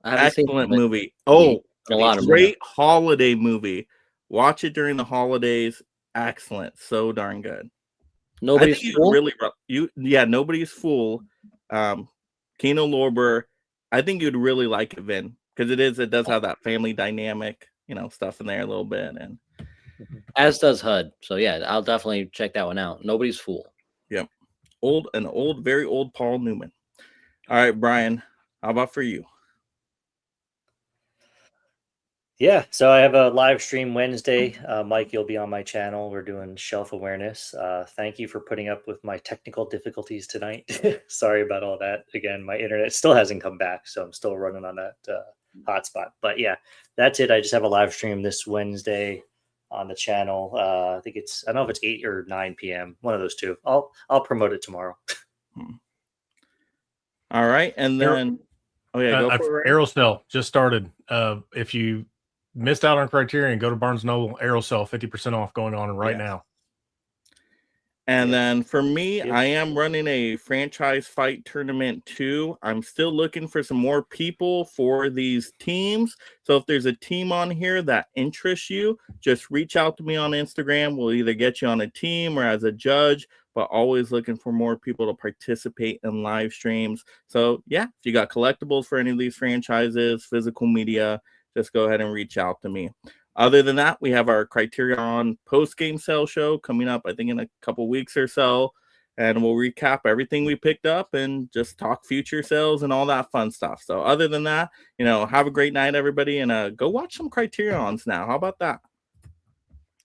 I haven't seen Excellent it, movie. Oh, a lot of great holiday movie. Watch it during the holidays. Excellent. So darn good. Nobody's Fool. Really, Nobody's Fool. Kino Lorber. I think you'd really like it, Vin, because it does have that family dynamic, stuff in there a little bit, and as does HUD. So yeah, I'll definitely check that one out. Nobody's Fool. Yep. Very old Paul Newman. All right, Brian, how about for you? Yeah, so I have a live stream Wednesday. Mike, you'll be on my channel. We're doing shelf awareness. Thank you for putting up with my technical difficulties tonight. Sorry about all that. Again, my internet still hasn't come back, so I'm still running on that hotspot. But yeah, that's it. I just have a live stream this Wednesday on the channel. I think I don't know if it's 8 or 9 p.m. One of those two. I'll promote it tomorrow. All right, and then go for it. Aerosol just started. If you missed out on Criterion, go to Barnes & Noble. Aerosol 50% off going on right now. And then for me, I am running a franchise fight tournament too. I'm still looking for some more people for these teams. So if there's a team on here that interests you, just reach out to me on Instagram. We'll either get you on a team or as a judge, but always looking for more people to participate in live streams. So yeah, if you got collectibles for any of these franchises, physical media, just go ahead and reach out to me. Other than that, we have our Criterion post-game sale show coming up, I think, in a couple weeks or so. And we'll recap everything we picked up and just talk future sales and all that fun stuff. So other than that, have a great night, everybody. And go watch some Criterions now. How about that?